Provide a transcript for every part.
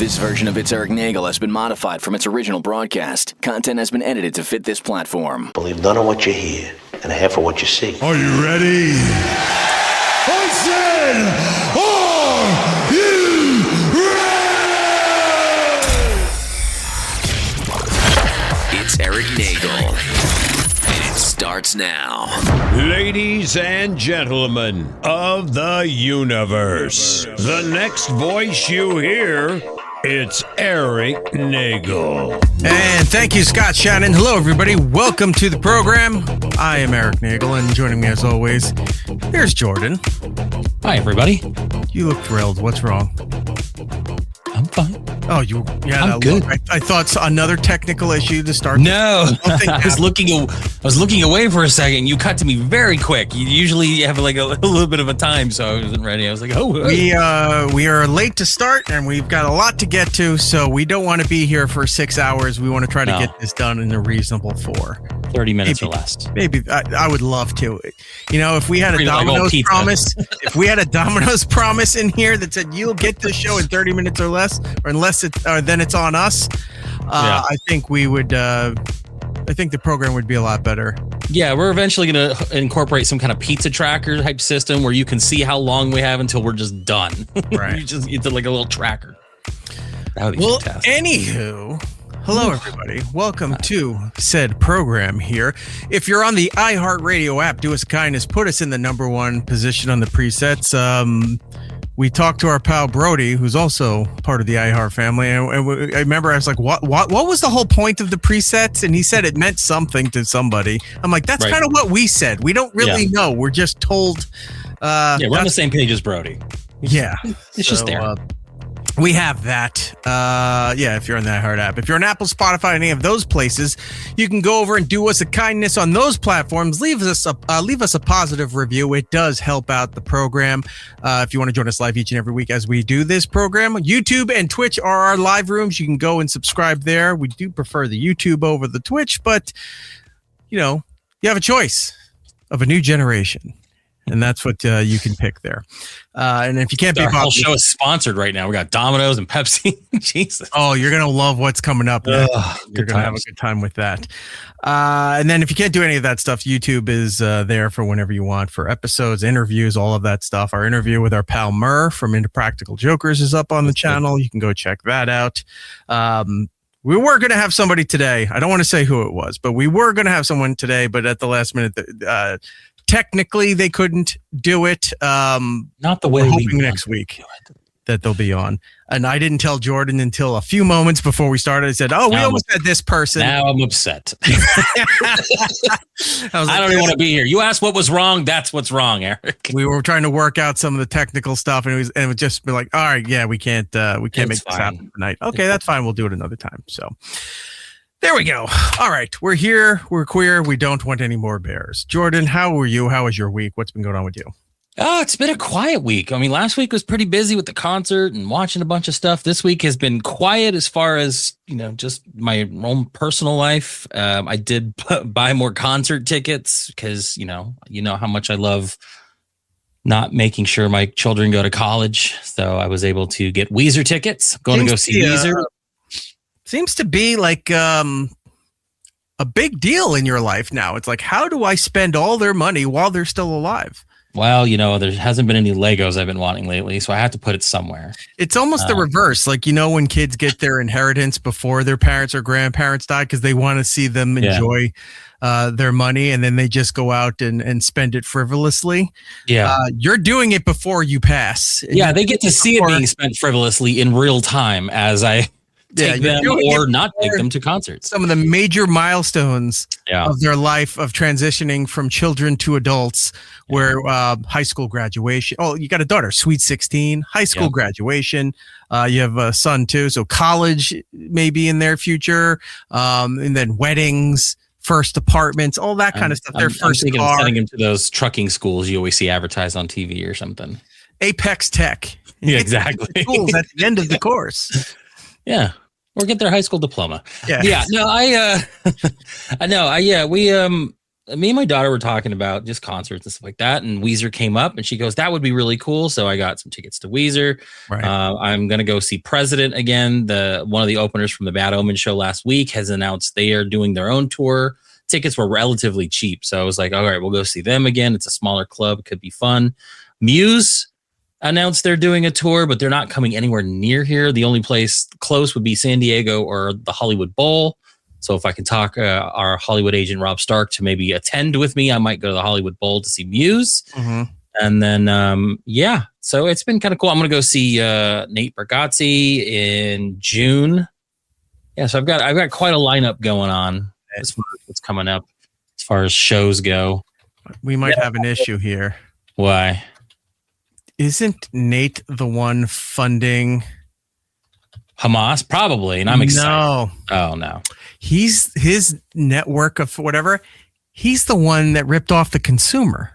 This version of It's Eric Nagel has been modified from its original broadcast. Content has been edited to fit this platform. Believe none of what you hear and half of what you see. Are you ready? I said, are you ready? It's Eric Nagel. And it starts now. Ladies and gentlemen of the universe, the next voice you hear, it's Eric Nagel. And thank you, Scott Shannon. Hello, everybody. Welcome to the program. I am Eric Nagel, and joining me as always, here's Jordan. Hi, everybody. You look thrilled. What's wrong? I'm fine. Oh, I'm good. I thought another technical issue to start. No, I was looking away for a second. You cut to me very quick. You usually have like a little bit of a time, so I wasn't ready. I was like, we are late to start, and we've got a lot to get to, so we don't want to be here for 6 hours. We want to try to get this done in a reasonable 30 minutes or less. Maybe I would love to. You know, if we had a Domino's promise, if we had a Domino's promise in here that said you'll get this show in 30 minutes or less, or then it's on us. I think we would. I think the program would be a lot better. Yeah, we're eventually going to incorporate some kind of pizza tracker type system where you can see how long we have until we're just done. Right. It's like a little tracker. That would be fantastic. Anywho. Hello, everybody. Welcome to said program here. If you're on the iHeartRadio app, do us a kindness. Put us in the #1 position on the presets. We talked to our pal Brody, who's also part of the iHeart family. And I remember I was like, what was the whole point of the presets? And he said it meant something to somebody. I'm like, that's kind of what we said. We don't really know. We're just told. We're on the same page as Brody. Yeah. It's just there. We have that. If you're on the iHeart app. If you're on Apple, Spotify, any of those places, you can go over and do us a kindness on those platforms. Leave us a positive review. It does help out the program. If you want to join us live each and every week as we do this program, YouTube and Twitch are our live rooms. You can go and subscribe there. We do prefer the YouTube over the Twitch, but you have a choice of a new generation. And that's what you can pick there. And if you can't be, our whole show is sponsored right now. We got Domino's and Pepsi. Jesus. Oh, you're gonna love what's coming up. You're gonna have a good time with that. And then if you can't do any of that stuff, YouTube is there for whenever you want for episodes, interviews, all of that stuff. Our interview with our pal Murr from Into Practical Jokers is up on the channel. You can go check that out. We were going to have somebody today. I don't want to say who it was, but we were going to have someone today. But at the last minute, technically, they couldn't do it. Not the way we're hoping next week that they'll be on. And I didn't tell Jordan until a few moments before we started. I said, we almost had this person. Now I'm upset. I don't even want to be here. You asked what was wrong. That's what's wrong, Eric. We were trying to work out some of the technical stuff, and it would just be like, all right, yeah, we can't make this happen tonight. Okay, that's fine. We'll do it another time. So there we go. All right. We're here. We're queer. We don't want any more bears. Jordan, how were you? How was your week? What's been going on with you? Oh, it's been a quiet week. I mean, last week was pretty busy with the concert and watching a bunch of stuff. This week has been quiet as far as, just my own personal life. I did buy more concert tickets because, you know how much I love not making sure my children go to college. So I was able to get Weezer tickets, going to go see Weezer. Seems to be like a big deal in your life now. It's like, how do I spend all their money while they're still alive? Well, there hasn't been any Legos I've been wanting lately, so I have to put it somewhere. It's almost the reverse. Like, when kids get their inheritance before their parents or grandparents die because they want to see them enjoy their money, and then they just go out and spend it frivolously. Yeah. You're doing it before you pass. Yeah, they get to see it being spent frivolously in real time as I take them or not take them to concerts. Some of the major milestones of their life of transitioning from children to adults where high school graduation. Oh, you got a daughter, Sweet 16, high school graduation. You have a son too. So college maybe in their future. And then weddings, first apartments, all that kind of stuff. Their first car. Sending them to those trucking schools you always see advertised on TV or something. Apex Tech. Yeah, exactly. Schools at the end of the course. Yeah. Or get their high school diploma. Yeah. Yeah. No, me and my daughter were talking about just concerts and stuff like that. And Weezer came up and she goes, that would be really cool. So I got some tickets to Weezer. Right. I'm going to go see President again. One of the openers from the Bad Omen show last week has announced they are doing their own tour. Tickets were relatively cheap. So I was like, all right, we'll go see them again. It's a smaller club. It could be fun. Muse announced they're doing a tour, but they're not coming anywhere near here. The only place close would be San Diego or the Hollywood Bowl. So if I can talk our Hollywood agent, Rob Stark, to maybe attend with me, I might go to the Hollywood Bowl to see Muse. Mm-hmm. And then, so it's been kind of cool. I'm going to go see Nate Bargatze in June. Yeah, so I've got quite a lineup going on as far as what's coming up as far as shows go. We might have an issue here. Why? Isn't Nate the one funding Hamas? Probably, and I'm excited. No. Oh, no. His network of whatever, he's the one that ripped off the consumer.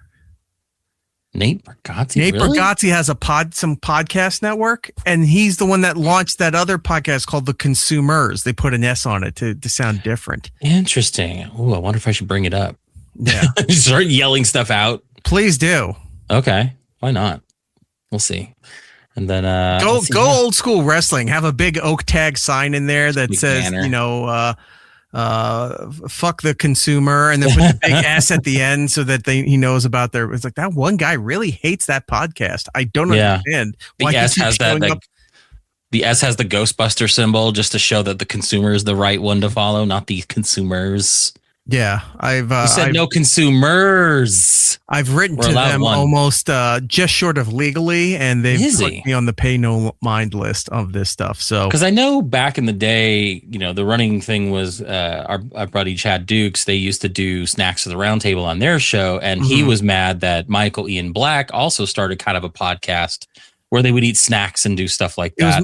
Nate Bargatze? Nate really? Bargatze has some podcast network, and he's the one that launched that other podcast called The Consumers. They put an S on it to sound different. Interesting. Ooh, I wonder if I should bring it up. Yeah. Start yelling stuff out. Please do. Okay. Why not? We'll see. And then go old school wrestling. Have a big oak tag sign in there that says, banner. Fuck the consumer, and then put the big S at the end so that he knows about their. It's like that one guy really hates that podcast. I don't understand. The S has that. The S has the Ghostbuster symbol just to show that the consumer is the right one to follow, not the consumers. Yeah, You said no consumers. I've written to them almost just short of legally, and they've put me on the pay no mind list of this stuff. So, because I know back in the day, the running thing was our buddy Chad Dukes. They used to do Snacks of the Round Table on their show, and he was mad that Michael Ian Black also started kind of a podcast where they would eat snacks and do stuff like that.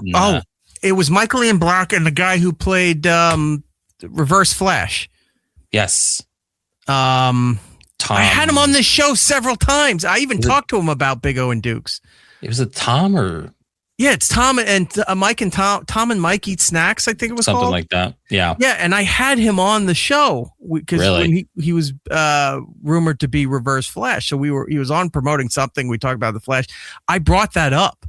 It was Michael Ian Black and the guy who played Reverse Flash. Yes. Tom. I had him on this show several times. I even talked to him about Big O and Dukes. It was a Tom or? Yeah, it's Tom and Mike and Tom and Mike Eat Snacks, I think it was something called. Like that. Yeah. Yeah, and I had him on the show because when he was rumored to be Reverse Flash. So he was on promoting something. We talked about the Flash. I brought that up.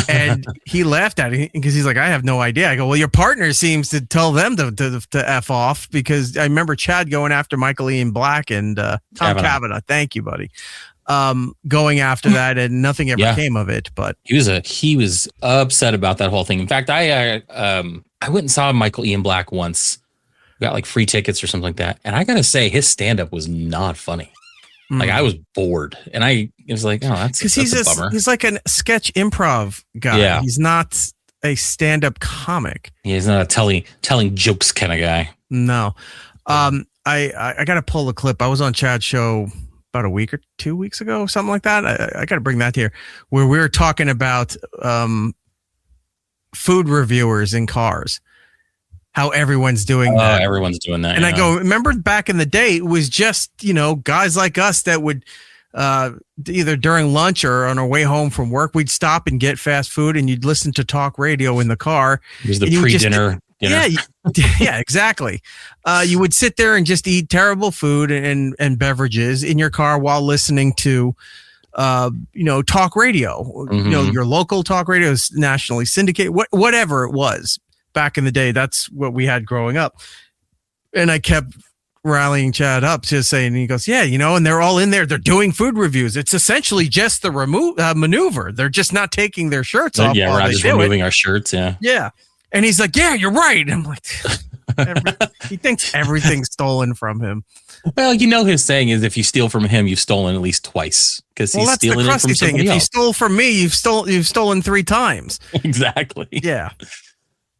And he laughed at it because he's like, I have no idea. I go, well, your partner seems to tell them to F off, because I remember Chad going after Michael Ian Black and Tom Cavanaugh. Thank you, buddy. Going after that, and nothing ever came of it. But he was upset about that whole thing. In fact, I went and saw Michael Ian Black once. Got like free tickets or something like that. And I got to say, his stand-up was not funny. Like, I was bored, and it was like, oh, that's because he's a bummer. He's like a sketch improv guy. Yeah. He's not a stand-up comic. Yeah, he's not a telling jokes kind of guy. No. I got to pull the clip. I was on Chad's show about a week or 2 weeks ago, something like that. I got to bring that here, where we were talking about food reviewers in cars. How everyone's doing that. Everyone's doing that. And I go, remember back in the day, it was just, guys like us that would either during lunch or on our way home from work, we'd stop and get fast food, and you'd listen to talk radio in the car. It was the pre-dinner. Yeah, exactly. You would sit there and just eat terrible food and beverages in your car while listening to talk radio. Mm-hmm. Your local talk radio is nationally syndicated, whatever it was. Back in the day, that's what we had growing up. And I kept rallying Chad up, just saying, and he goes, yeah, and they're all in there. They're doing food reviews. It's essentially just the maneuver. They're just not taking their shirts off. Yeah, we're not just removing our shirts. Yeah. Yeah. And he's like, yeah, you're right. And I'm like, he thinks everything's stolen from him. Well, his saying is, if you steal from him, you've stolen at least twice, because he's stealing it from somebody else. If you stole from me, you've stolen 3 times. Exactly. Yeah.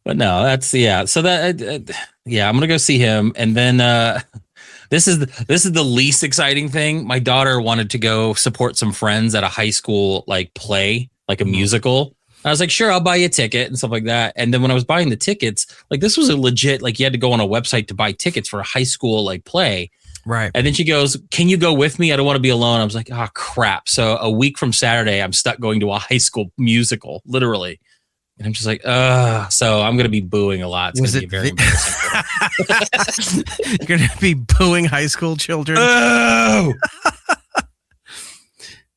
But no, that's So that I'm gonna go see him, and then this is the least exciting thing. My daughter wanted to go support some friends at a high school play, like a musical. I was like, sure, I'll buy you a ticket and stuff like that. And then when I was buying the tickets, this was a legit, you had to go on a website to buy tickets for a high school play. Right. And then she goes, can you go with me? I don't want to be alone. I was like, oh crap. So a week from Saturday, I'm stuck going to a high school musical, literally. And I'm just like, so I'm going to be booing a lot. It's going to be very embarrassing. You're going to be booing high school children? Oh!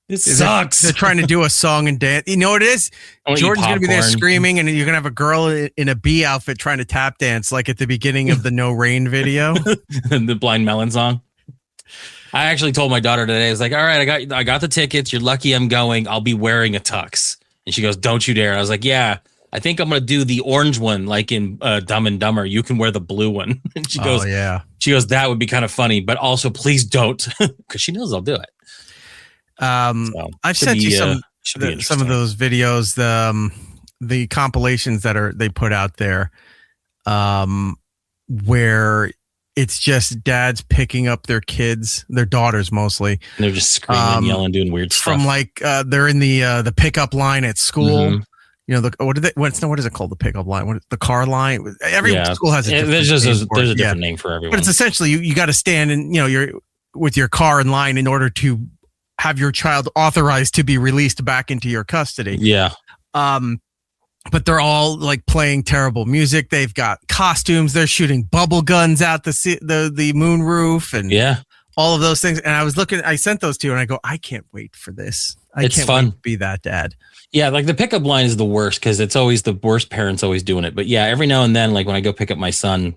It sucks. They're trying to do a song and dance. You know what it is? Jordan's going to be there screaming, and you're going to have a girl in a bee outfit trying to tap dance like at the beginning of the No Rain video. The Blind Melon song. I actually told my daughter today, I was like, all right, I got the tickets. You're lucky I'm going. I'll be wearing a tux. And she goes, don't you dare. And I was like, yeah. I think I'm going to do the orange one, like in Dumb and Dumber. You can wear the blue one. And she goes, that would be kind of funny, but also please don't, because she knows I'll do it. I've sent you some of those videos, the compilations that they put out there, where it's just dads picking up their kids, their daughters mostly. And they're just screaming, yelling, doing weird stuff. From like they're in the pickup line at school. Mm-hmm. You know, what is it called? The pickup line? The car line? Every school has a different name. There's a different name for everyone. But it's essentially you got to stand and you're with your car in line in order to have your child authorized to be released back into your custody. Yeah. But they're all like playing terrible music. They've got costumes. They're shooting bubble guns out the moon roof and all of those things. And I sent those to you and I go, I can't wait for this. It's can't fun wait to be that dad. Yeah, like the pickup line is the worst because it's always the worst parents always doing it. But yeah, every now and then, like when I go pick up my son,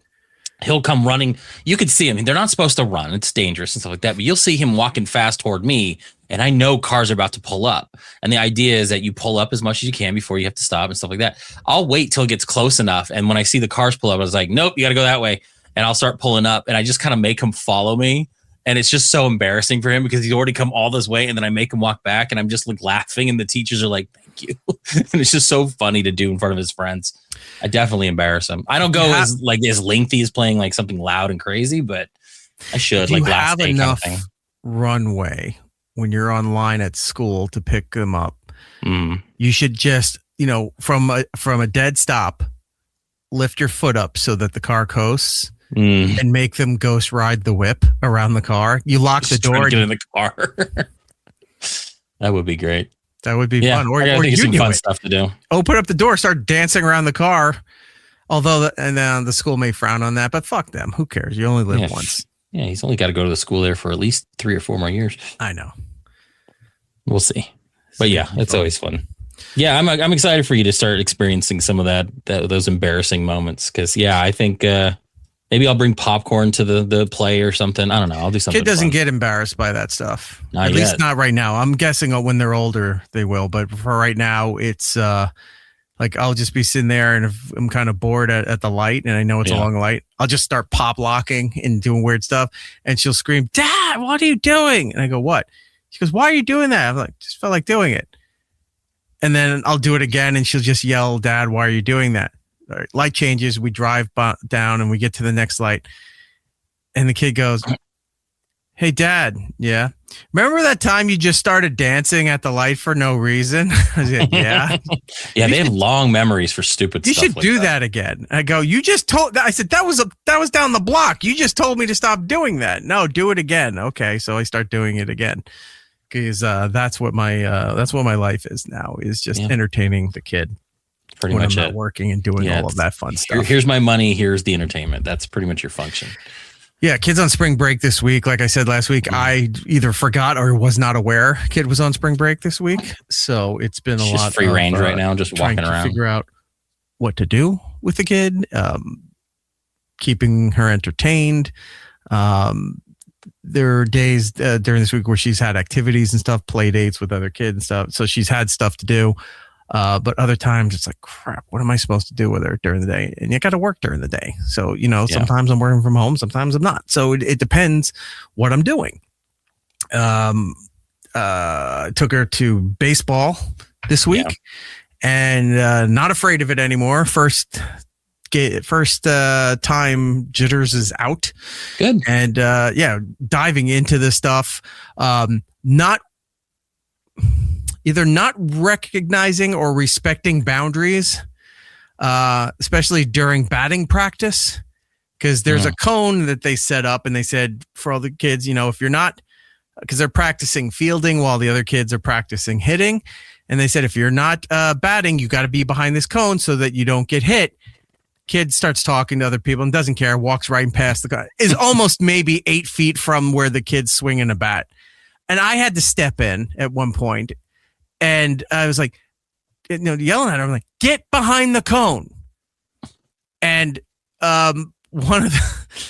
he'll come running. You could see him. They're not supposed to run. It's dangerous and stuff like that. But you'll see him walking fast toward me. And I know cars are about to pull up. And the idea is that you pull up as much as you can before you have to stop and stuff like that. I'll wait till it gets close enough. And when I see the cars pull up, I was like, nope, you got to go that way. And I'll start pulling up. And I just kind of make him follow me. And it's just so embarrassing for him because he's already come all this way. And then I make him walk back. And I'm just like laughing. And the teachers are like, thank you. And it's just so funny to do in front of his friends. I definitely embarrass him. I don't go as lengthy as playing like something loud and crazy, but I should. You have enough runway when you're online at school to pick them up. You should just, from a dead stop, lift your foot up so that the car coasts and make them ghost ride the whip around the car. You lock the door. Get in the car. That would be great. That would be fun. Or I think it's some fun stuff to do. Open up the door, start dancing around the car. Although, the school may frown on that, but fuck them. Who cares? You only live once. Yeah, he's only got to go to the school there for at least 3 or 4 more years. I know. We'll see. But yeah, it's always fun. Yeah, I'm excited for you to start experiencing some of those embarrassing moments. Because I think maybe I'll bring popcorn to the play or something. I don't know. I'll do something. Kid doesn't get embarrassed by that stuff. At least not right now. I'm guessing when they're older they will. But for right now, it's like I'll just be sitting there and if I'm kind of bored at the light and I know it's a long light, I'll just start pop locking and doing weird stuff. And she'll scream, "Dad, what are you doing?" And I go, "What?" She goes, "Why are you doing that?" I'm like, "Just felt like doing it." And then I'll do it again and she'll just yell, "Dad, why are you doing that?" All right, light changes. We drive down and we get to the next light. And the kid goes, "Hey, Dad, yeah. Remember that time you just started dancing at the light for no reason?" I said, "Yeah." Yeah, they have long memories for stupid stuff. You should do that again. I go, "You just told," I said, that was down the block. You just told me to stop doing that. No, do it again. Okay. So I start doing it again. Because that's what my life is now, is just entertaining the kid. Pretty much I'm not working and doing all of that fun stuff. Here's my money. Here's the entertainment. That's pretty much your function. Yeah, kid's on spring break this week. Like I said last week, I either forgot or was not aware kid was on spring break this week. So it's been a lot free range right now, just walking around. To figure out what to do with the kid, keeping her entertained. There are days during this week where she's had activities and stuff, play dates with other kids and stuff. So she's had stuff to do. But other times it's like, crap, what am I supposed to do with her during the day? And you got to work during the day. So, sometimes I'm working from home, sometimes I'm not. So it depends what I'm doing. Took her to baseball this week and not afraid of it anymore. First time jitters is out. Good. And diving into this stuff, not recognizing or respecting boundaries, especially during batting practice, because there's a cone that they set up and they said for all the kids, if you're not, because they're practicing fielding while the other kids are practicing hitting. And they said, if you're not batting, you got to be behind this cone so that you don't get hit. Kid starts talking to other people and doesn't care, walks right past the guy, is almost maybe 8 feet from where the kid's swinging a bat. And I had to step in at one point, and I was like, yelling at him, I'm like, get behind the cone. And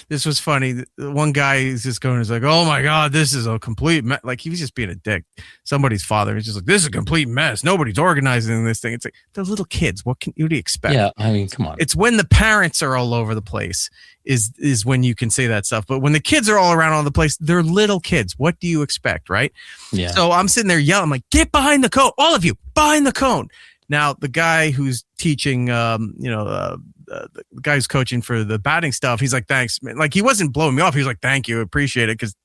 this was funny. One guy is just going, is like, oh my God, this is a complete mess. Like, he was just being a dick. Somebody's father is just like, this is a complete mess. Nobody's organizing this thing. It's like, they're little kids. What do you expect? Yeah, I mean, come on. It's when the parents are all over the place is when you can say that stuff. But when the kids are all around all the place, they're little kids. What do you expect, right? Yeah. So I'm sitting there yelling, I'm like, get behind the cone. All of you, behind the cone. Now, the guy who's teaching, the guy who's coaching for the batting stuff, he's like, thanks, man. Like, he wasn't blowing me off. He was like, thank you, appreciate it. Because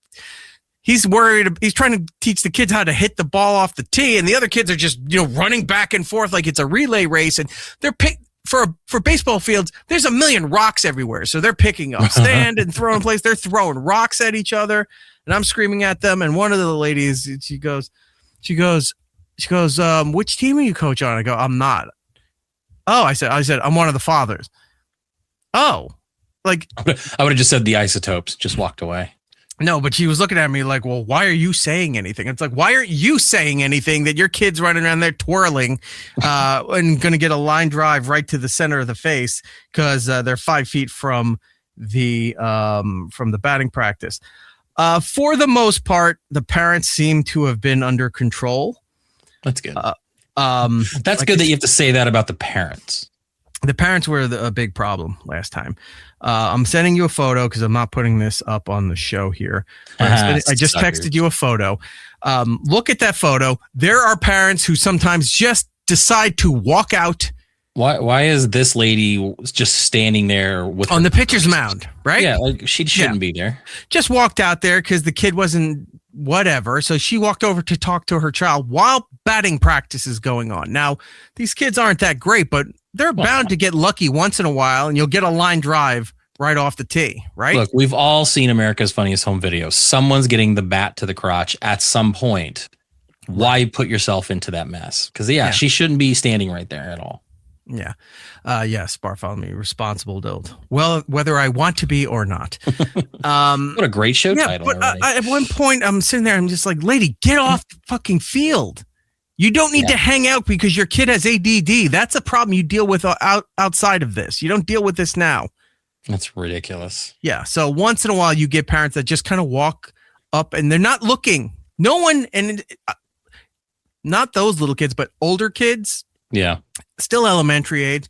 he's worried. He's trying to teach the kids how to hit the ball off the tee. And the other kids are just, running back and forth like it's a relay race. And they're for baseball fields, there's a million rocks everywhere. So they're picking up stand and throwing place. They're throwing rocks at each other. And I'm screaming at them. And one of the ladies, she goes, which team are you coach on? I go, I'm not. Oh, I said, I'm one of the fathers. Oh, like I would have just said the Isotopes, just walked away. No, but she was looking at me like, well, why are you saying anything? It's like, why aren't you saying anything that your kid's running around there twirling and going to get a line drive right to the center of the face because they're 5 feet from the batting practice. For the most part, the parents seem to have been under control. That's good. That's good that you have to say that about the parents. The parents were a big problem last time. I'm sending you a photo because I'm not putting this up on the show here. I just texted you a photo. Look at that photo. There are parents who sometimes just decide to walk out. Why is this lady just standing there on the pitcher's mound, right? Yeah, like she shouldn't be there. Just walked out there because the kid wasn't whatever. So she walked over to talk to her child while batting practice is going on. Now, these kids aren't that great, but they're bound to get lucky once in a while, and you'll get a line drive right off the tee, right? Look, we've all seen America's Funniest Home Videos. Someone's getting the bat to the crotch at some point. Why put yourself into that mess? Because, she shouldn't be standing right there at all. Yeah. Yes, Bartholomew, responsible adult. Well, whether I want to be or not. What a great show title. But at one point, I'm sitting there, I'm just like, lady, get off the fucking field. You don't need to hang out because your kid has ADD. That's a problem you deal with outside of this. You don't deal with this now. That's ridiculous. Yeah. So once in a while, you get parents that just kind of walk up and they're not looking. No one, and not those little kids, but older kids. Yeah. Still elementary age.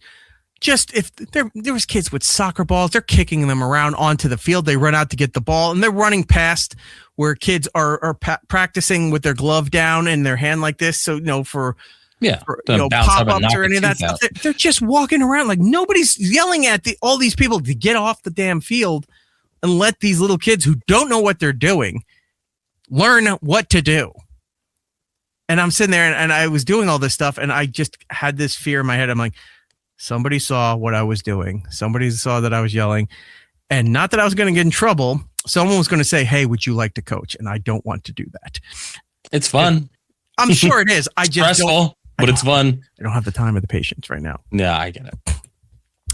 Just if there was kids with soccer balls, they're kicking them around onto the field. They run out to get the ball and they're running past where kids are practicing with their glove down and their hand like this. So, for pop-ups or any of that stuff. They're just walking around like nobody's yelling at all these people to get off the damn field and let these little kids who don't know what they're doing learn what to do. And I'm sitting there and I was doing all this stuff and I just had this fear in my head. I'm like, somebody saw what I was doing. Somebody saw that I was yelling. And not that I was going to get in trouble. Someone was going to say, hey, would you like to coach? And I don't want to do that. It's fun. I'm sure it is. I just stressful, but it's fun. I don't have the time or the patience right now. Yeah, I get it.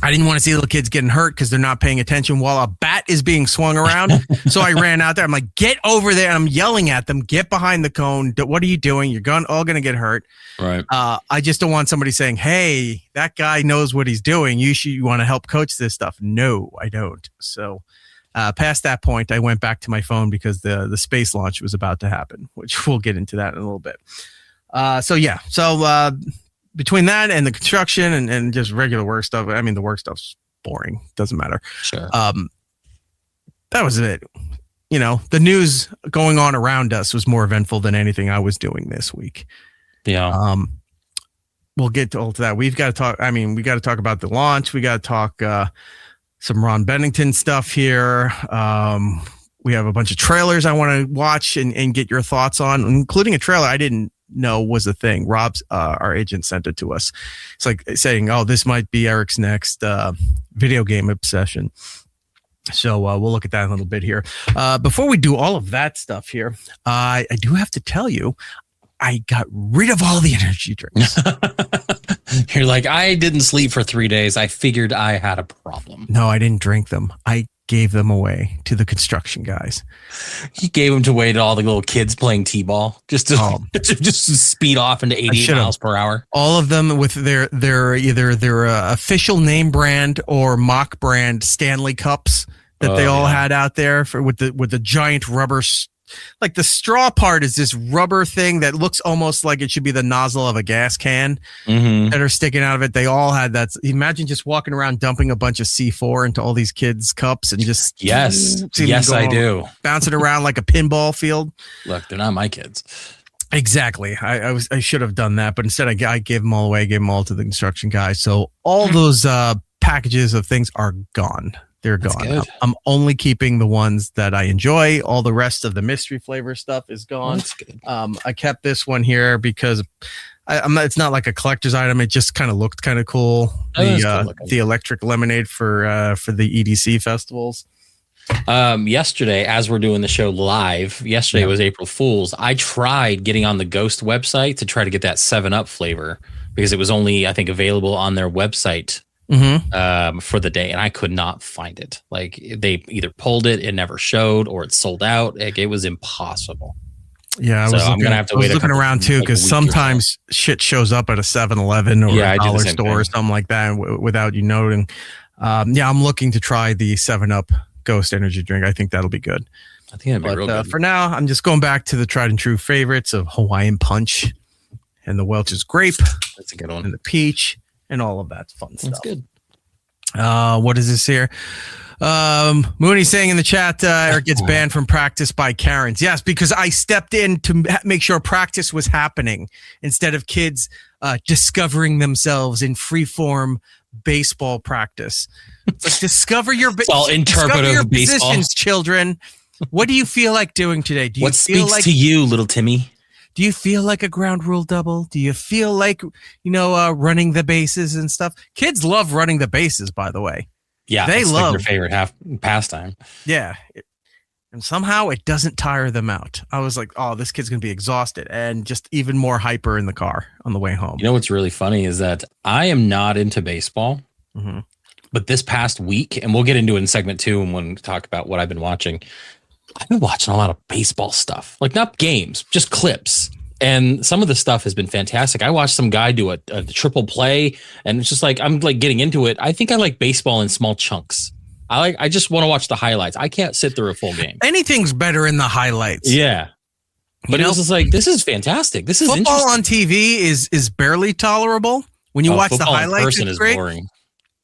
I didn't want to see little kids getting hurt because they're not paying attention while a bat is being swung around. So I ran out there. I'm like, get over there. I'm yelling at them. Get behind the cone. What are you doing? You're all going to get hurt. Right. I just don't want somebody saying, hey, that guy knows what he's doing. You want to help coach this stuff. No, I don't. So past that point, I went back to my phone because the space launch was about to happen, which we'll get into that in a little bit. So between that and the construction and just regular work stuff, I mean, the work stuff's boring. Doesn't matter. Sure. That was it. The news going on around us was more eventful than anything I was doing this week. Yeah. We'll get to all to that. We've got to talk. I mean, we got to talk about the launch. We got to talk some Ron Bennington stuff here. We have a bunch of trailers I want to watch and get your thoughts on, including a trailer I didn't know was a thing. Rob's our agent sent it to us. It's like saying, oh, this might be Eric's next video game obsession. So we'll look at that in a little bit here. Before we do all of that stuff here, I do have to tell you, I got rid of all the energy drinks. You're like, I didn't sleep for 3 days. I figured I had a problem. No, I didn't drink them. I gave them away to the construction guys. He gave them away to all the little kids playing t-ball just to just speed off into 88 miles per hour. All of them with their either their official name brand or mock brand Stanley Cups that they all had out there with the giant rubber. Like the straw part is this rubber thing that looks almost like it should be the nozzle of a gas can that are sticking out of it. They all had that. Imagine just walking around dumping a bunch of C4 into all these kids' cups and just yes, I do, bouncing around like a pinball field. Look, they're not my kids. Exactly. I should have done that, but instead I gave them all away. Gave them all to the construction guys. So all those packages of things are gone. They're gone. I'm only keeping the ones that I enjoy. All the rest of the mystery flavor stuff is gone. That's good. I kept this one here because it's not like a collector's item. It just kind of looked kind of cool. The electric lemonade for the EDC festivals. Yesterday, as we're doing the show live, was April Fool's. I tried getting on the Ghost website to try to get that 7-Up flavor because it was only, I think, available on their website. For the day, and I could not find it. Like they either pulled it never showed, or it sold out. Like, it was impossible. Yeah, I'm gonna have to wait. Looking around too, because sometimes shit shows up at a 7-Eleven or a dollar store or something like that without you noting. I'm looking to try the 7-Up Ghost energy drink. I think that'll be good. I think that'd be real good. For now, I'm just going back to the tried and true favorites of Hawaiian Punch and the Welch's Grape. That's a good one. And the Peach. And all of that fun stuff. That's good. What is this here? Mooney saying in the chat, Eric gets banned from practice by Karens. Yes, because I stepped in to make sure practice was happening instead of kids discovering themselves in freeform baseball practice. It's like, discover your positions, children. What do you feel like doing today? What speaks to you, little Timmy? Do you feel like a ground rule double? Do you feel like, running the bases and stuff? Kids love running the bases, by the way. Yeah, they love their favorite pastime. Yeah. And somehow it doesn't tire them out. I was like, oh, this kid's going to be exhausted and just even more hyper in the car on the way home. You know what's really funny is that I am not into baseball, but this past week, and we'll get into it in segment 2 and when we talk about what I've been watching, I've been watching a lot of baseball stuff, like not games, just clips. And some of the stuff has been fantastic. I watched some guy do a triple play, and it's just like, I'm like getting into it. I think I like baseball in small chunks. I just want to watch the highlights. I can't sit through a full game. Anything's better in the highlights. Yeah. But it was just like, this is fantastic. This is football on TV is barely tolerable. When you watch the highlights, it's great. Boring.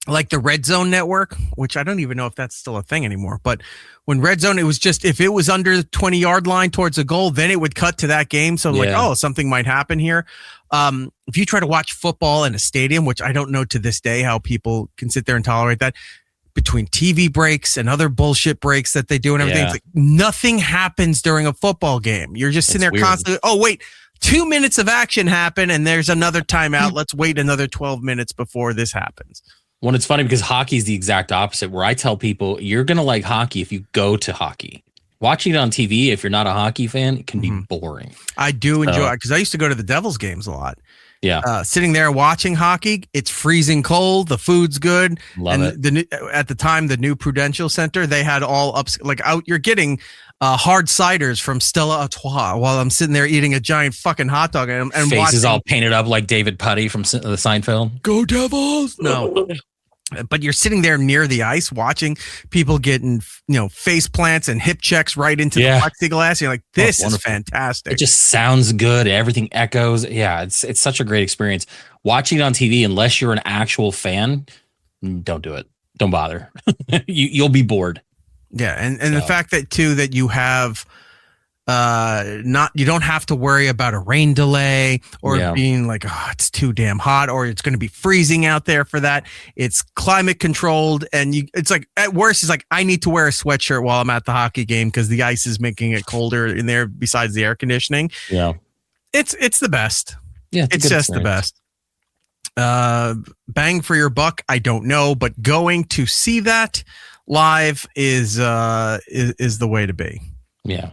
Like the Red Zone Network, which I don't even know if that's still a thing anymore. But when Red Zone, it was just, if it was under the 20-yard line towards a goal, then it would cut to that game. So I'm like, oh, something might happen here. If you try to watch football in a stadium, which I don't know to this day how people can sit there and tolerate that, between TV breaks and other bullshit breaks that they do and everything, it's like nothing happens during a football game. You're just sitting there constantly, oh, wait, 2 minutes of action happen and there's another timeout. Let's wait another 12 minutes before this happens. Well, it's funny because hockey is the exact opposite, where I tell people you're going to like hockey if you go to hockey. Watching it on TV, if you're not a hockey fan, it can be boring. I do enjoy it because I used to go to the Devils games a lot. Yeah. Sitting there watching hockey, it's freezing cold. The food's good. Love it. At the time, the new Prudential Center, they had all ups, like out. You're getting hard ciders from Stella Artois while I'm sitting there eating a giant fucking hot dog and faces all painted up like David Putty from the Seinfeld. Go Devils! No. But you're sitting there near the ice watching people getting, face plants and hip checks right into the plexiglass. You're like, this is fantastic. It just sounds good. Everything echoes. Yeah, it's such a great experience. Watching it on TV, unless you're an actual fan, don't do it. Don't bother. You'll be bored. Yeah, and the fact that you have you don't have to worry about a rain delay or being like, oh, it's too damn hot or it's going to be freezing out there for that. It's climate controlled, and it's like, at worst, it's like, I need to wear a sweatshirt while I'm at the hockey game because the ice is making it colder in there besides the air conditioning. Yeah, it's the best. Yeah, it's just experience. The best. Bang for your buck, I don't know, but going to see that live is the way to be. Yeah.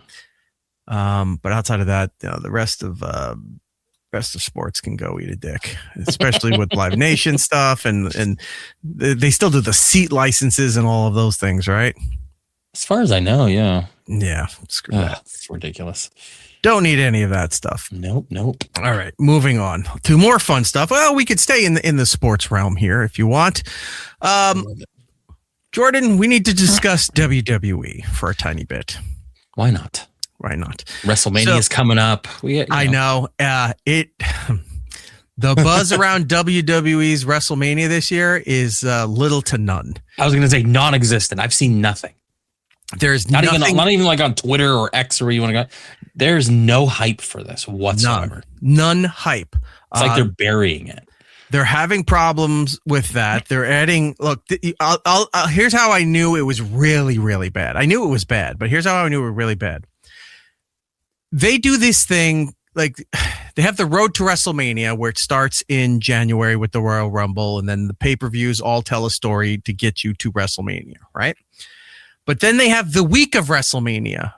But outside of that, the rest of sports can go eat a dick, especially with Live Nation stuff, and they still do the seat licenses and all of those things, right? As far as I know, yeah. Yeah, screw that. It's ridiculous. Don't need any of that stuff. Nope. All right, moving on to more fun stuff. Well, we could stay in the sports realm here if you want. Jordan, we need to discuss WWE for a tiny bit. Why not? WrestleMania is coming up. I know. The buzz around WWE's WrestleMania this year is little to none. I was going to say non-existent. I've seen nothing. There's not nothing, even like on Twitter or X or where you want to go. There's no hype for this whatsoever. None hype. It's like they're burying it. They're having problems with that. They're adding. Look, here's how I knew it was really, really bad. I knew it was bad, but here's how I knew it was really bad. They do this thing like they have the road to WrestleMania where it starts in January with the Royal Rumble, and then the pay-per-views all tell a story to get you to WrestleMania, right? But then they have the week of WrestleMania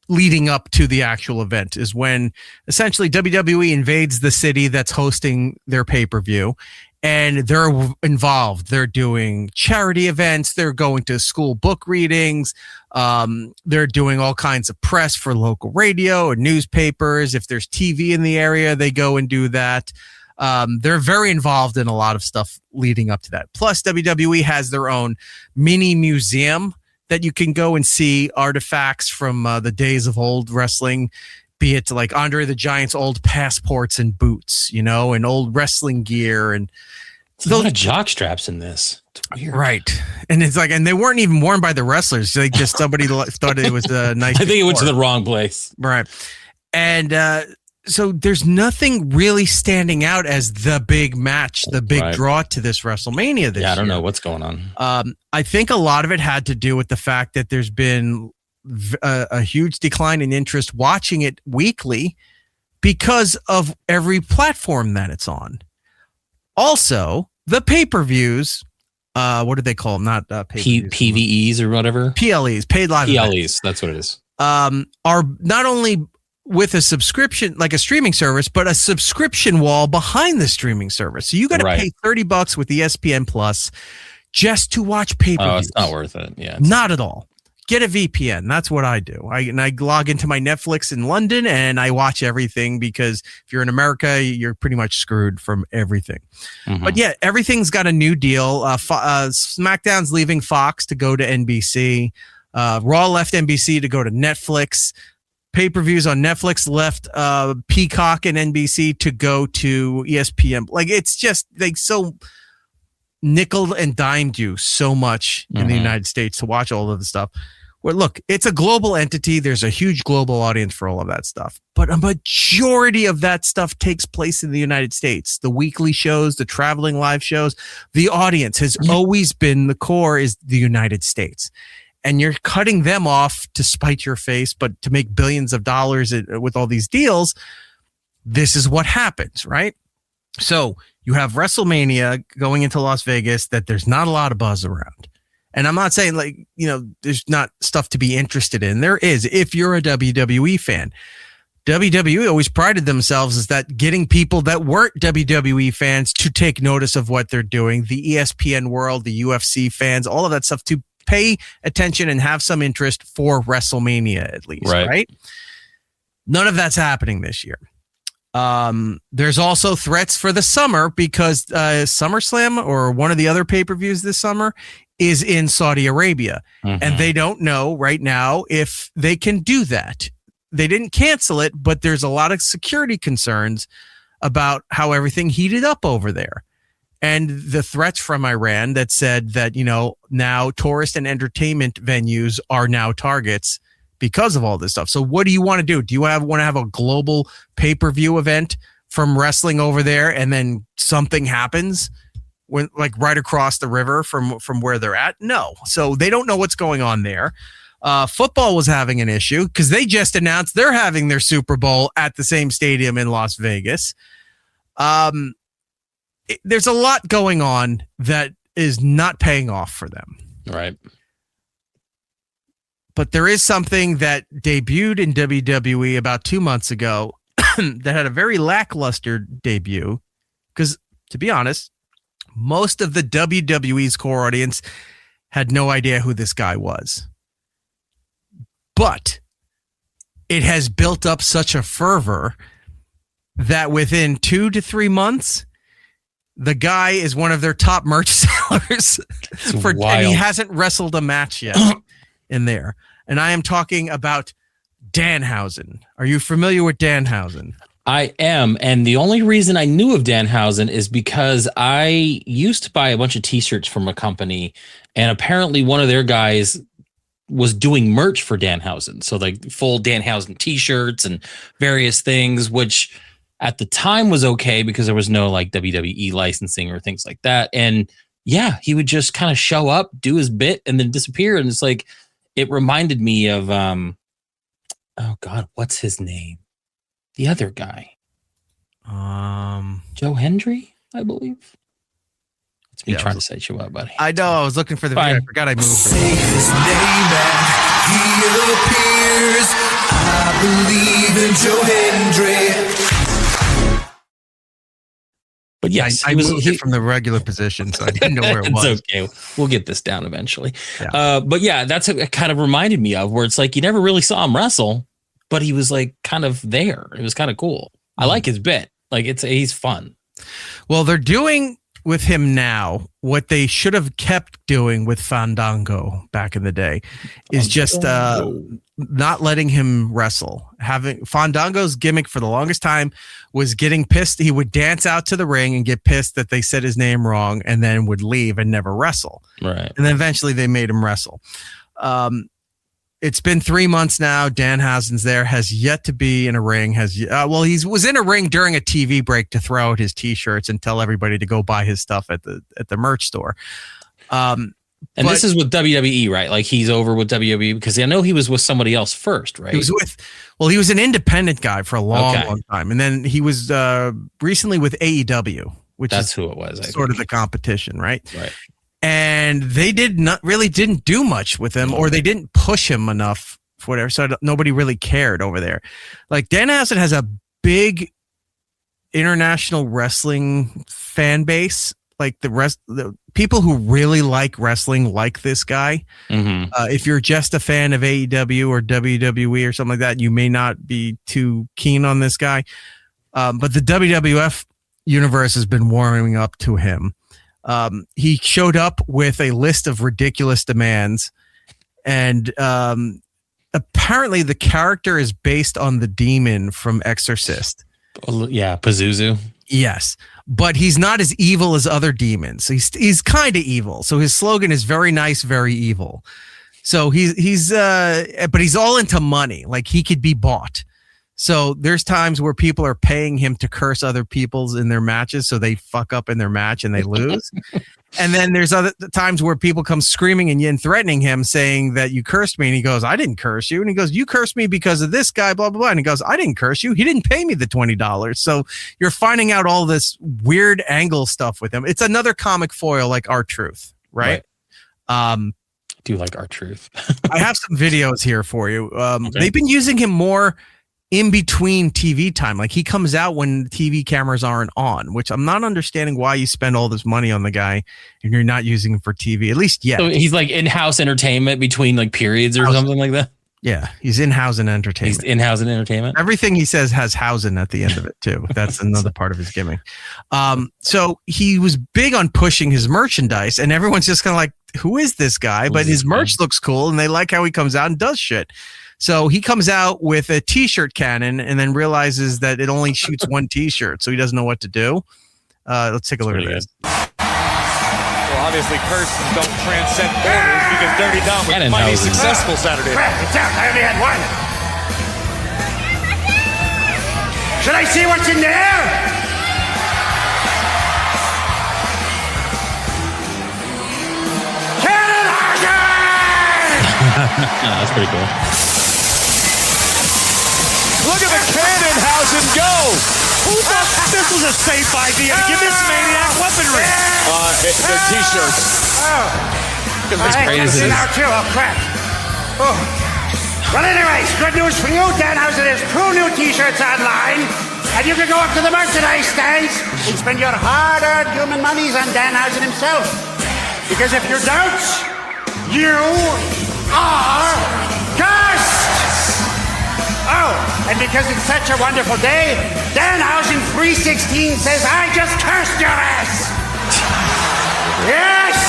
leading up to the actual event is when essentially WWE invades the city that's hosting their pay-per-view, and they're involved. They're doing charity events. They're going to school book readings. They're doing all kinds of press for local radio and newspapers. If there's TV in the area, they go and do that. They're very involved in a lot of stuff leading up to that. Plus, WWE has their own mini museum that you can go and see artifacts from the days of old wrestling, be it like Andre the Giant's old passports and boots, and old wrestling gear. And there's a lot of jock straps in this. It's weird. Right. And it's like, and they weren't even worn by the wrestlers. Like just somebody thought it was nice. I think it went to the wrong place. Right. And so there's nothing really standing out as the big match, the big draw to this WrestleMania this year. Yeah, I don't know what's going on. I think a lot of it had to do with the fact that there's been a huge decline in interest watching it weekly because of every platform that it's on. Also, the pay-per-views, what do they call them? Not pay-per-views. PVEs or whatever? PLEs, paid live PLEs, events. that's what it is. Are not only with a subscription, like a streaming service, but a subscription wall behind the streaming service. So you got to pay $30 with ESPN Plus just to watch pay-per-views. Oh, it's not worth it. Yeah, not at all. Get a VPN. That's what I do. I log into my Netflix in London and I watch everything because if you're in America, you're pretty much screwed from everything. Mm-hmm. But yeah, everything's got a new deal. SmackDown's leaving Fox to go to NBC. Raw left NBC to go to Netflix. Pay-per-views on Netflix left Peacock and NBC to go to ESPN. Like it's just like so nickel and dimed you so much in the United States to watch all of the stuff. Well, look, it's a global entity. There's a huge global audience for all of that stuff. But a majority of that stuff takes place in the United States. The weekly shows, the traveling live shows, the audience has always been the core is the United States. And you're cutting them off to spite your face, but to make billions of dollars with all these deals, this is what happens, right? So you have WrestleMania going into Las Vegas that there's not a lot of buzz around. And I'm not saying there's not stuff to be interested in. There is, if you're a WWE fan. WWE always prided themselves as that getting people that weren't WWE fans to take notice of what they're doing. The ESPN world, the UFC fans, all of that stuff to pay attention and have some interest for WrestleMania at least, right? None of that's happening this year. There's also threats for the summer because SummerSlam or one of the other pay-per-views this summer is in Saudi Arabia. And they don't know right now if they can do that. They didn't cancel it, but there's a lot of security concerns about how everything heated up over there. And the threats from Iran that said that, now tourist and entertainment venues are now targets because of all this stuff. So what do you want to do? Do you want to have a global pay-per-view event from wrestling over there and then something happens when like right across the river from where they're at? No. So they don't know what's going on there. Football was having an issue because they just announced they're having their Super Bowl at the same stadium in Las Vegas. There's a lot going on that is not paying off for them. Right. But there is something that debuted in WWE about 2 months ago that had a very lackluster debut. Because, to be honest, most of the WWE's core audience had no idea who this guy was. But it has built up such a fervor that within 2 to 3 months, the guy is one of their top merch sellers. And he hasn't wrestled a match yet in there. And I am talking about Danhausen. Are you familiar with Danhausen? I am. And the only reason I knew of Danhausen is because I used to buy a bunch of t-shirts from a company, and apparently one of their guys was doing merch for Danhausen. So like full Danhausen t-shirts and various things, which at the time was okay because there was no like WWE licensing or things like that. And yeah, he would just kind of show up, do his bit, and then disappear. And it's like, it reminded me of, oh God, what's his name? The other guy. Joe Hendry, I believe. It's me trying to set you up, buddy. I know. I was looking for the video. I forgot I moved. Say his name and he appears. I believe in Joe Hendry. But yes, I moved it from the regular position, so I didn't know where it was. It's okay. We'll get this down eventually. Yeah. But yeah, that's what it kind of reminded me of, where it's like you never really saw him wrestle, but he was like kind of there. It was kind of cool. I like his bit. Like he's fun. Well, they're doing with him now what they should have kept doing with Fandango back in the day, is just not letting him wrestle. Having Fandango's gimmick for the longest time was getting pissed. He would dance out to the ring and get pissed that they said his name wrong, and then would leave and never wrestle. Right. And then eventually they made him wrestle. It's been 3 months now. Danhausen's there, has yet to be in a ring. He was in a ring during a TV break to throw out his t-shirts and tell everybody to go buy his stuff at the merch store. And this is with WWE, right? Like he's over with WWE, because I know he was with somebody else first, right? He was an independent guy for a long time. And then he was recently with AEW, which is who it was. Sort of the competition, right? Right. And they didn't do much with him, or they didn't push him enough for whatever. So nobody really cared over there. Like Danhausen has a big international wrestling fan base. Like the people who really like wrestling like this guy. Mm-hmm. If you're just a fan of AEW or WWE or something like that, you may not be too keen on this guy. But the WWF universe has been warming up to him. He showed up with a list of ridiculous demands, and apparently the character is based on the demon from Exorcist. Yeah, Pazuzu. Yes, but he's not as evil as other demons. He's kind of evil. So his slogan is very nice, very evil. So but he's all into money. Like he could be bought. So there's times where people are paying him to curse other people's in their matches, so they fuck up in their match and they lose. And then there's other times where people come screaming and threatening him, saying that you cursed me. And he goes, I didn't curse you. And he goes, you cursed me because of this guy, blah, blah, blah. And he goes, I didn't curse you. He didn't pay me the $20. So you're finding out all this weird angle stuff with him. It's another comic foil like R-Truth, right? I do like R-Truth. I have some videos here for you. Okay. They've been using him more in between TV time. Like he comes out when TV cameras aren't on, which I'm not understanding why you spend all this money on the guy and you're not using him for TV, at least yet. So he's like in-house entertainment between like periods or something like that. Yeah, he's in-house entertainment. He's in-house entertainment. Everything he says has housing at the end of it too. That's another part of his gimmick. So he was big on pushing his merchandise, and everyone's just kind of like, who is this guy? But his merch looks cool, and they like how he comes out and does shit. So he comes out with a t-shirt cannon and then realizes that it only shoots one t-shirt, so he doesn't know what to do. Let's take a look at this. Well, obviously curses don't transcend borders because Dirty Dom was mighty successful Saturday. Crap, it's out. I only had one. Should I see what's in there? Cannon That's pretty cool. Look at the Danhausen go! Who thought this was a safe idea to give this maniac weaponry? The t-shirts. Oh. As great as it is. Now too. Oh crap. Oh. Well, anyways, good news for you. Danhausen has 2 new t-shirts online. And you can go up to the merchandise stands and spend your hard-earned human monies on Danhausen himself. Because if you don't, you are cursed! Oh, and because it's such a wonderful day, Danhausen 316 says I just cursed your ass! Yes!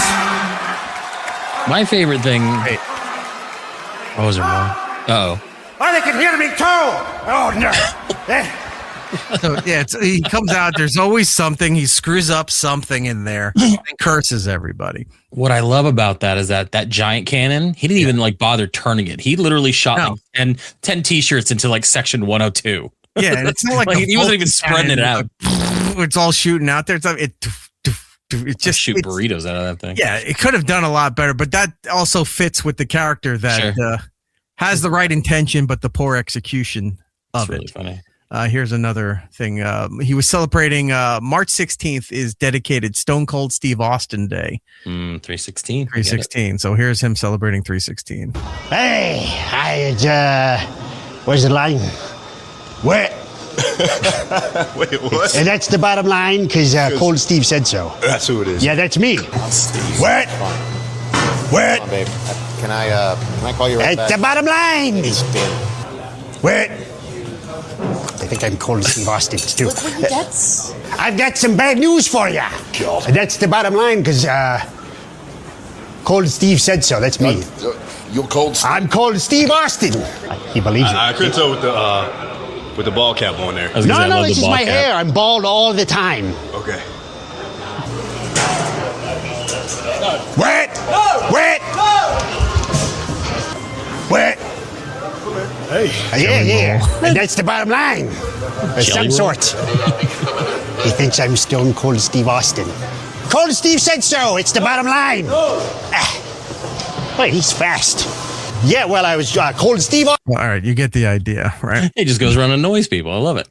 My favorite thing... Hey. What was it wrong? Uh-oh. Oh, they can hear me too! Oh, no. So, yeah, he comes out. There's always something. He screws up something in there and curses everybody. What I love about that is that giant cannon, he didn't even like bother turning it. He literally shot like 10 t-shirts into like section 102. Yeah, and it's not like, he wasn't even spreading it out. It's all shooting out there. It just shoot burritos out of that thing. Yeah, it could have done a lot better, but that also fits with the character that has the right intention, but the poor execution of That's really funny. Here's another thing. He was celebrating March 16th is dedicated Stone Cold Steve Austin Day. 316. 316. So here's him celebrating 316. Hey, where's the line? Where? Wait, what? And that's the bottom line, because Cold Steve said so. That's who it is. Yeah, that's me. What? What? Come on, babe. Can I call you right back? That's the bottom line. What? I think I'm Cold Steve Austin, too. I've got some bad news for you. And that's the bottom line, because Cold Steve said so. That's me. You're Cold Steve? I'm Cold Steve Austin. He believes it. I couldn't tell with the ball cap on there. No, this is my hair. I'm bald all the time. Okay. Wet! Wet! Wet! Hey. Yeah. And that's the bottom line. Of some sort. He thinks I'm Stone Cold Steve Austin. Cold Steve said so. It's the bottom line. Wait, he's fast. Yeah, well, I was Cold Steve. All right, you get the idea, right? He just goes around and annoys people. I love it.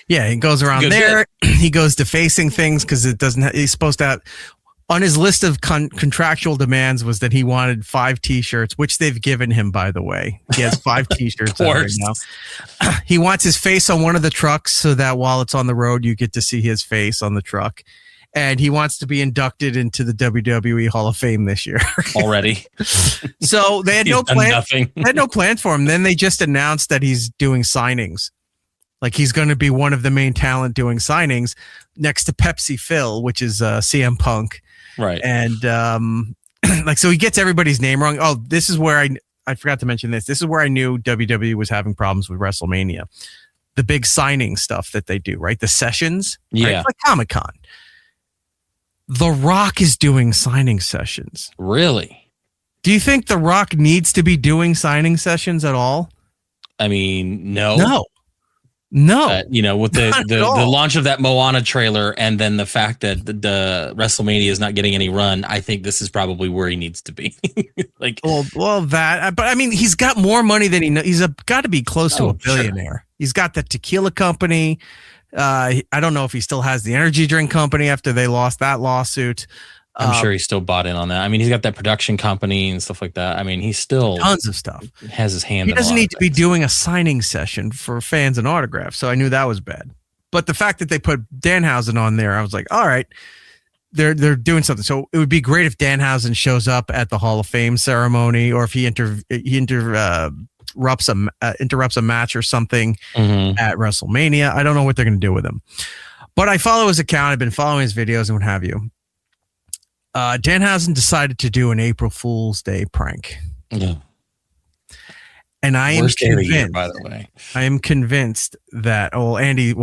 Yeah, he goes around there. He goes defacing things because it doesn't. He's supposed to have on his list of contractual demands was that he wanted 5 T-shirts, which they've given him, by the way. He has 5 T-shirts right now. He wants his face on one of the trucks so that while it's on the road, you get to see his face on the truck. And he wants to be inducted into the WWE Hall of Fame this year. Already. So they had no plan. They had no plan for him. Then they just announced that he's doing signings. Like he's going to be one of the main talent doing signings next to Pepsi Phil, which is CM Punk. Right. And like, so he gets everybody's name wrong. Oh, this is where I forgot to mention this. This is where I knew WWE was having problems with WrestleMania. The big signing stuff that they do, right? The sessions. Yeah. Right? It's like Comic-Con. The Rock is doing signing sessions. Really? Do you think The Rock needs to be doing signing sessions at all? I mean, no. You know, with the launch of that Moana trailer and then the fact that the WrestleMania is not getting any run, I think this is probably where he needs to be. But I mean, he's got more money than he knows. He's got to be close to a billionaire. Sure. He's got the tequila company. I don't know if he still has the energy drink company after they lost that lawsuit. I'm sure he's still bought in on that. I mean, he's got that production company and stuff like that. I mean, he's still tons of stuff. Has his hand. He doesn't need to be doing a signing session for fans and autographs. So I knew that was bad. But the fact that they put Danhausen on there, I was like, all right, they're doing something. So it would be great if Danhausen shows up at the Hall of Fame ceremony, or if he interrupts a match or something at WrestleMania. I don't know what they're going to do with him, but I follow his account. I've been following his videos and what have you. Danhausen decided to do an April Fool's Day prank. Yeah. And I am convinced, year, by the way. I am convinced that, Andy,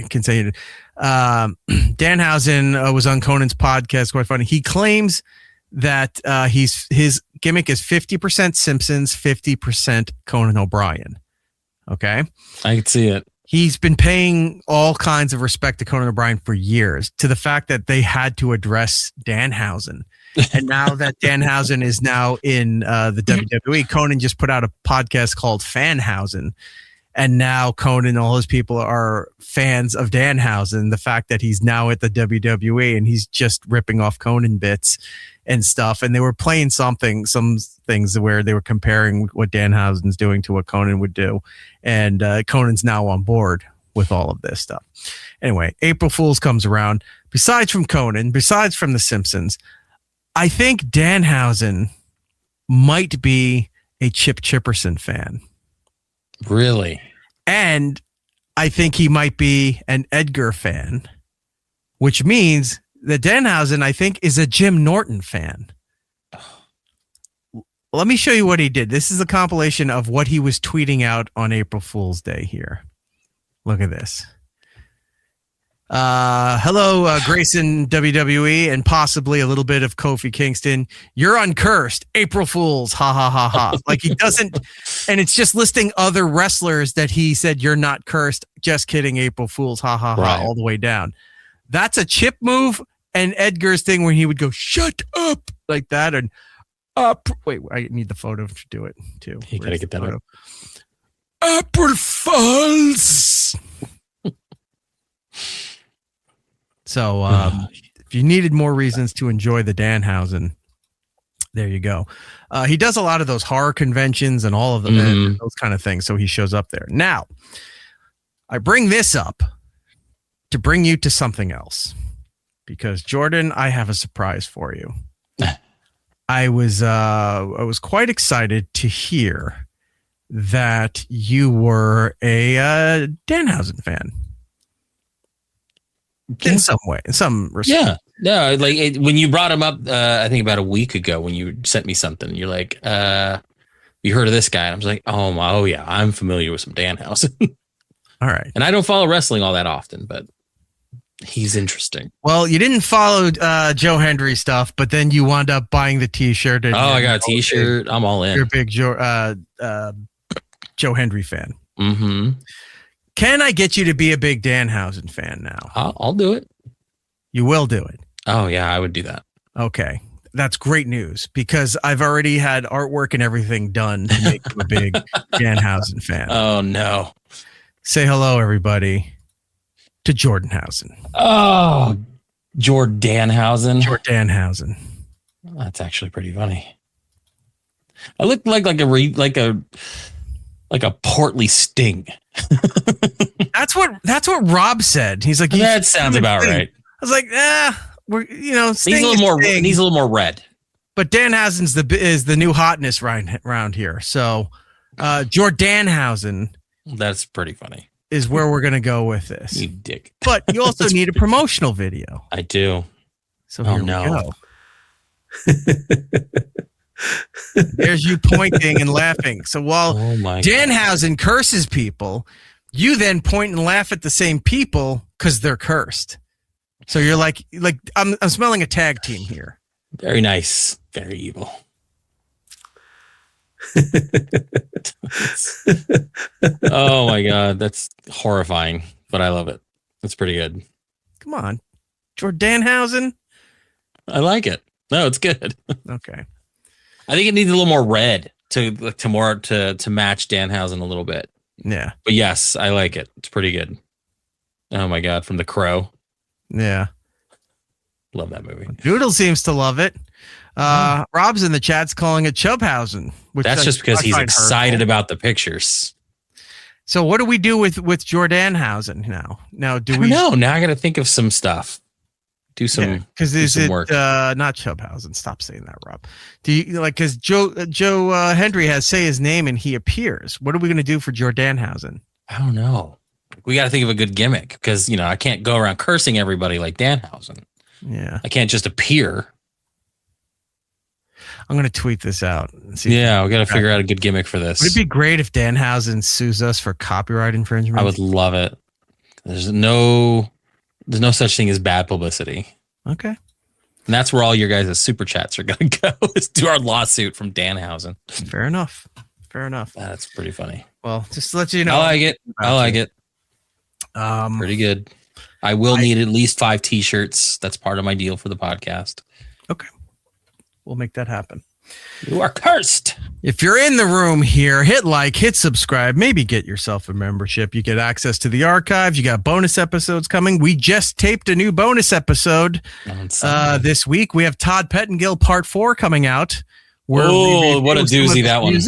can say it. Danhausen was on Conan's podcast. Quite funny. He claims that his gimmick is 50% Simpsons, 50% Conan O'Brien. Okay. I can see it. He's been paying all kinds of respect to Conan O'Brien for years, to the fact that they had to address Danhausen. And now that Danhausen is now in the WWE, Conan just put out a podcast called Fanhausen. And now Conan and all his people are fans of Danhausen. The fact that he's now at the WWE and he's just ripping off Conan bits and stuff. And they were playing some things where they were comparing what Danhausen's doing to what Conan would do. And Conan's now on board with all of this stuff. Anyway, April Fool's comes around. Besides from Conan, besides from The Simpsons, I think Danhausen might be a Chip Chipperson fan. Really? And I think he might be an Edgar fan, which means that Danhausen, I think, is a Jim Norton fan. Let me show you what he did. This is a compilation of what he was tweeting out on April Fool's Day here. Look at this. Hello, Grayson WWE and possibly a little bit of Kofi Kingston. You're uncursed. April Fools. Ha ha ha ha. Like he doesn't, and it's just listing other wrestlers that he said you're not cursed. Just kidding. April Fools. Ha ha ha. All the way down. That's a Chip move and Edgar's thing when he would go shut up like that and wait, I need the photo to do it too. You gotta get that photo? Up. April Fools. So if you needed more reasons to enjoy the Danhausen, there you go. He does a lot of those horror conventions and all of them, and those kind of things. So he shows up there. Now, I bring this up to bring you to something else because Jordan, I have a surprise for you. I was quite excited to hear that you were a Danhausen fan. In some way, in some respect. Yeah. No, when you brought him up, I think about a week ago when you sent me something, you're like, you heard of this guy? And I was like, oh yeah, I'm familiar with some Danhausen. All right. And I don't follow wrestling all that often, but he's interesting. Well, you didn't follow Joe Hendry stuff, but then you wound up buying the T-shirt. And, I got a T-shirt. I'm all in. You're a big Joe Hendry fan. Mm-hmm. Can I get you to be a big Danhausen fan now? I'll do it. You will do it. Oh, yeah, I would do that. Okay. That's great news because I've already had artwork and everything done to make you a big Danhausen fan. Oh, no. Say hello, everybody, to Jordanhausen. Oh, Jordanhausen. Jordanhausen. That's actually pretty funny. I look like a portly Sting. That's what Rob said. He's like, that sounds about right. I was like, Sting needs a little more red. But Danhausen's is the new hotness around here. So, Jordanhausen. That's pretty funny. Is where we're gonna go with this. You dick. But you also need a promotional video. I do. So here we go. There's you pointing and laughing. So while Danhausen curses people, you then point and laugh at the same people because they're cursed. So you're like I'm smelling a tag team here. Very nice. Very evil. Oh my God, that's horrifying, but I love it. That's pretty good. Come on, Jordanhausen. I like it. No, it's good. Okay. I think it needs a little more red to match Danhausen a little bit. Yeah. But yes, I like it. It's pretty good. Oh my God, from The Crow. Yeah. Love that movie. Doodle seems to love it. Rob's in the chat's calling it Chubhausen. That's just because he's excited about the pictures. So what do we do with Jordanhausen now? Now do we know? Now I got to think of some stuff. Do some because is it work. Not Chubhausen? Stop saying that, Rob. Do you because Joe Hendry has say his name and he appears. What are we going to do for Jordanhausen? I don't know. We got to think of a good gimmick because I can't go around cursing everybody like Danhausen. Yeah, I can't just appear. I'm going to tweet this out. And see we got to figure out a good gimmick for this. Would it be great if Danhausen sues us for copyright infringement? I would love it. There's no such thing as bad publicity. Okay. And that's where all your guys' super chats are going to go is to our lawsuit from Danhausen. Fair enough. That's pretty funny. Well, just to let you know. I like it. Pretty good. I will need at least 5 T-shirts. That's part of my deal for the podcast. Okay. We'll make that happen. You are cursed. If you're in the room here, hit like, hit subscribe, maybe get yourself a membership. You get access to the archives. You got bonus episodes coming. We just taped a new bonus episode this week. We have Todd Pettengill Part 4 coming out. Oh, what a doozy that one.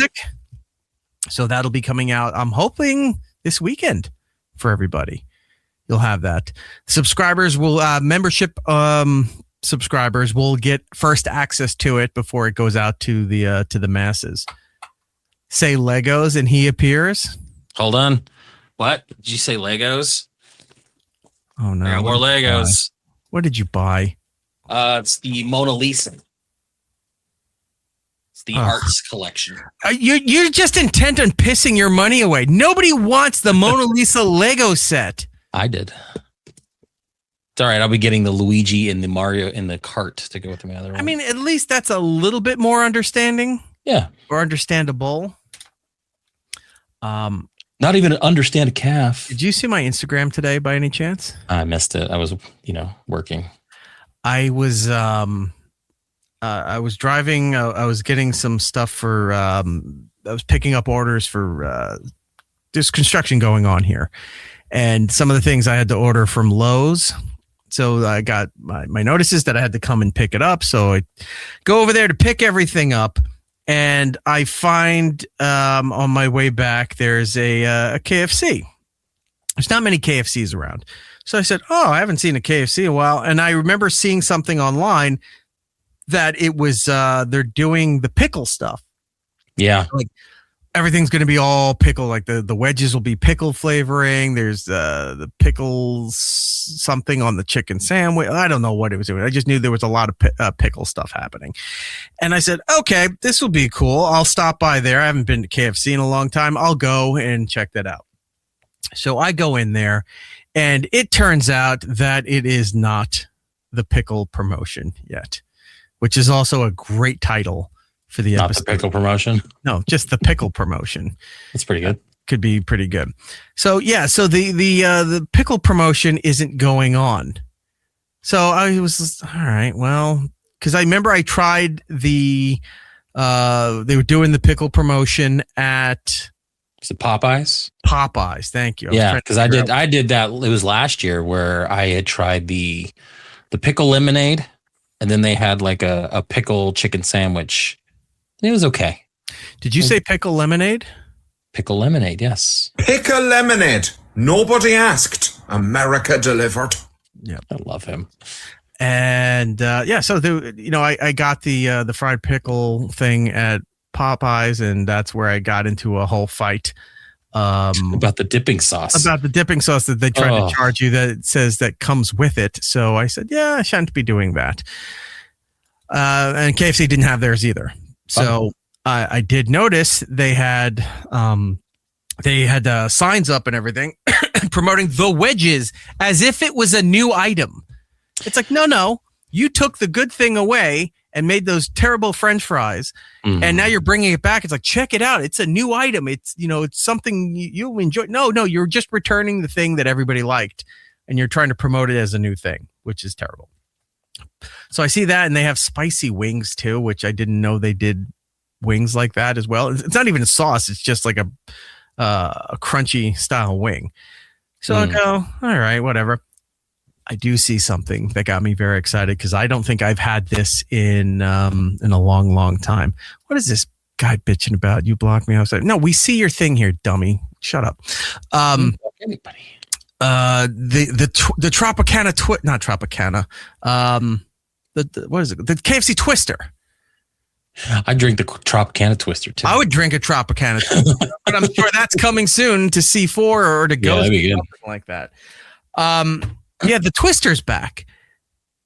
So that'll be coming out, I'm hoping, this weekend for everybody. You'll have that. Subscribers will, membership subscribers will get first access to it before it goes out to the masses. Say Legos and he appears. Hold on. What? Did you say Legos? Oh, no. I got more Legos. What did you buy? It's the Mona Lisa. It's the arts collection. You're just intent on pissing your money away. Nobody wants the Mona Lisa Lego set. I did. It's all right. I'll be getting the Luigi and the Mario in the cart to go with my other one. I mean, at least that's a little bit more understanding. Yeah. Or understandable. Not even understand a calf. Did you see my Instagram today by any chance? I missed it. I was, working. I was driving. I was getting some stuff for. I was picking up orders for. There's construction going on here, and some of the things I had to order from Lowe's. So I got my notices that I had to come and pick it up. So I go over there to pick everything up, and I find on my way back there's a KFC. There's not many KFCs around. So I said, oh, I haven't seen a KFC in a while. And I remember seeing something online that it was they're doing the pickle stuff. Yeah. Like everything's going to be all pickle. Like the wedges will be pickle flavoring. There's the pickles something on the chicken sandwich. I don't know what it was doing. I just knew there was a lot of pickle stuff happening. And I said, okay, this will be cool. I'll stop by there. I haven't been to KFC in a long time. I'll go and check that out. So I go in there, and it turns out that it is not the Pickle Promotion yet, which is also a great title for the episode. Not the Pickle Promotion? No, just the Pickle Promotion. That's pretty good. Could be pretty good. So yeah, so the Pickle Promotion isn't going on. So I was all right. Well, because I remember I tried they were doing the Pickle Promotion at. Is it Popeyes? Popeyes, thank you. Yeah, because I did that. It was last year where I had tried the pickle lemonade, and then they had like a pickle chicken sandwich. It was okay. Did you say pickle lemonade? Pickle lemonade, yes. Pickle lemonade. Nobody asked. America delivered. Yeah, I love him. And so I got the fried pickle thing at Popeyes, and that's where I got into a whole fight about the dipping sauce. About the dipping sauce that they tried to charge you that it says that comes with it. So I said, yeah, I shan't be doing that. And KFC didn't have theirs either. So I did notice they had signs up and everything promoting the wedges as if it was a new item. It's like, no, you took the good thing away and made those terrible French fries, and now you're bringing it back. It's like, check it out. It's a new item. It's, it's something you'll enjoy. No, you're just returning the thing that everybody liked, and you're trying to promote it as a new thing, which is terrible. So I see that, and they have spicy wings too, which I didn't know they did wings like that as well. It's not even a sauce. It's just like a crunchy style wing. So I go, all right, whatever. I do see something that got me very excited because I don't think I've had this in a long, long time. What is this guy bitching about? You blocked me. I was like, no, we see your thing here, dummy. Shut up. Anybody. The Tropicana not Tropicana. What is it? The KFC Twister. I drink the Tropicana Twister too. I would drink a Tropicana Twister, but I'm sure that's coming soon to C4 or to Ghost or something like that. Yeah, the Twister's back,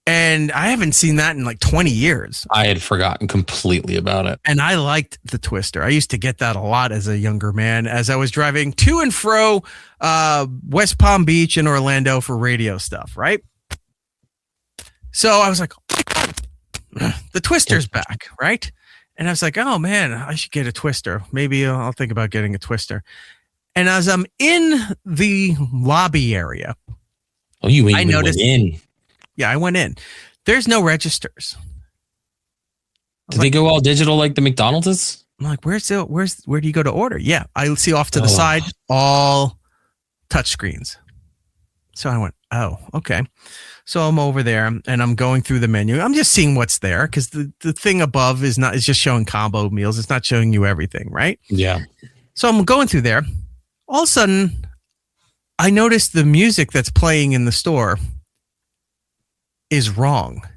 and I haven't seen that in like 20 years. I had forgotten completely about it. And I liked the Twister. I used to get that a lot as a younger man as I was driving to and fro West Palm Beach and Orlando for radio stuff, right? So I was like, oh my God, the Twister's back, right? And I was like, oh man, I should get a Twister. Maybe I'll think about getting a Twister. And as I'm in the lobby area, I noticed, went in. Yeah, I went in. There's no registers. Did they go all digital like the McDonald's is? I'm like, where do you go to order? Yeah, I see off to the side, all touchscreens. So I went, oh, okay. So I'm over there and I'm going through the menu. I'm just seeing what's there because the thing above is just showing combo meals. It's not showing you everything, right? Yeah. So I'm going through there. All of a sudden, I noticed the music that's playing in the store is wrong.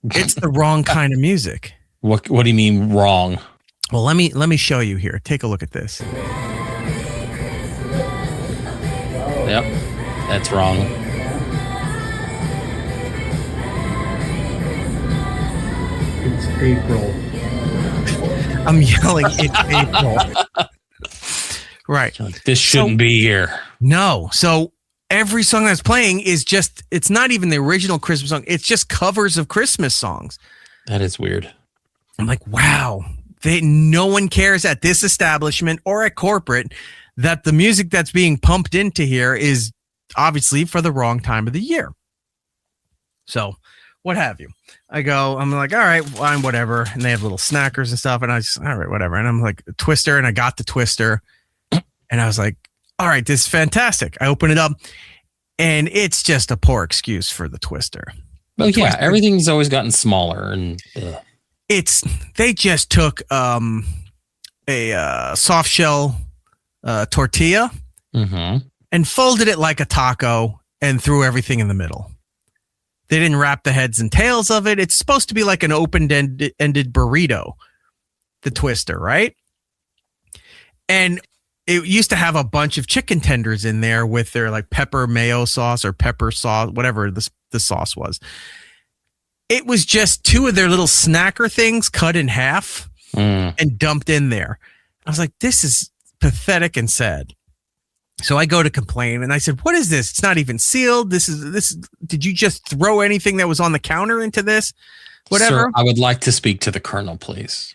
It's the wrong kind of music. What do you mean wrong? Well, let me show you here. Take a look at this. Yep, that's wrong. It's April. I'm yelling, it's April. Right. This shouldn't be here. No. So every song that's playing is just, it's not even the original Christmas song. It's just covers of Christmas songs. That is weird. I'm like, wow. No one cares at this establishment or at corporate that the music that's being pumped into here is obviously for the wrong time of the year. So what have you? I'm like, all right, fine, whatever. And they have little snackers and stuff. And I just, all right, whatever. And I'm like, Twister. And I got the Twister. And I was like, all right, this is fantastic. I open it up and it's just a poor excuse for the Twister. Well, yeah, everything's always gotten smaller. And they just took a soft shell tortilla and folded it like a taco and threw everything in the middle. They didn't wrap the heads and tails of it. It's supposed to be like an open-ended burrito, the Twister, right? And it used to have a bunch of chicken tenders in there with their like pepper mayo sauce or pepper sauce, whatever the sauce was. It was just two of their little snacker things cut in half and dumped in there. I was like, this is pathetic and sad. So I go to complain and I said, what is this? It's not even sealed. This did you just throw anything that was on the counter into this? Whatever. Sir, I would like to speak to the Colonel, please.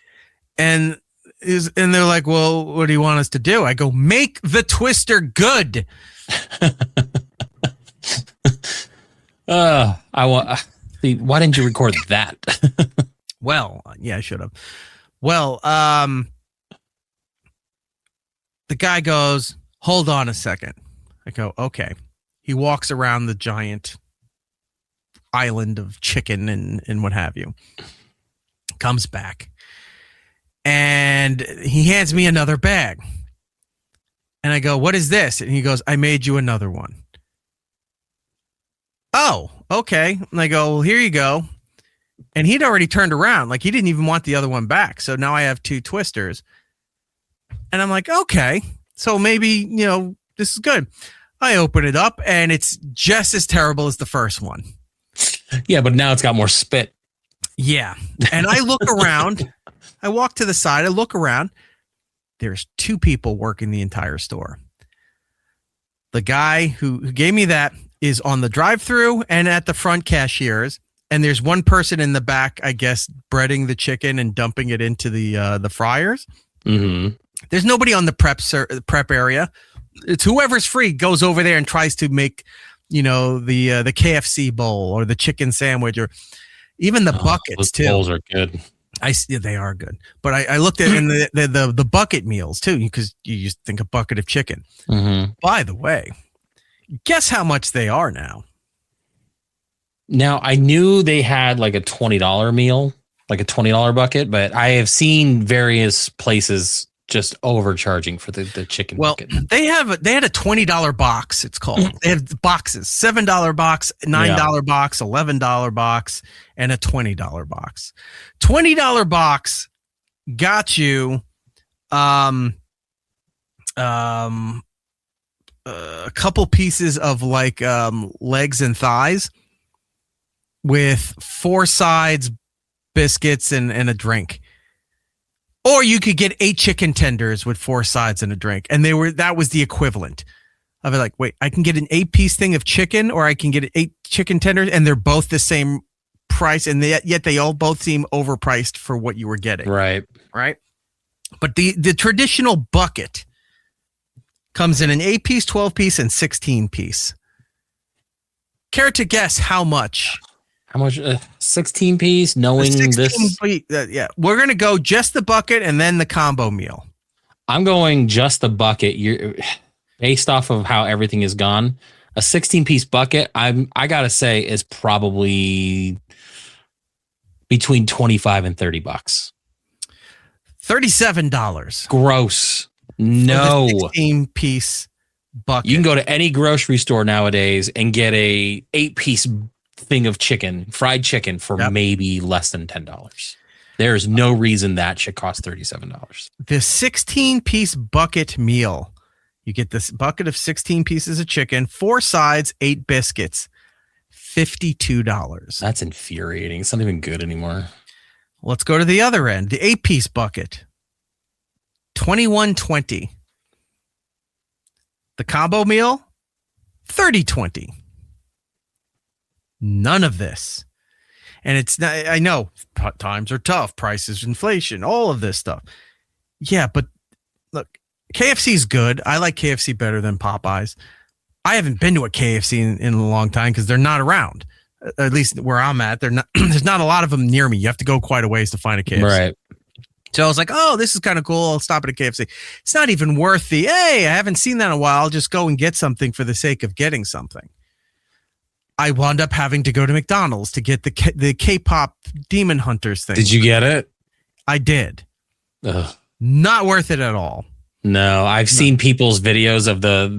And they're like, well, what do you want us to do? I go, make the Twister good. Why didn't you record that? Well, yeah, I should have. Well, the guy goes, hold on a second. I go, okay. He walks around the giant island of chicken and what have you. Comes back. And he hands me another bag. And I go, what is this? And he goes, I made you another one. Oh, okay. And I go, well, here you go. And he'd already turned around. Like he didn't even want the other one back. So now I have two Twisters. And I'm like, okay. So maybe, this is good. I open it up and it's just as terrible as the first one. Yeah, but now it's got more spit. Yeah. And I look around. I walk to the side. I look around. There's two people working the entire store. The guy who gave me that is on the drive-thru and at the front cashiers. And there's one person in the back, I guess, breading the chicken and dumping it into the fryers. Mm-hmm. There's nobody on the prep area. It's whoever's free goes over there and tries to make, the KFC bowl or the chicken sandwich or even the buckets those too. Bowls are good. They are good, but I looked at in the bucket meals too because you just think a bucket of chicken. Mm-hmm. By the way, guess how much they are now? Now I knew they had like a $20 meal, like a $20 bucket, but I have seen various places just overcharging for the chicken bucket. They had a $20 box. It's called. They have boxes: $7 box, $9 box, $11 box, and a $20 box. $20 box got you a couple pieces of like legs and thighs with 4 sides, biscuits, and a drink. Or you could get 8 chicken tenders with 4 sides and a drink. And that was the equivalent of it. Like, wait, I can get an 8-piece thing of chicken or I can get 8 chicken tenders and they're both the same price. And yet they all both seem overpriced for what you were getting. Right. But the traditional bucket comes in an 8-piece, 12-piece, and 16-piece. Care to guess how much How much? 16 piece, knowing 16 this. Yeah. We're going to go just the bucket and then the combo meal. I'm going just the bucket. You're based off of how everything is gone. A 16 piece bucket, I got to say, is probably between 25 and $30. $37. Gross. No. 16 piece bucket. You can go to any grocery store nowadays and get a 8-piece thing of chicken, fried chicken, for maybe less than $10. There is no reason that should cost $37. The 16 piece bucket meal. You get this bucket of 16 pieces of chicken, 4 sides, 8 biscuits, $52. That's infuriating. It's not even good anymore. Let's go to the other end. The 8-piece bucket, $21.20. The combo meal, $30.20. None of this. And it's not, I know times are tough, prices, inflation, all of this stuff. Yeah, but look, KFC is good. I like KFC better than Popeyes. I haven't been to a KFC in a long time because they're not around. At least where I'm at, they're not. There's not a lot of them near me. You have to go quite a ways to find a KFC. Right. So I was like, oh, this is kind of cool. I'll stop at a KFC. It's not even worth the, hey, I haven't seen that in a while. I'll just go and get something for the sake of getting something. I wound up having to go to McDonald's to get the K-pop Demon Hunters thing. Did you get it? I did. Ugh. Not worth it at all. No, I've seen people's videos of the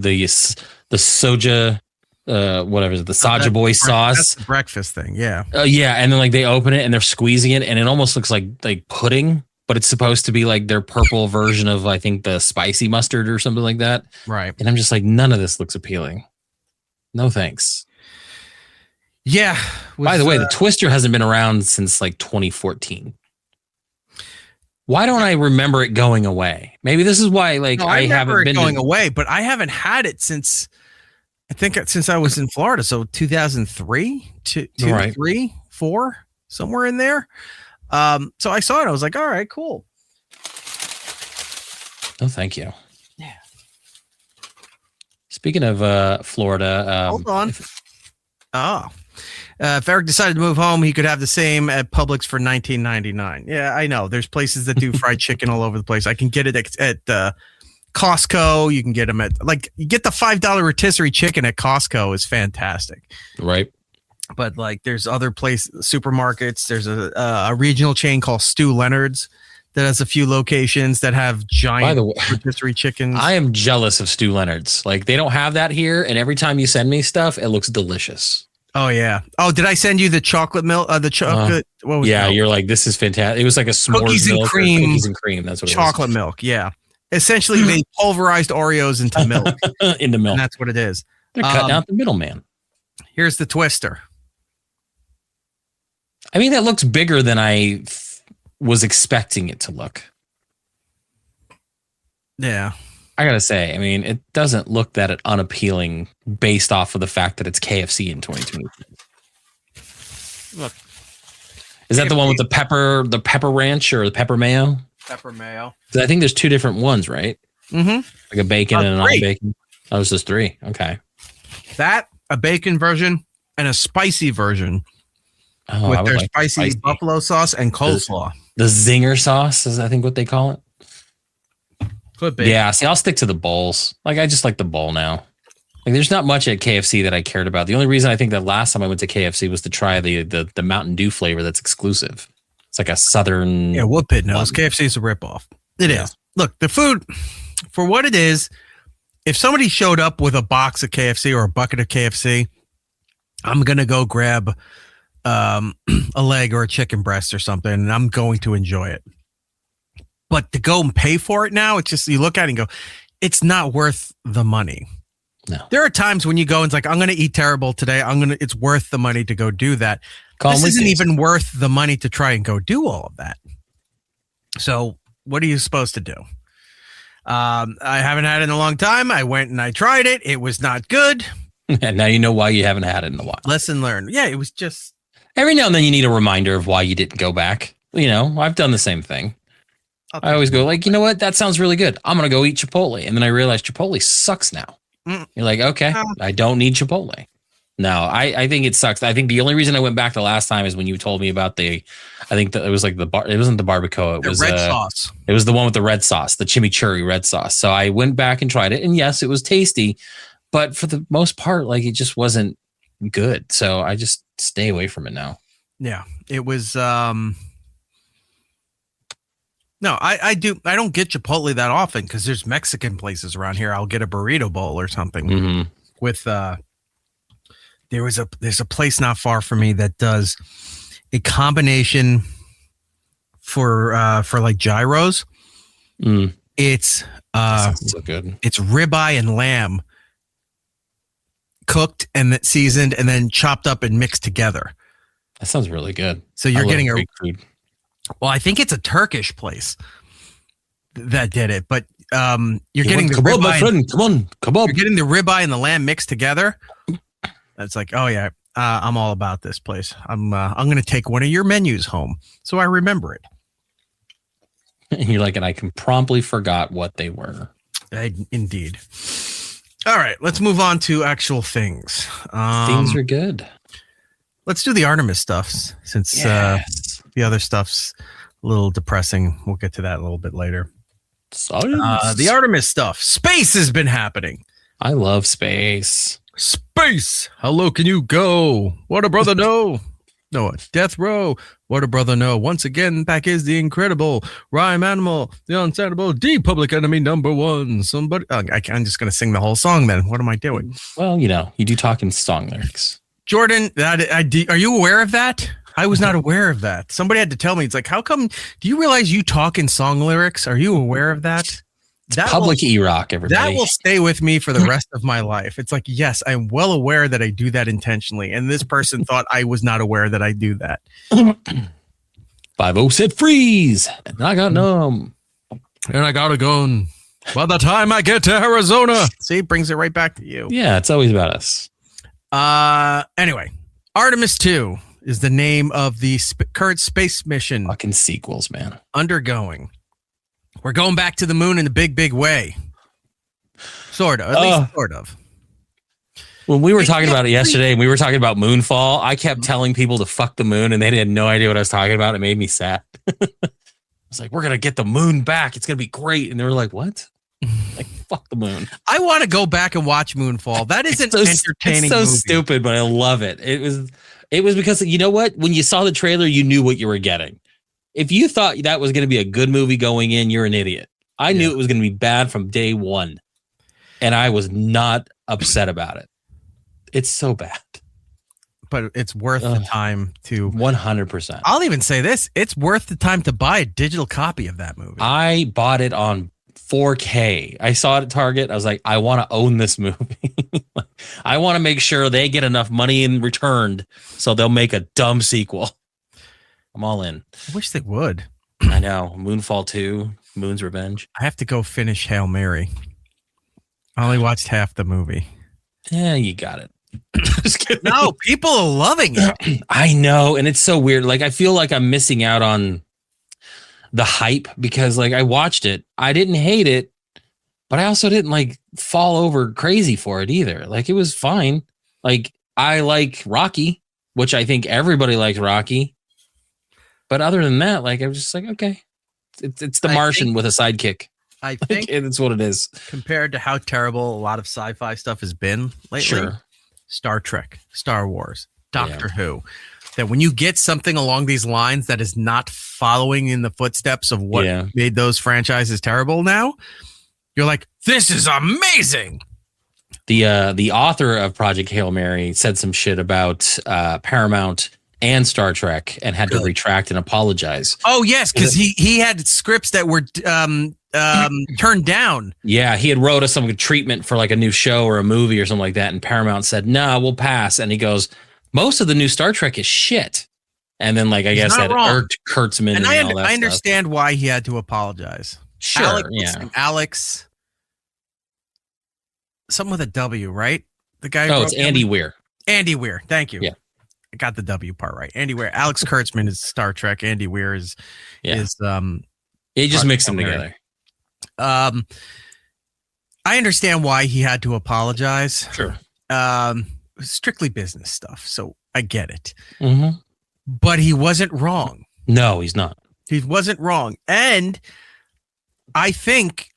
soja, whatever it is, the Soja Boy sauce. That's the breakfast thing, yeah. Yeah, and then like they open it and they're squeezing it, and it almost looks like pudding, but it's supposed to be like their purple version of, I think, the spicy mustard or something like that. Right. And I'm just like, none of this looks appealing. No thanks. Yeah. By the way, the Twister hasn't been around since like 2014. Why don't I remember it going away? Maybe this is why, like, I haven't been going away, but I haven't had it since I was in Florida. So 2003, 3, 4, somewhere in there. So I saw it. I was like, all right, cool. Oh, thank you. Yeah. Speaking of Florida, hold on. If Eric decided to move home, he could have the same at Publix for $19.99. Yeah, I know. There's places that do fried chicken all over the place. I can get it at Costco. You can get them at, like, you get the $5 rotisserie chicken at Costco is fantastic. Right. But like, there's other supermarkets. There's a regional chain called Stu Leonard's that has a few locations that have giant rotisserie chickens. I am jealous of Stu Leonard's. Like, they don't have that here, and every time you send me stuff, it looks delicious. Oh yeah. Oh, did I send you the chocolate milk? The chocolate. What was you're like, this is fantastic. It was like a s'mores cookies and cream. That's what it was. Chocolate milk. Yeah. Essentially, they pulverized Oreos into milk. Into milk. And that's what it is. They're cutting out the middleman. Here's the Twister. I mean, that looks bigger than I was expecting it to look. Yeah. I gotta say, I mean, it doesn't look that unappealing based off of the fact that it's KFC in 2020. Look, is that the one with the pepper ranch or the pepper mayo? Pepper mayo. I think there's 2 different ones, right? Mm-hmm. Like a bacon and a non-bacon. Oh, it's just 3. Okay. That, a bacon version, and a spicy version with their spicy buffalo sauce and coleslaw. The zinger sauce is, I think, what they call it. Could be. Yeah, see, I'll stick to the bowls. Like, I just like the bowl now. Like, there's not much at KFC that I cared about. The only reason I think that last time I went to KFC was to try the Mountain Dew flavor that's exclusive. It's like a southern. Yeah, Woodpit knows. KFC is a ripoff. It is. Look, the food, for what it is, if somebody showed up with a box of KFC or a bucket of KFC, I'm going to go grab a leg or a chicken breast or something, and I'm going to enjoy it. But to go and pay for it now, it's just, you look at it and go, it's not worth the money. No. There are times when you go and it's like, I'm going to eat terrible today. it's worth the money to go do that. This isn't even worth the money to try and go do all of that. So what are you supposed to do? I haven't had it in a long time. I went and I tried it. It was not good. And now you know why you haven't had it in a while. Lesson learned. Yeah, it was just. Every now and then you need a reminder of why you didn't go back. You know, I've done the same thing. I always go like, you know what? That sounds really good. I'm going to go eat Chipotle. And then I realized Chipotle sucks now. You're like, okay, I don't need Chipotle. No, I think it sucks. I think the only reason I went back the last time is when you told me about it was like it wasn't the barbacoa. It was red sauce. It was the one with the red sauce, the chimichurri red sauce. So I went back and tried it, and yes, it was tasty, but for the most part, like it just wasn't good. So I just stay away from it now. Yeah, it was. No, I don't get Chipotle that often because there's Mexican places around here. I'll get a burrito bowl or something with. There's a place not far from me that does a combination for like gyros. It's so good. It's ribeye and lamb cooked and then seasoned and then chopped up and mixed together. That sounds really good. So you're getting Greek food. Well, I think it's a Turkish place that did it, but you're getting the kebab, my friend. Come on, kebab. You're getting the ribeye and the lamb mixed together. It's like, oh yeah, I'm all about this place. I'm going to take one of your menus home so I remember it. And you're like, and I promptly forgot what they were. Indeed. All right, let's move on to actual things. Things are good. Let's do the Artemis stuff since the other stuff's a little depressing. We'll get to that a little bit later. The Artemis stuff. Space has been happening. I love space. Space. How low can you go? What a brother know. No, death row. What a brother know. Once again, back is the incredible rhyme animal, the unstandable, the public enemy number one. Somebody. I'm just going to sing the whole song then. What am I doing? Well, you do talk in song lyrics. Jordan, are you aware of that? I was not aware of that. Somebody had to tell me. It's like, how come? Do you realize you talk in song lyrics? Are you aware of that? That public E-rock, everybody. That will stay with me for the rest of my life. It's like, yes, I'm well aware that I do that intentionally. And this person thought I was not aware that I do that. 5-0 said freeze. And I got numb. And I got a gun. By the time I get to Arizona. See, it brings it right back to you. Yeah, it's always about us. Anyway, Artemis II is the name of the current space mission. Fucking sequels, man. Undergoing. We're going back to the moon in a big, big way. Sort of. At least sort of. When we were talking about it yesterday and we were talking about Moonfall, I kept telling people to fuck the moon and they had no idea what I was talking about. It made me sad. I was like, we're going to get the moon back. It's going to be great. And they were like, what? Like, fuck the moon. I want to go back and watch Moonfall. That is an entertaining It's so movie. stupid, but I love it. It was because, you know what? When you saw the trailer, you knew what you were getting. If you thought that was going to be a good movie going in, you're an idiot. I knew it was going to be bad from day one. And I was not upset about it. It's so bad. But it's worth the time to 100%. I'll even say this. It's worth the time to buy a digital copy of that movie. I bought it on 4K. I saw it at Target. I was like, I want to own this movie. I want to make sure they get enough money in returned so they'll make a dumb sequel. I'm all in. I wish they would. I know. Moonfall 2, Moon's Revenge. I have to go finish Hail Mary. I only watched half the movie. Yeah, you got it. Just kidding. No, people are loving it. I know. And it's so weird. Like, I feel like I'm missing out on the hype because, like, I watched it. I didn't hate it, but I also didn't, like, fall over crazy for it either. Like, it was fine. Like, I like Rocky, which I think everybody likes Rocky. But other than that, like, I was just like, okay, it's the Martian with a sidekick. I think it's what it is. Compared to how terrible a lot of sci-fi stuff has been lately. Sure. Star Trek, Star Wars, Doctor Who. That when you get something along these lines that is not following in the footsteps of what made those franchises terrible now, you're like, this is amazing. The author of Project Hail Mary said some shit about Paramount and Star Trek and had to retract and apologize. Oh, yes, because he had scripts that were turned down. Yeah, he had wrote us some treatment for like a new show or a movie or something like that, and Paramount said, "No, we'll pass." And he goes, "Most of the new Star Trek is shit." And then, like, I guess that irked Kurtzman and all that I understand why he had to apologize. Sure, Alex, something with a W, right? The guy. Oh, it's Andy Weir. Andy Weir. Thank you. Yeah. I got the W part right. Andy Weir. Alex Kurtzman is Star Trek. Andy Weir is he just mixed them together. I understand why he had to apologize. Sure. strictly business stuff. So I get it. Mm-hmm. But he wasn't wrong. No, he's not. He wasn't wrong. And I think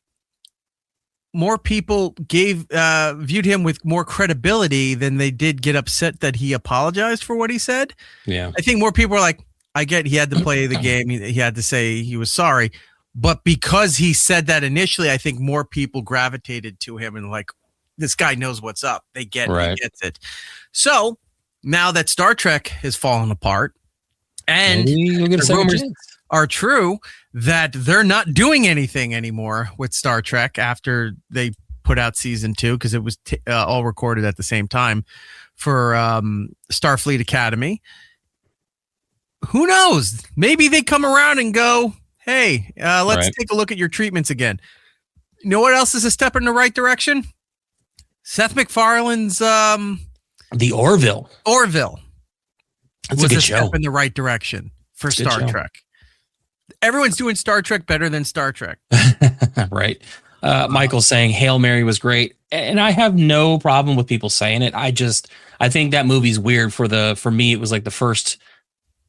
more people viewed him with more credibility than they did get upset that he apologized for what he said. Yeah. I think more people are like, I get he had to play the game. He had to say he was sorry. But because he said that initially, I think more people gravitated to him and like, this guy knows what's up. They get it. He gets it. So now that Star Trek has fallen apart and the rumors are true that they're not doing anything anymore with Star Trek after they put out season 2, because it was all recorded at the same time for Starfleet Academy. Who knows? Maybe they come around and go, hey, let's take a look at your treatments again. You know what else is a step in the right direction? Seth MacFarlane's The Orville. That's was a step in the right direction for Star Trek. Everyone's doing Star Trek better than Star Trek. Right. Michael's saying Hail Mary was great. And I have no problem with people saying it. I think that movie's weird for me. It was like the first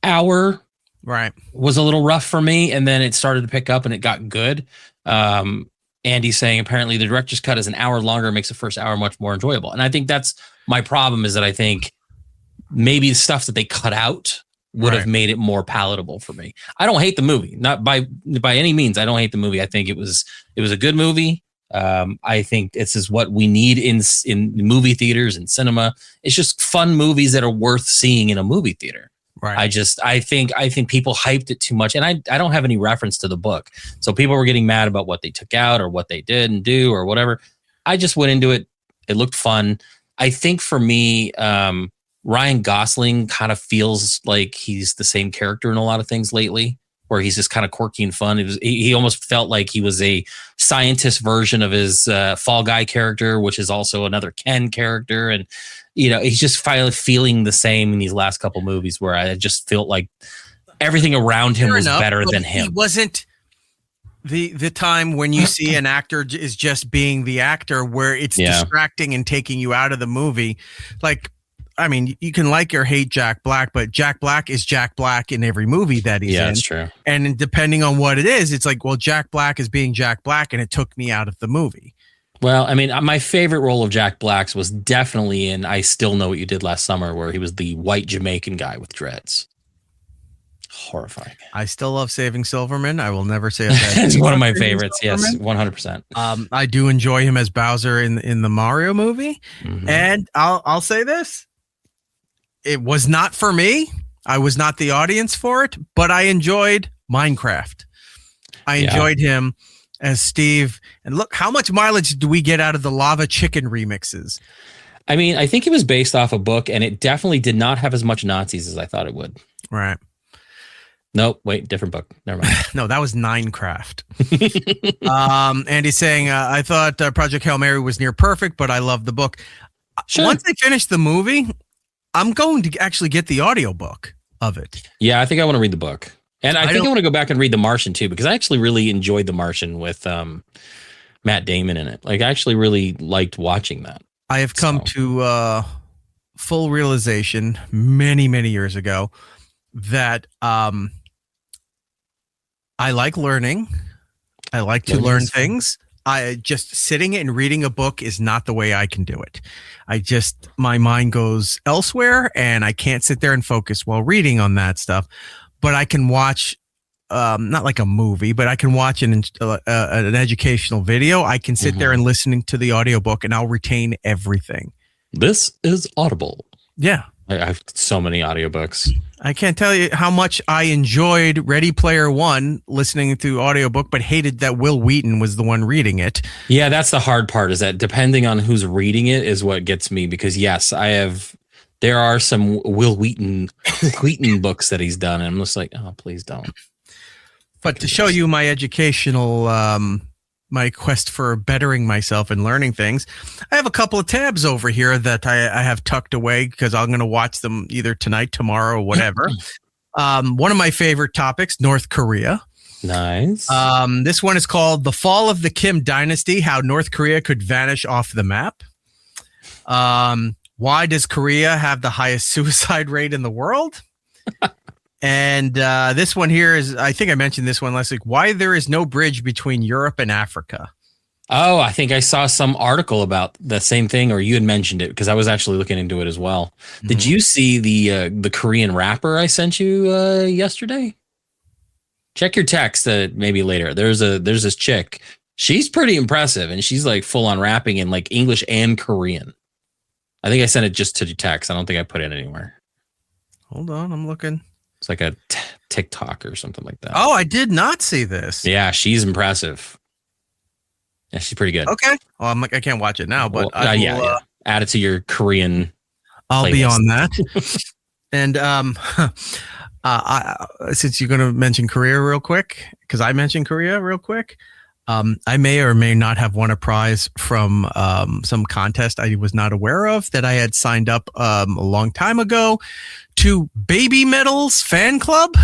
hour was a little rough for me. And then it started to pick up and it got good. Andy's saying apparently the director's cut is an hour longer, makes the first hour much more enjoyable. And I think that's my problem, is that I think maybe the stuff that they cut out would have made it more palatable for me. I don't hate the movie, not by any means. I don't hate the movie. I think it was a good movie. I think this is what we need in movie theaters and cinema. It's just fun movies that are worth seeing in a movie theater. Right. I think people hyped it too much, and I don't have any reference to the book, so people were getting mad about what they took out or what they didn't do or whatever. I just went into it. It looked fun. I think for me, Ryan Gosling kind of feels like he's the same character in a lot of things lately, where he's just kind of quirky and fun. He almost felt like he was a scientist version of his Fall Guy character, which is also another Ken character. And, he's just finally feeling the same in these last couple movies, where I just felt like everything around him was better than him. He wasn't the time when you see an actor is just being the actor, where it's distracting and taking you out of the movie. Like, I mean, you can like or hate Jack Black, but Jack Black is Jack Black in every movie that he's in. Yeah, that's true. And depending on what it is, it's like, well, Jack Black is being Jack Black, and it took me out of the movie. Well, I mean, my favorite role of Jack Black's was definitely in I Still Know What You Did Last Summer, where he was the white Jamaican guy with dreads. Horrifying. I still love Saving Silverman. I will never say that. It's one of my favorites. Yes, 100%. I do enjoy him as Bowser in the Mario movie. Mm-hmm. And I'll say this. It was not for me. I was not the audience for it, but I enjoyed Minecraft. I enjoyed him as Steve. And look, how much mileage do we get out of the Lava Chicken remixes? I mean, I think it was based off a book, and it definitely did not have as much Nazis as I thought it would. Right. Nope. Wait, different book. Never mind. No, that was Ninecraft. Andy's saying, I thought Project Hail Mary was near perfect, but I love the book. Sure. Once they finish the movie, I'm going to actually get the audiobook of it. Yeah, I think I want to read the book. And I think I want to go back and read The Martian too, because I actually really enjoyed The Martian with Matt Damon in it. Like, I actually really liked watching that. I have come to full realization many, many years ago that I like learning. I like to learn things. I just sitting and reading a book is not the way I can do it. My mind goes elsewhere, and I can't sit there and focus while reading on that stuff. But I can watch, not like a movie, but I can watch an educational video. I can sit there and listening to the audiobook, and I'll retain everything. This is Audible. Yeah. I have so many audiobooks. I can't tell you how much I enjoyed Ready Player One listening to audiobook, but hated that Will Wheaton was the one reading it. Yeah, that's the hard part, is that depending on who's reading it is what gets me, because yes, there are some Will Wheaton books that he's done, and I'm just like, oh, please don't. But to show you my educational, my quest for bettering myself and learning things, I have a couple of tabs over here that I have tucked away because I'm going to watch them either tonight, tomorrow, or whatever. One of my favorite topics, North Korea. Nice. This one is called The Fall of the Kim Dynasty, How North Korea Could Vanish Off the Map. Why does Korea have the highest suicide rate in the world? And this one here is, I think I mentioned this one last week. Why there is no bridge between Europe and Africa? Oh, I think I saw some article about the same thing, or you had mentioned it because I was actually looking into it as well. Mm-hmm. Did you see the Korean rapper I sent you yesterday? Check your text maybe later. There's this chick. She's pretty impressive, and she's like full on rapping in like English and Korean. I think I sent it just to text. I don't think I put it anywhere. Hold on, I'm looking. It's like a TikTok or something like that. Oh, I did not see this. Yeah, she's impressive. Yeah, she's pretty good. Okay. Well, I'm like, I can't watch it now, but yeah. Add it to your Korean. I'll playlist. be on that. And since you're going to mention Korea real quick, because I mentioned Korea real quick, I may or may not have won a prize from some contest I was not aware of that I had signed up a long time ago to Baby Metal's fan club.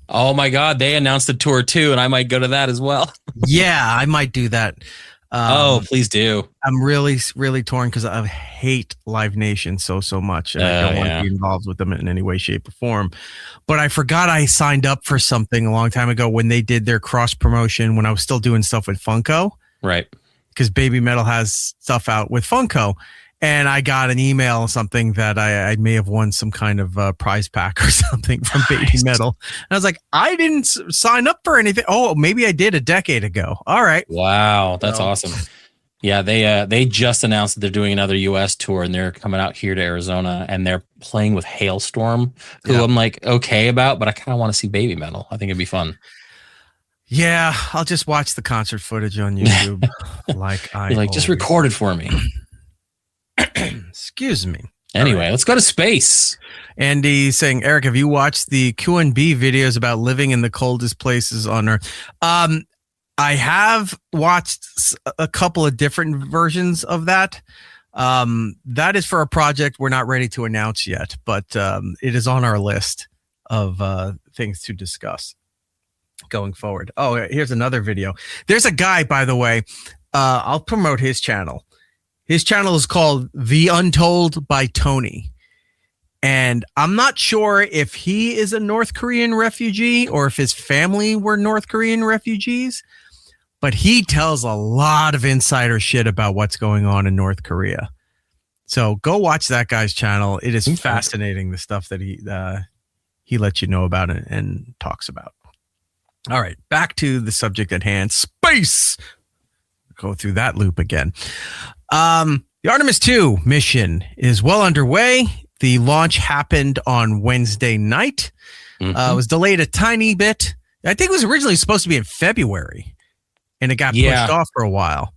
Oh my God, they announced the tour too, and I might go to that as well. Yeah, I might do that. Please do. I'm really, really torn because I hate Live Nation so much. And I don't want to be involved with them in any way, shape, or form. But I forgot I signed up for something a long time ago when they did their cross promotion when I was still doing stuff with Funko. Right. Because Baby Metal has stuff out with Funko. And I got an email, something that I may have won some kind of prize pack or something from Baby Metal. And I was like, I didn't sign up for anything. Oh, maybe I did a decade ago. All right. Wow. That's awesome. Yeah. They just announced that they're doing another US tour and they're coming out here to Arizona and they're playing with Hailstorm, who I'm like, okay about, but I kind of want to see Baby Metal. I think it'd be fun. Yeah. I'll just watch the concert footage on YouTube. Just record it for me. Excuse me. Anyway, let's go to space. Andy's saying, Eric, have you watched the Q&B videos about living in the coldest places on Earth? I have watched a couple of different versions of that. That is for a project we're not ready to announce yet, but it is on our list of things to discuss going forward. Oh, here's another video. There's a guy, by the way. I'll promote his channel. His channel is called The Untold by Tony. And I'm not sure if he is a North Korean refugee or if his family were North Korean refugees, but he tells a lot of insider shit about what's going on in North Korea. So go watch that guy's channel. It is fascinating, the stuff that he lets you know about and talks about. All right, back to the subject at hand, space. Go through that loop again. The Artemis II mission is well underway. The launch happened on Wednesday night. It was delayed a tiny bit. I think it was originally supposed to be in February, and it got pushed off for a while.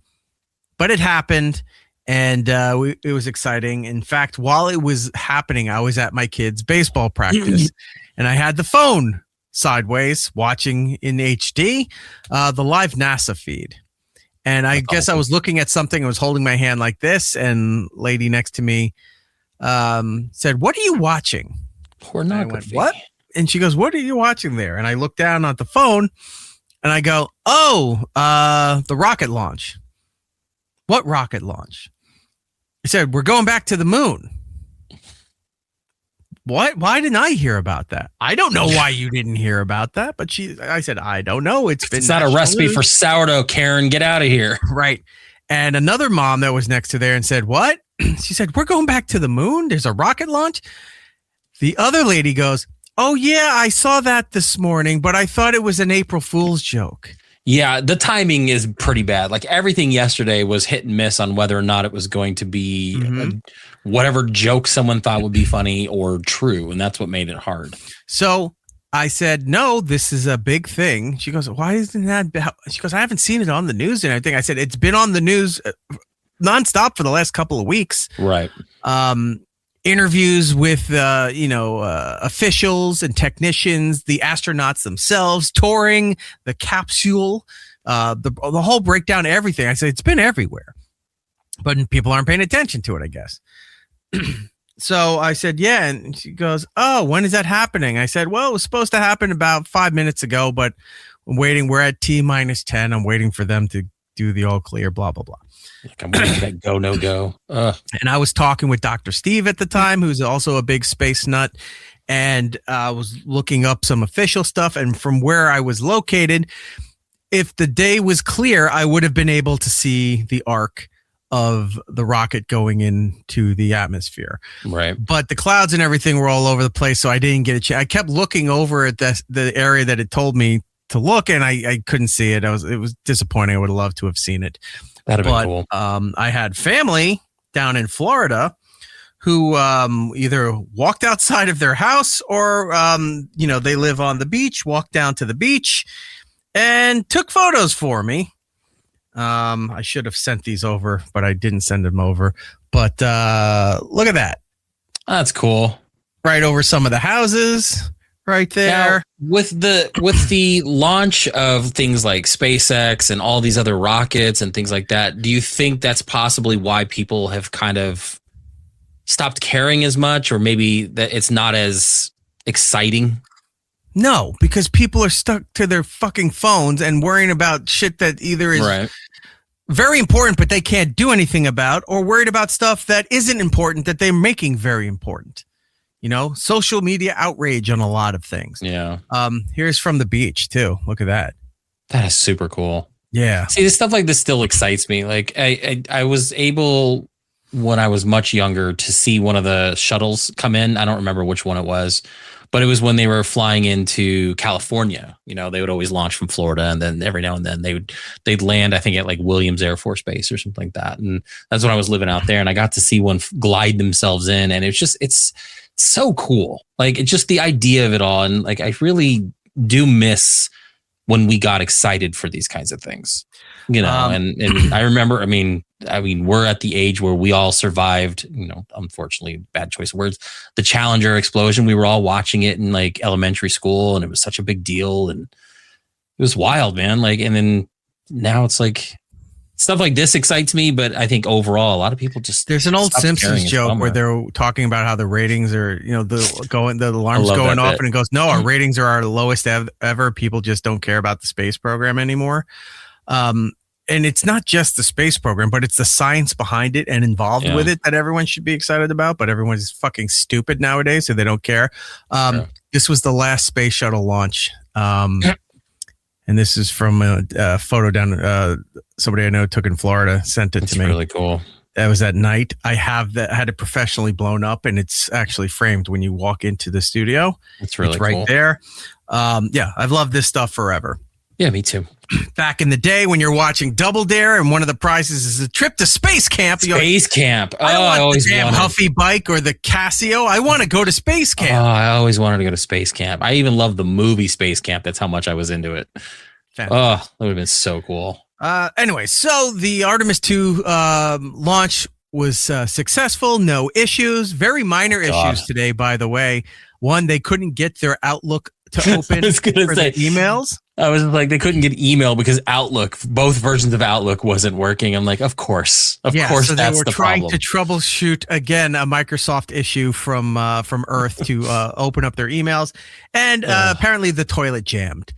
But it happened, and it was exciting. In fact, while it was happening, I was at my kids' baseball practice, and I had the phone sideways watching in HD the live NASA feed. And I guess I was looking at something. I was holding my hand like this, and lady next to me said, "What are you watching?" Pornography. I went, what? And she goes, "What are you watching there?" And I look down at the phone, and I go, "Oh, the rocket launch." What rocket launch? He said, "We're going back to the moon." What? Why didn't I hear about that? I don't know why you didn't hear about that, but I said, I don't know. It's not a recipe for sourdough, Karen. Get out of here. Right. And another mom that was next to there and said, what? She said, we're going back to the moon. There's a rocket launch. The other lady goes, oh yeah, I saw that this morning, but I thought it was an April Fool's joke. Yeah, the timing is pretty bad. Like everything yesterday was hit and miss on whether or not it was going to be whatever joke someone thought would be funny or true. And that's what made it hard. So I said, no, this is a big thing. She goes, why isn't that? She goes, I haven't seen it on the news and everything. I said, it's been on the news nonstop for the last couple of weeks. Right. Interviews with, officials and technicians, the astronauts themselves, touring the capsule, the whole breakdown, everything. I said, it's been everywhere, but people aren't paying attention to it, I guess. So I said, yeah. And she goes, oh, when is that happening? I said, well, it was supposed to happen about 5 minutes ago, but I'm waiting. We're at T-10. I'm waiting for them to do the all clear, blah, blah, blah. Like I'm waiting for that go, no go. And I was talking with Dr. Steve at the time, who's also a big space nut, and was looking up some official stuff. And from where I was located, if the day was clear, I would have been able to see the arc of the rocket going into the atmosphere. Right. But the clouds and everything were all over the place, so I didn't get a chance. I kept looking over at the area that it told me to look, and I couldn't see it. It was disappointing. I would have loved to have seen it. That'd have been cool. I had family down in Florida who either walked outside of their house or, they live on the beach, walked down to the beach and took photos for me. I should have sent these over, but I didn't send them over. But look at that. That's cool. Right over some of the houses right there. Now, with the launch of things like SpaceX and all these other rockets and things like that, do you think that's possibly why people have kind of stopped caring as much, or maybe that it's not as exciting? No, because people are stuck to their fucking phones and worrying about shit that either is very important, but they can't do anything about, or worried about stuff that isn't important that they're making very important. Social media outrage on a lot of things. Yeah. Here's from the beach too. Look at that. That is super cool. Yeah. See, this stuff like this still excites me. Like I was able, when I was much younger, to see one of the shuttles come in. I don't remember which one it was, but it was when they were flying into California. They would always launch from Florida, and then every now and then they'd land, I think, at like Williams Air Force Base or something like that. And that's when I was living out there, and I got to see one glide themselves in, and it's so cool. Like, it's just the idea of it all. And like, I really do miss when we got excited for these kinds of things, and I remember, I mean, we're at the age where we all survived, unfortunately, bad choice of words, the Challenger explosion. We were all watching it in like elementary school, and it was such a big deal, and it was wild, man. Like, and then now it's like stuff like this excites me, but I think overall a lot of people just, there's an old Simpsons joke where they're talking about how the ratings are, the alarm's going off, and it goes, no, our ratings are our lowest ever. People just don't care about the space program anymore. And it's not just the space program, but it's the science behind it and involved with it that everyone should be excited about. But everyone's fucking stupid nowadays, so they don't care. This was the last space shuttle launch. And this is from a photo down. Somebody I know took in Florida, sent it to me. Really cool. That was at night. I had it professionally blown up, and it's actually framed when you walk into the studio. It's really right cool. there. I've loved this stuff forever. Yeah, me too. Back in the day when you're watching Double Dare and one of the prizes is a trip to space camp. Space camp. I don't want the damn Huffy bike or the Casio. I want to go to space camp. Oh, I always wanted to go to space camp. I even loved the movie Space Camp. That's how much I was into it. Fantastic. Oh, that would have been so cool. Anyway, so the Artemis II launch was successful. No issues. Very minor issues today, by the way. One, they couldn't get their Outlook to open for the emails. I was like, they couldn't get email because Outlook, both versions of Outlook wasn't working. I'm like, of course, so that's the problem. They were trying to troubleshoot, again, a Microsoft issue from Earth to open up their emails. And apparently the toilet jammed.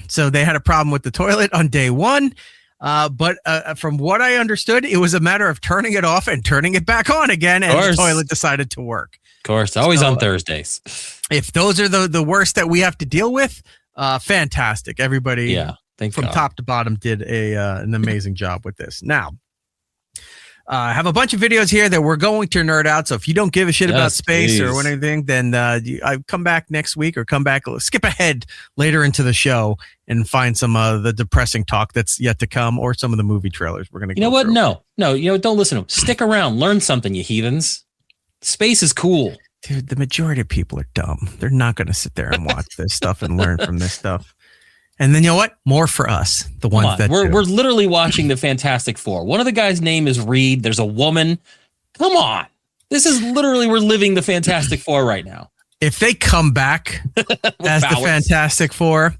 So they had a problem with the toilet on day one. But from what I understood, it was a matter of turning it off and turning it back on again. And the toilet decided to work. Of course, always on Thursdays. If those are the worst that we have to deal with, fantastic. Everybody from top to bottom did an amazing job with this. Now, I have a bunch of videos here that we're going to nerd out. So if you don't give a shit about space or anything, then I come back next week or skip ahead later into the show and find some of the depressing talk that's yet to come or some of the movie trailers we're going to go what? through. No, don't listen to them. Stick around. Learn something, you heathens. Space is cool. Dude, the majority of people are dumb. They're not going to sit there and watch this stuff and learn from this stuff. And then you know what? More for us, the ones that we're literally watching the Fantastic Four. One of the guys' name is Reed. There's a woman. Come on. This is literally, we're living the Fantastic Four right now. If they come back as the Fantastic Four,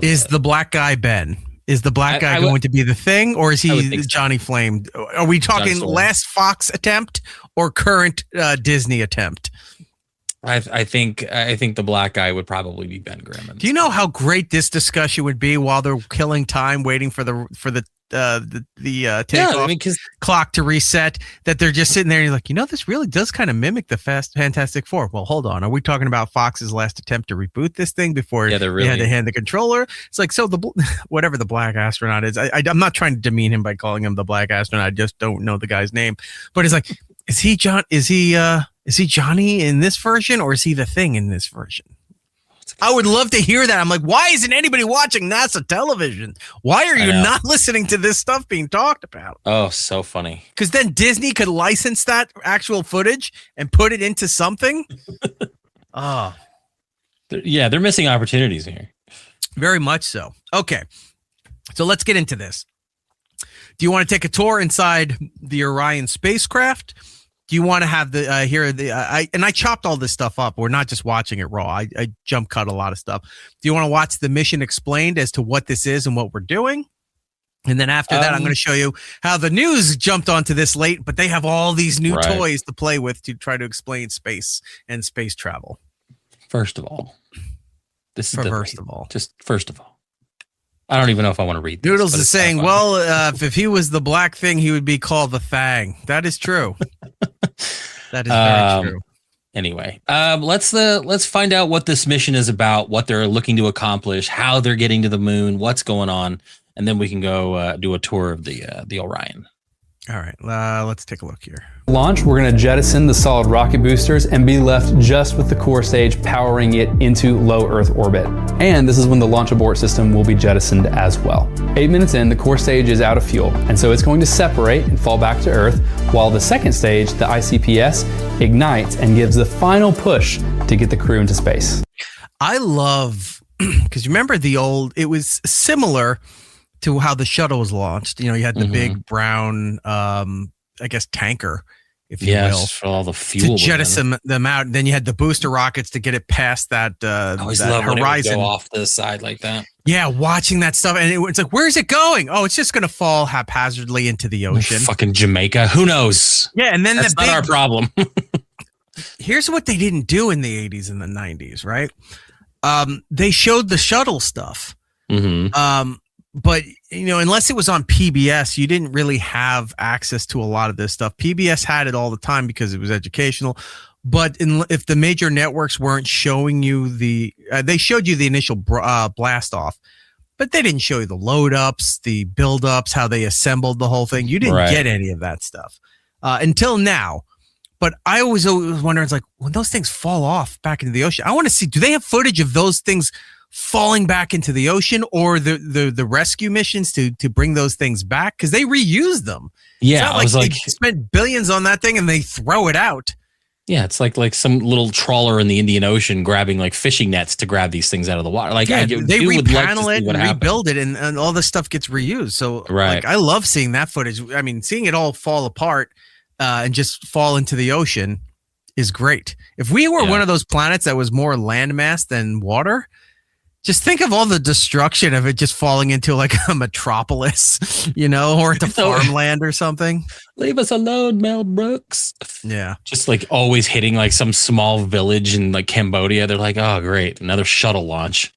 is the black guy Ben? Is the black guy going to be the Thing, or is he Johnny Flame? Are we talking last Fox attempt or current Disney attempt? I think the black guy would probably be Ben Grimm. Do you know how great this discussion would be while they're killing time waiting for the takeoff clock to reset? That they're just sitting there and you're like, this really does kind of mimic the Fantastic Four. Well, hold on, are we talking about Fox's last attempt to reboot this thing before they had to hand the controller? It's like, so whatever the black astronaut is, I'm not trying to demean him by calling him the black astronaut. I just don't know the guy's name, but it's like, is he Johnny in this version, or is he the Thing in this version? I would love to hear that. I'm like, why isn't anybody watching NASA television? Why are you not listening to this stuff being talked about? Oh, so funny. Because then Disney could license that actual footage and put it into something. They're missing opportunities here. Very much so. Okay, so let's get into this. Do you want to take a tour inside the Orion spacecraft? Do you want to have I chopped all this stuff up. We're not just watching it raw. I jump cut a lot of stuff. Do you want to watch the mission explained as to what this is and what we're doing? And then after that, I'm going to show you how the news jumped onto this late, but they have all these new toys to play with to try to explain space and space travel. First of all, first of all, I don't even know if I want to read this. Noodles is saying, if he was the black Thing, he would be called the Fang. That is true. That is very true. Anyway, let's find out what this mission is about, what they're looking to accomplish, how they're getting to the moon, what's going on, and then we can go do a tour of the Orion. All right, let's take a look here. Launch, we're going to jettison the solid rocket boosters and be left just with the core stage powering it into low Earth orbit. And this is when the launch abort system will be jettisoned as well. 8 minutes in, the core stage is out of fuel, and so it's going to separate and fall back to Earth, while the second stage, the ICPS, ignites and gives the final push to get the crew into space. I love, because remember it was similar to how the shuttle was launched. You had the big brown, tanker, if you will, for all the fuel to jettison them out. And then you had the booster rockets to get it past that horizon. When it would go off the side like that. Yeah, watching that stuff, and it's like, where's it going? Oh, it's just going to fall haphazardly into the ocean. Fucking Jamaica, who knows? Yeah, and then that's not our problem. Here's what they didn't do in the 80s and the 90s, right? They showed the shuttle stuff. Mm-hmm. But, unless it was on PBS, you didn't really have access to a lot of this stuff. PBS had it all the time because it was educational. But if the major networks weren't showing you they showed you the initial blast off, but they didn't show you the load ups, the build ups, how they assembled the whole thing. You didn't get any of that stuff until now. But I always wonder, it's like, when those things fall off back into the ocean, I want to see, do they have footage of those things falling back into the ocean, or the rescue missions to bring those things back? Because they reuse them. Yeah, it's not they spent billions on that thing and they throw it out. Yeah, it's like some little trawler in the Indian Ocean grabbing fishing nets to grab these things out of the water. They repanel it and rebuild it, and all this stuff gets reused. So I love seeing that footage. I mean, seeing it all fall apart and just fall into the ocean is great. If we were one of those planets that was more landmass than water, just think of all the destruction of it just falling into like a metropolis, or into farmland or something. Leave us alone, Mel Brooks. Yeah. Just always hitting some small village in Cambodia. They're like, oh, great. Another shuttle launch.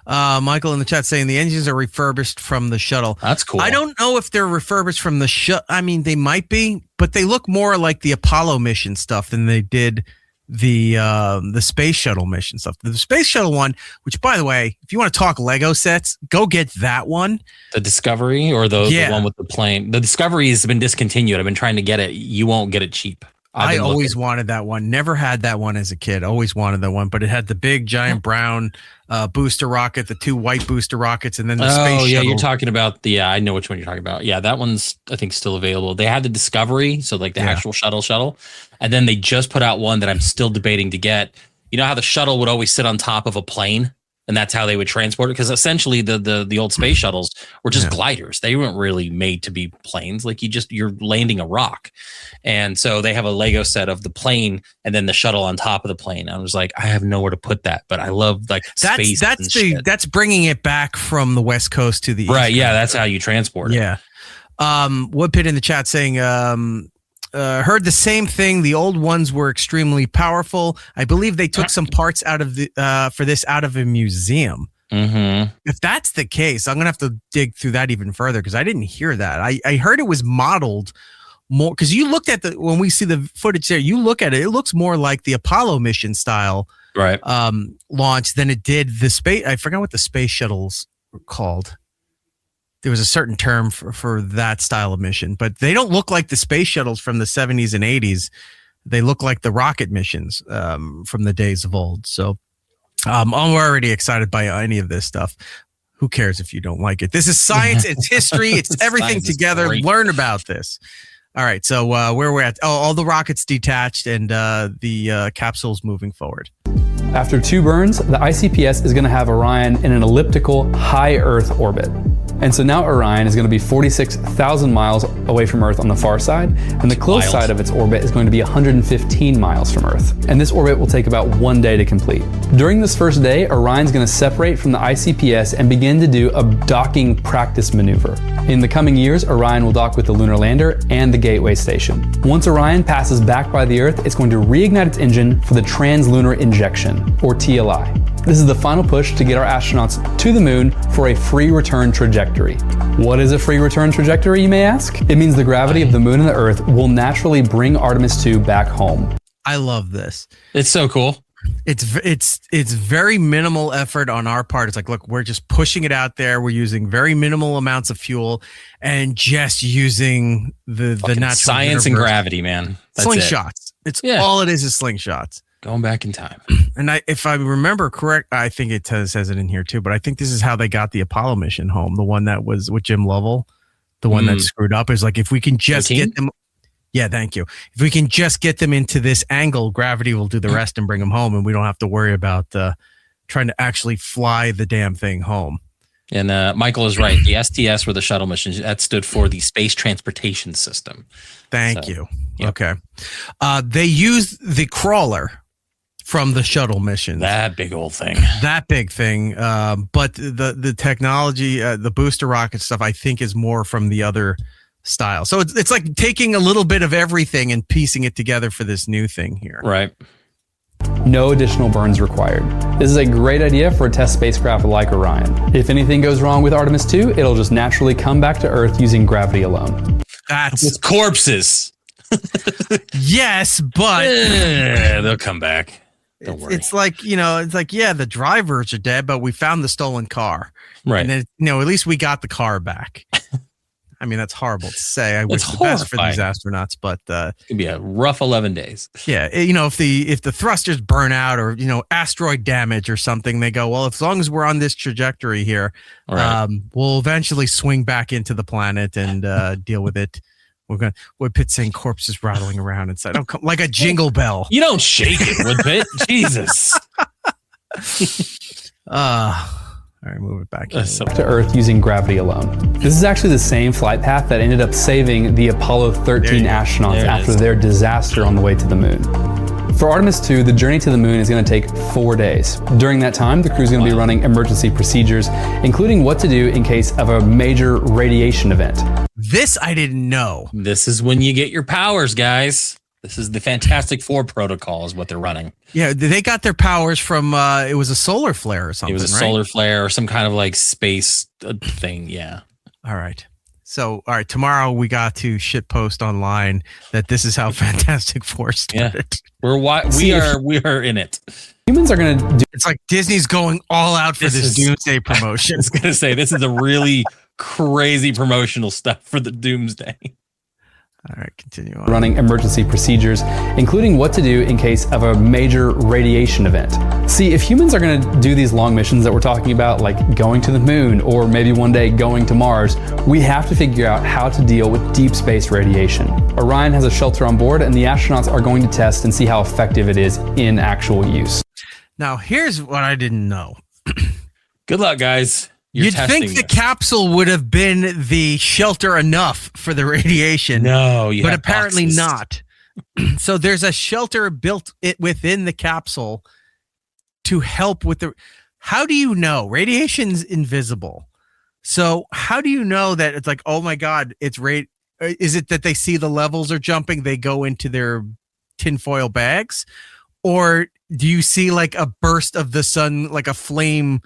Michael in the chat saying the engines are refurbished from the shuttle. That's cool. I don't know if they're refurbished from the shuttle. I mean, they might be, but they look more like the Apollo mission stuff than they did the space shuttle mission stuff. The space shuttle one, which by the way, if you want to talk Lego sets, go get that one. The Discovery or the one with the plane. The Discovery has been discontinued. I've been trying to get it. You won't get it cheap. I always wanted that one. Never had that one as a kid. Always wanted that one, but it had the big giant brown booster rocket, the two white booster rockets, and then the space shuttle. You're talking about I know which one you're talking about. Yeah, that one's I think still available. They had the Discovery, so the actual shuttle, and then they just put out one that I'm still debating to get. You know how the shuttle would always sit on top of a plane? And that's how they would transport it, because essentially the old space shuttles were just gliders. They weren't really made to be planes. You're landing a rock. And so they have a Lego set of the plane and then the shuttle on top of the plane. I was like, I have nowhere to put that, but I love space. That's bringing it back from the West Coast to the East Coast. Yeah, that's how you transport it. Yeah. Woodpit in the chat saying heard the same thing. The old ones were extremely powerful. I believe they took some parts out of for this out of a museum. Mm-hmm. If that's the case, I'm gonna have to dig through that even further because I didn't hear that. I heard it was modeled more because you looked at when we see the footage there, you look at it, it looks more like the Apollo mission style launch than it did the space. I forgot what the space shuttles were called. There was a certain term for that style of mission, but they don't look like the space shuttles from the 70s and 80s. They look like the rocket missions from the days of old. So I'm already excited by any of this stuff. Who cares if you don't like it? This is science. It's history. It's everything together. Learn about this. All right. So where we're at, all the rockets detached and the capsule's moving forward. After 2 burns, the ICPS is going to have Orion in an elliptical high Earth orbit. And so now Orion is going to be 46,000 miles away from Earth on the far side, and the close side of its orbit is going to be 115 miles from Earth. And this orbit will take about 1 day to complete. During this first day, Orion's going to separate from the ICPS and begin to do a docking practice maneuver. In the coming years, Orion will dock with the lunar lander and the Gateway Station. Once Orion passes back by the Earth, it's going to reignite its engine for the translunar injection, or TLI. This is the final push to get our astronauts to the moon for a free return trajectory. What is a free return trajectory, you may ask? It means the gravity of the moon and the Earth will naturally bring Artemis II back home. I love this. It's so cool. It's very minimal effort on our part. It's like, look, we're just pushing it out there. We're using very minimal amounts of fuel and just using the natural science and gravity, man. That's slingshots. It's all it is slingshots. Going back in time. And if I remember correct, I think it says it in here too, but I think this is how they got the Apollo mission home. The one that was with Jim Lovell, the one that screwed up, is like, if we can just 13? Get them. Yeah, thank you. If we can just get them into this angle, gravity will do the rest and bring them home, and we don't have to worry about trying to actually fly the damn thing home. And Michael is right. The STS were the shuttle missions. That stood for the Space Transportation System. Thank you. Yep. Okay. They used the crawler from the shuttle mission. That big old thing. That big thing. But the technology, the booster rocket stuff, I think is more from the other style. So it's like taking a little bit of everything and piecing it together for this new thing here. Right. No additional burns required. This is a great idea for a test spacecraft like Orion. If anything goes wrong with Artemis II, it'll just naturally come back to Earth using gravity alone. That's with corpses. Yes, but they'll come back. Don't worry. It's like, the drivers are dead, but we found the stolen car. Right. And then, at least we got the car back. I mean, that's horrible to say. I wish the best for these astronauts, but it's gonna be a rough 11 days. Yeah, if the thrusters burn out or asteroid damage or something, they go, well, as long as we're on this trajectory here, we'll eventually swing back into the planet and deal with it. Woodpit saying corpses rattling around inside. Don't come like a jingle bell. You don't shake it, Woodpit. Jesus. All right, move it back to Earth using gravity alone. This is actually the same flight path that ended up saving the Apollo 13 astronauts after their disaster on the way to the moon. For Artemis II, the journey to the moon is going to take 4 days. During that time, the crew is going to be running emergency procedures, including what to do in case of a major radiation event. This I didn't know. This is when you get your powers, guys. This is the Fantastic Four protocol is what they're running. Yeah, they got their powers from, it was a solar flare or something, It was a solar flare or some kind of like space thing, yeah. All right. So, tomorrow we got to shitpost online that this is how Fantastic Four started. Yeah. We are in it. Humans are going to do... It's like Disney's going all out for this Doomsday promotion. I was going to say, this is a really crazy promotional stuff for the Doomsday. All right, continue on. Running emergency procedures, including what to do in case of a major radiation event. See, if humans are going to do these long missions that we're talking about, like going to the moon or maybe one day going to Mars, we have to figure out how to deal with deep space radiation. Orion has a shelter on board, and the astronauts are going to test and see how effective it is in actual use. Now, here's what I didn't know. Good luck, guys. You'd think the capsule would have been the shelter enough for the radiation. No, but apparently not. So there's a shelter built within the capsule to help with the... How do you know? Radiation's invisible. So how do you know that it's like, oh my God, it's is it that they see the levels are jumping, they go into their tinfoil bags? Or do you see like a burst of the sun, like a flame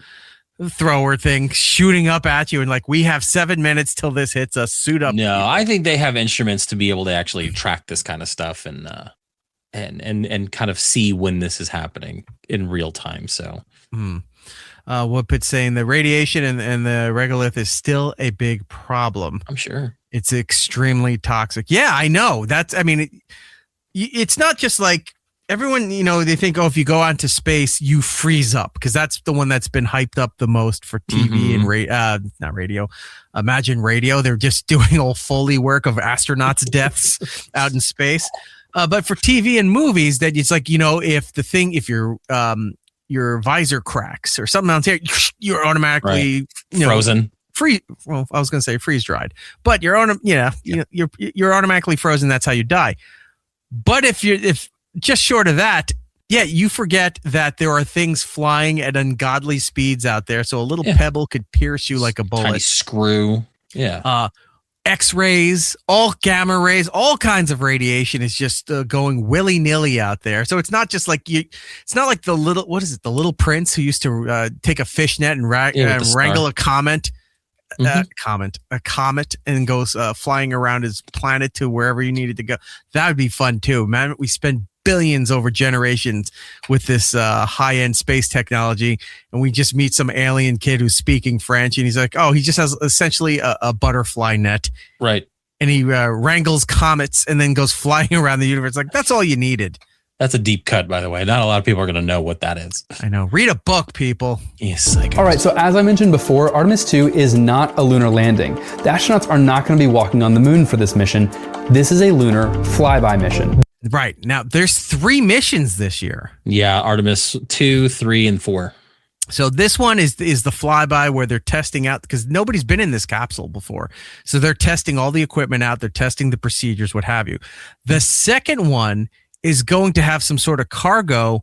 thrower thing shooting up at you and like, we have 7 minutes till this hits us, suit up? No, I think they have instruments to be able to actually track this kind of stuff and kind of see when this is happening in real time. So Woodpit's saying the radiation and the regolith is still a big problem. I'm sure it's extremely toxic. Yeah, I know. It's not just like everyone, they think, if you go out into space, you freeze up, because that's the one that's been hyped up the most for TV and not radio. Imagine Radio. They're just doing all Foley work of astronauts' deaths out in space. But for TV and movies, that it's like, if your visor cracks or something else here, you're automatically frozen. Well, I was going to say freeze dried, but you're automatically frozen. That's how you die. But if just short of that, you forget that there are things flying at ungodly speeds out there. So a little pebble could pierce you like a bullet. Tiny screw. Yeah. X-rays, all gamma rays, all kinds of radiation is just going willy-nilly out there. So it's not just like it's not like the Little Prince who used to take a fishnet and wrangle a comet, and goes flying around his planet to wherever you needed to go. That would be fun too, man. We spend billions over generations with this high-end space technology, and we just meet some alien kid who's speaking French, and he's like, he just has essentially a butterfly net, right? And he wrangles comets and then goes flying around the universe. Like, that's all you needed. That's a deep cut, by the way. Not a lot of people are going to know what that is. I know. Read a book, people. Yes. All right. So as I mentioned before, Artemis II is not a lunar landing. The astronauts are not going to be walking on the moon for this mission. This is a lunar flyby mission. Right. Now, there's 3 missions this year. Yeah, Artemis 2, 3, and 4. So this one is the flyby where they're testing out, because nobody's been in this capsule before. So they're testing all the equipment out. They're testing the procedures, what have you. The second one is going to have some sort of cargo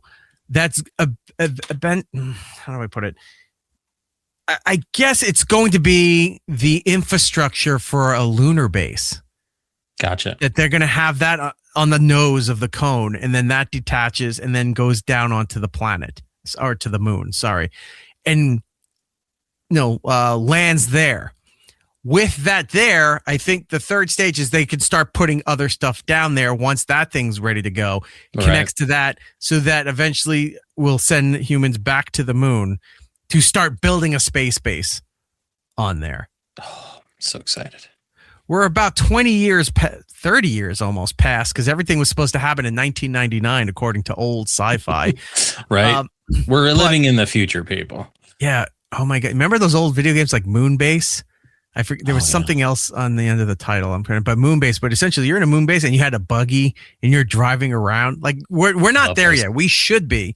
that's how do I put it? I guess it's going to be the infrastructure for a lunar base. Gotcha. That they're going to have that on the nose of the cone, and then that detaches and then goes down onto the planet, or to the moon, and lands there. With that there, I think the third stage is they can start putting other stuff down there once that thing's ready to go. Connects to that, so that eventually we'll send humans back to the moon to start building a space base on there. Oh, I'm so excited. We're about 20 years, 30 years almost past, because everything was supposed to happen in 1999, according to old sci-fi. Right. We're living in the future, people. Yeah. Oh my God. Remember those old video games like Moonbase? I forget. There was something else on the end of the title. But Moonbase. But essentially, you're in a Moonbase and you had a buggy and you're driving around. Like, we're not there yet. We should be.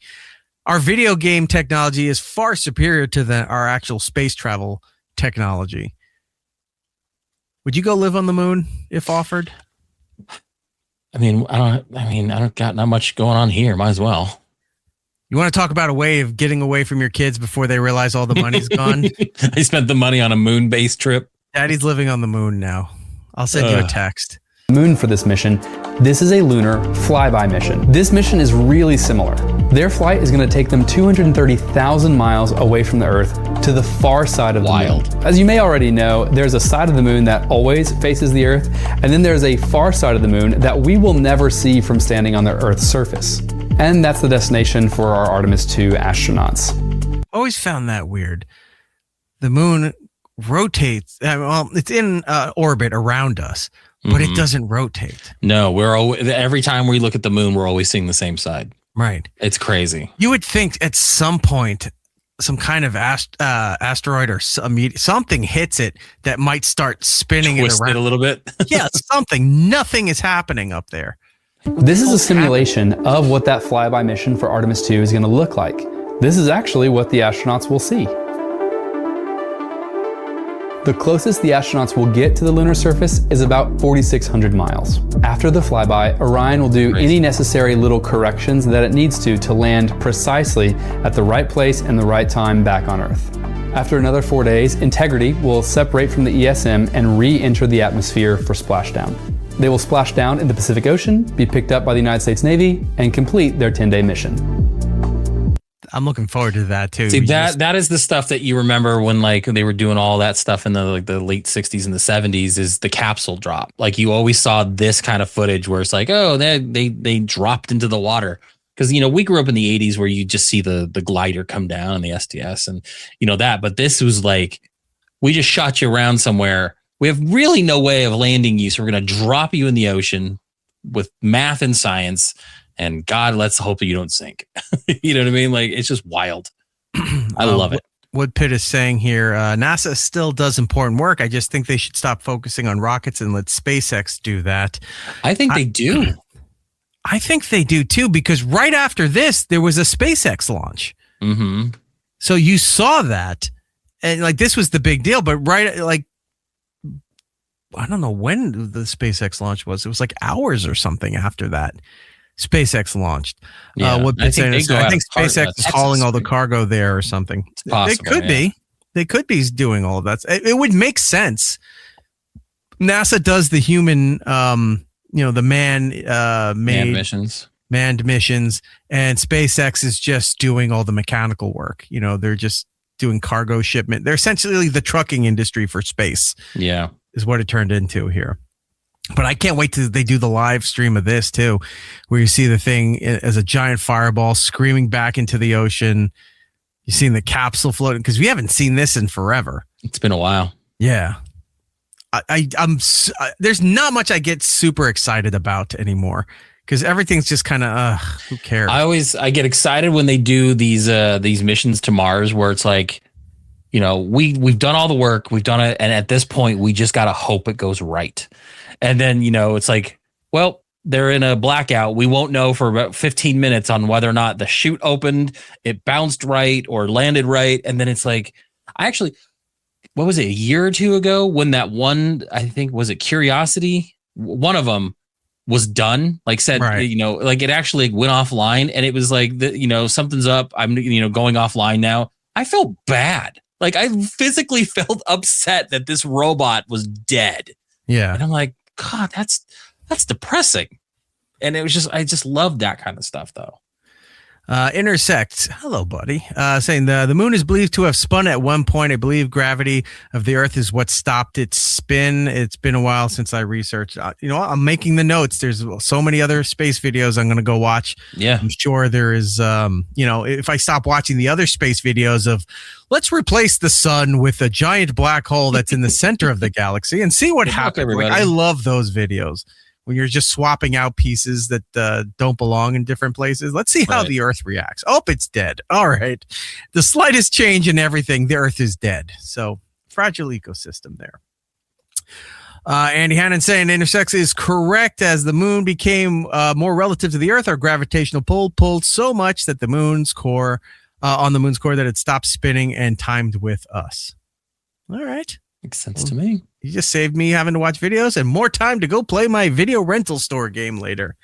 Our video game technology is far superior to our actual space travel technology. Would you go live on the moon if offered? I don't got not much going on here. Might as well. You want to talk about a way of getting away from your kids before they realize all the money's gone? I spent the money on a moon-based trip. Daddy's living on the moon now. I'll send you a text. Moon for this mission. This is a lunar flyby mission. This mission is really similar. Their flight is going to take them 230,000 miles away from the Earth to the far side of the moon. As you may already know, there's a side of the moon that always faces the Earth, and then there's a far side of the moon that we will never see from standing on the Earth's surface. And that's the destination for our Artemis II astronauts. Always found that weird. The moon rotates. It's in orbit around us, but it doesn't rotate. No, every time we look at the moon, we're always seeing the same side. Right. It's crazy. You would think at some point, some kind of asteroid or something hits it that might start spinning it around a little bit. Yeah, something. Nothing is happening up there. This is a simulation of what that flyby mission for Artemis II is going to look like. This is actually what the astronauts will see. The closest the astronauts will get to the lunar surface is about 4,600 miles. After the flyby, Orion will do any necessary little corrections that it needs to land precisely at the right place and the right time back on Earth. After another 4 days, Integrity will separate from the ESM and re-enter the atmosphere for splashdown. They will splash down in the Pacific Ocean, be picked up by the United States Navy, and complete their 10-day mission. I'm looking forward to that too. See, that is the stuff that you remember when like they were doing all that stuff in the late 60s and the 70s is the capsule drop. Like you always saw this kind of footage where it's like, oh, they dropped into the water. Because, we grew up in the 80s where you just see the glider come down and the STS and, that. But this was like, we just shot you around somewhere. We have really no way of landing you. So we're going to drop you in the ocean with math and science. And God, let's hope that you don't sink. You know what I mean? Like, it's just wild. I love it. What Pitt is saying here, NASA still does important work. I just think they should stop focusing on rockets and let SpaceX do that. I think they do. I think they do too, because right after this, there was a SpaceX launch. Mm-hmm. So you saw that, and like this was the big deal. But I don't know when the SpaceX launch was. It was like hours or something after that. SpaceX launched. Yeah, I think SpaceX is hauling all the cargo there or something. It's possible, it could be. They could be doing all of that. It would make sense. NASA does the human, the manned missions, and SpaceX is just doing all the mechanical work. They're just doing cargo shipment. They're essentially the trucking industry for space. Yeah, is what it turned into here. But I can't wait till they do the live stream of this too, where you see the thing as a giant fireball screaming back into the ocean. You've seen the capsule floating because we haven't seen this in forever. It's been a while. Yeah. I'm there's not much I get super excited about anymore because everything's just kind of who cares? I get excited when they do these missions to Mars where it's like, we've done all the work, we've done it, and at this point we just gotta hope it goes right. And then it's like, well, they're in a blackout. We won't know for about 15 minutes on whether or not the chute opened, it bounced right or landed right, and then it's like, what was it, a year or two ago when that one, I think, was it Curiosity? One of them was done, like said, right. Like it actually went offline and it was like, something's up. I'm, going offline now. I felt bad. Like I physically felt upset that this robot was dead. Yeah. And I'm like, God, that's depressing. And it was just, I just love that kind of stuff though. Intersect. Hello, buddy. Saying the moon is believed to have spun at one point. I believe gravity of the Earth is what stopped its spin. It's been a while since I researched. I'm making the notes. There's so many other space videos I'm going to go watch. Yeah. I'm sure there is, if I stop watching the other space videos of let's replace the sun with a giant black hole that's in the center of the galaxy and see what happens. Like, I love those videos. When you're just swapping out pieces that don't belong in different places. Let's see how the Earth reacts. Oh, it's dead. All right. The slightest change in everything, the Earth is dead. So fragile ecosystem there. Andy Hannon saying Intersect is correct. As the moon became more relative to the Earth, our gravitational pull pulled so much that the moon's core, on the moon's core, that it stopped spinning and timed with us. All right. Makes sense to me. You just saved me having to watch videos and more time to go play my video rental store game later.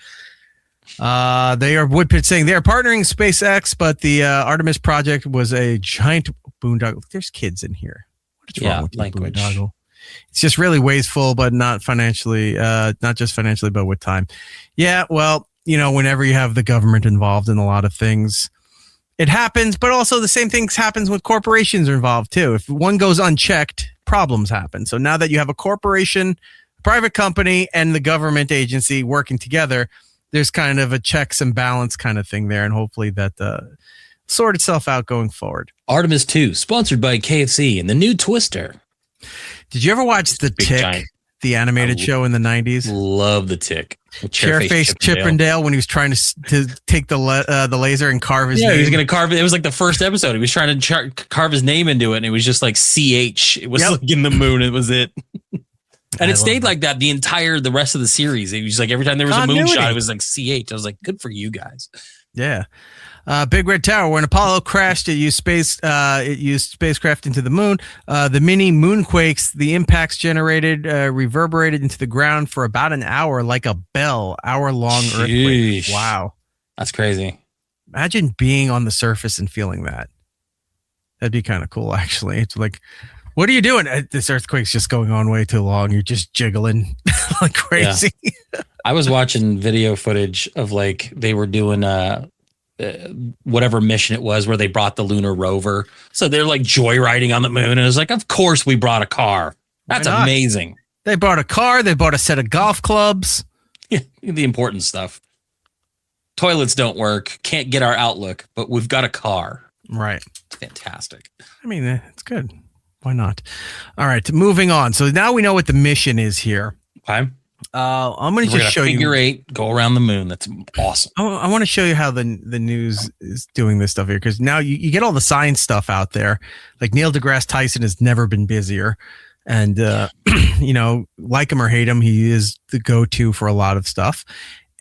They are Woodpit saying they are partnering SpaceX, but the Artemis project was a giant boondoggle. There's kids in here. What is wrong with language? Boondoggle? It's just really wasteful, but not financially, not just financially, but with time. Yeah, well, whenever you have the government involved in a lot of things, it happens, but also the same things happens when corporations are involved too. If one goes unchecked, problems happen. So now that you have a corporation, private company, and the government agency working together, there's kind of a checks and balance kind of thing there. And hopefully that sort itself out going forward. Artemis II, sponsored by KFC and the new Twister. Did you ever watch The Tick, giant. The animated show in the 90s? Love The Tick. Chairface Chippendale when he was trying to take the laser and carve his name. He was going to carve it. It was like the first episode. He was trying to carve his name into it, and it was just like CH. It was like in the moon. It was it. And it stayed like that the rest of the series. It was like every time there was a moon shot, it was like CH. I was like, good for you guys. Yeah. Big Red Tower. When Apollo crashed, it used spacecraft into the moon. The mini moonquakes, the impacts generated, reverberated into the ground for about an hour, like a bell. Hour-long earthquake. Wow, that's crazy. Imagine being on the surface and feeling that. That'd be kind of cool, actually. It's like, what are you doing? This earthquake's just going on way too long. You're just jiggling like crazy. Yeah. I was watching video footage of like they were doing whatever mission it was where they brought the lunar rover. So they're like joyriding on the moon. And it was like, of course we brought a car. That's amazing. They bought a car. They bought a set of golf clubs. Yeah, the important stuff. Toilets don't work. Can't get our Outlook, but we've got a car. Right. It's fantastic. I mean, it's good. Why not? All right, moving on. So now we know what the mission is here. Okay. I'm going to just show you. Figure 8, go around the moon. That's awesome. I want to show you how the news is doing this stuff here, because now you get all the science stuff out there. Like Neil deGrasse Tyson has never been busier. And, like him or hate him, he is the go-to for a lot of stuff.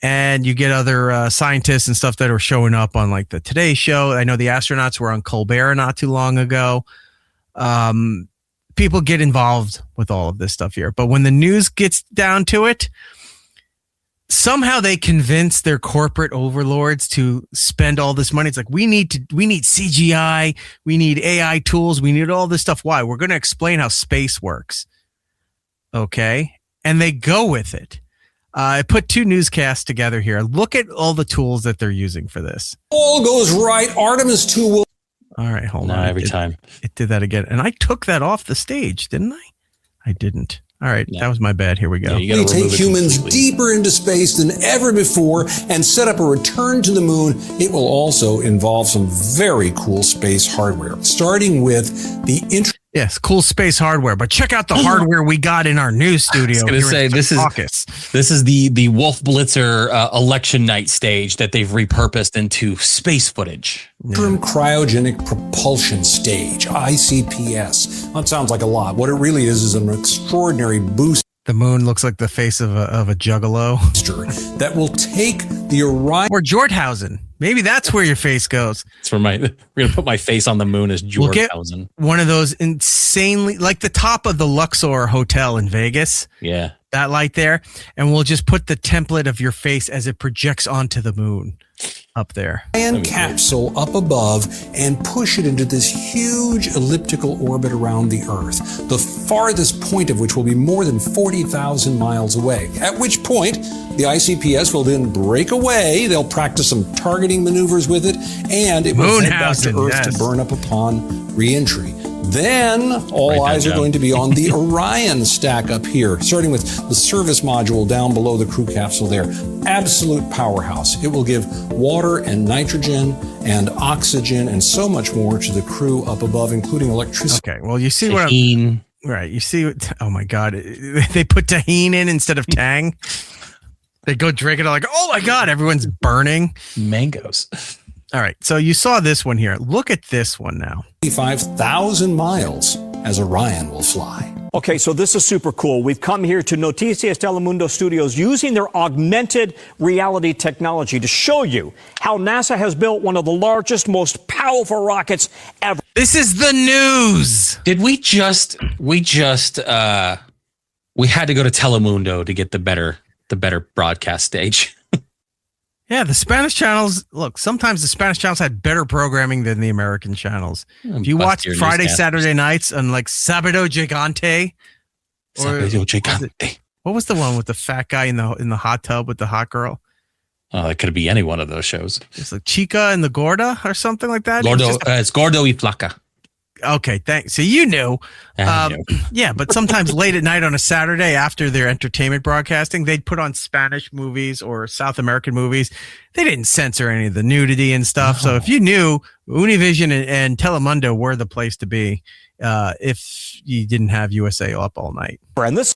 And you get other scientists and stuff that are showing up on like the Today Show. I know the astronauts were on Colbert not too long ago. People get involved with all of this stuff here. But when the news gets down to it, somehow they convince their corporate overlords to spend all this money. It's like, we need CGI, we need AI tools, we need all this stuff. Why? We're going to explain how space works. Okay. And they go with it. I put 2 newscasts together here. Look at all the tools that they're using for this. All goes right. Artemis II will. All right, hold on. Every time. It did that again. And I took that off the stage, didn't I? I didn't. All right, that was my bad. Here we go. We take humans deeper into space than ever before and set up a return to the moon. It will also involve some very cool space hardware, starting with the Yes, cool space hardware, but check out the hardware we got in our news studio. I was going to say, this is the Wolf Blitzer election night stage that they've repurposed into space footage. Cryogenic propulsion stage, ICPS. That sounds like a lot. What it really is an extraordinary boost. The moon looks like the face of a juggalo. That will take the Orion. Or Jorthausen. Maybe that's where your face goes. That's where we're going to put my face on the moon as Jorthausen. We'll get one of those insanely, like the top of the Luxor Hotel in Vegas. Yeah. That light there. And we'll just put the template of your face as it projects onto the moon up there. And capsule up above and push it into this huge elliptical orbit around the Earth, the farthest point of which will be more than 40,000 miles away, at which point the ICPS will then break away. They'll practice some targeting maneuvers with it, and it will head back to Earth to burn up upon re-entry. Then all eyes are going to be on the Orion stack up here, starting with the service module down below the crew capsule there. Absolute powerhouse. It will give water and nitrogen and oxygen and so much more to the crew up above, including electricity. Okay, well, you see what I'm... Right, you see what... Oh, my God. They put tahine in instead of tang. They go drink it, like, oh, my God, everyone's burning. Mangoes. All right, so you saw this one here. Look at this one now. 55,000 miles as Orion will fly. Okay, so this is super cool. We've come here to Noticias Telemundo Studios using their augmented reality technology to show you how NASA has built one of the largest, most powerful rockets ever. This is the news. Did we had to go to Telemundo to get the better broadcast stage. Yeah, the Spanish channels, look, sometimes the Spanish channels had better programming than the American channels. If you watch Friday, Saturday nights on like Sábado Gigante. What was the one with the fat guy in the hot tub with the hot girl? Oh, that could be any one of those shows. It's like Chica and the Gorda or something like that. It's Gordo y Flaca. Okay, thanks. So you knew. Yeah, but sometimes late at night on a Saturday after their entertainment broadcasting, they'd put on Spanish movies or South American movies. They didn't censor any of the nudity and stuff. No. So if you knew, Univision and Telemundo were the place to be if you didn't have USA up all night. And this...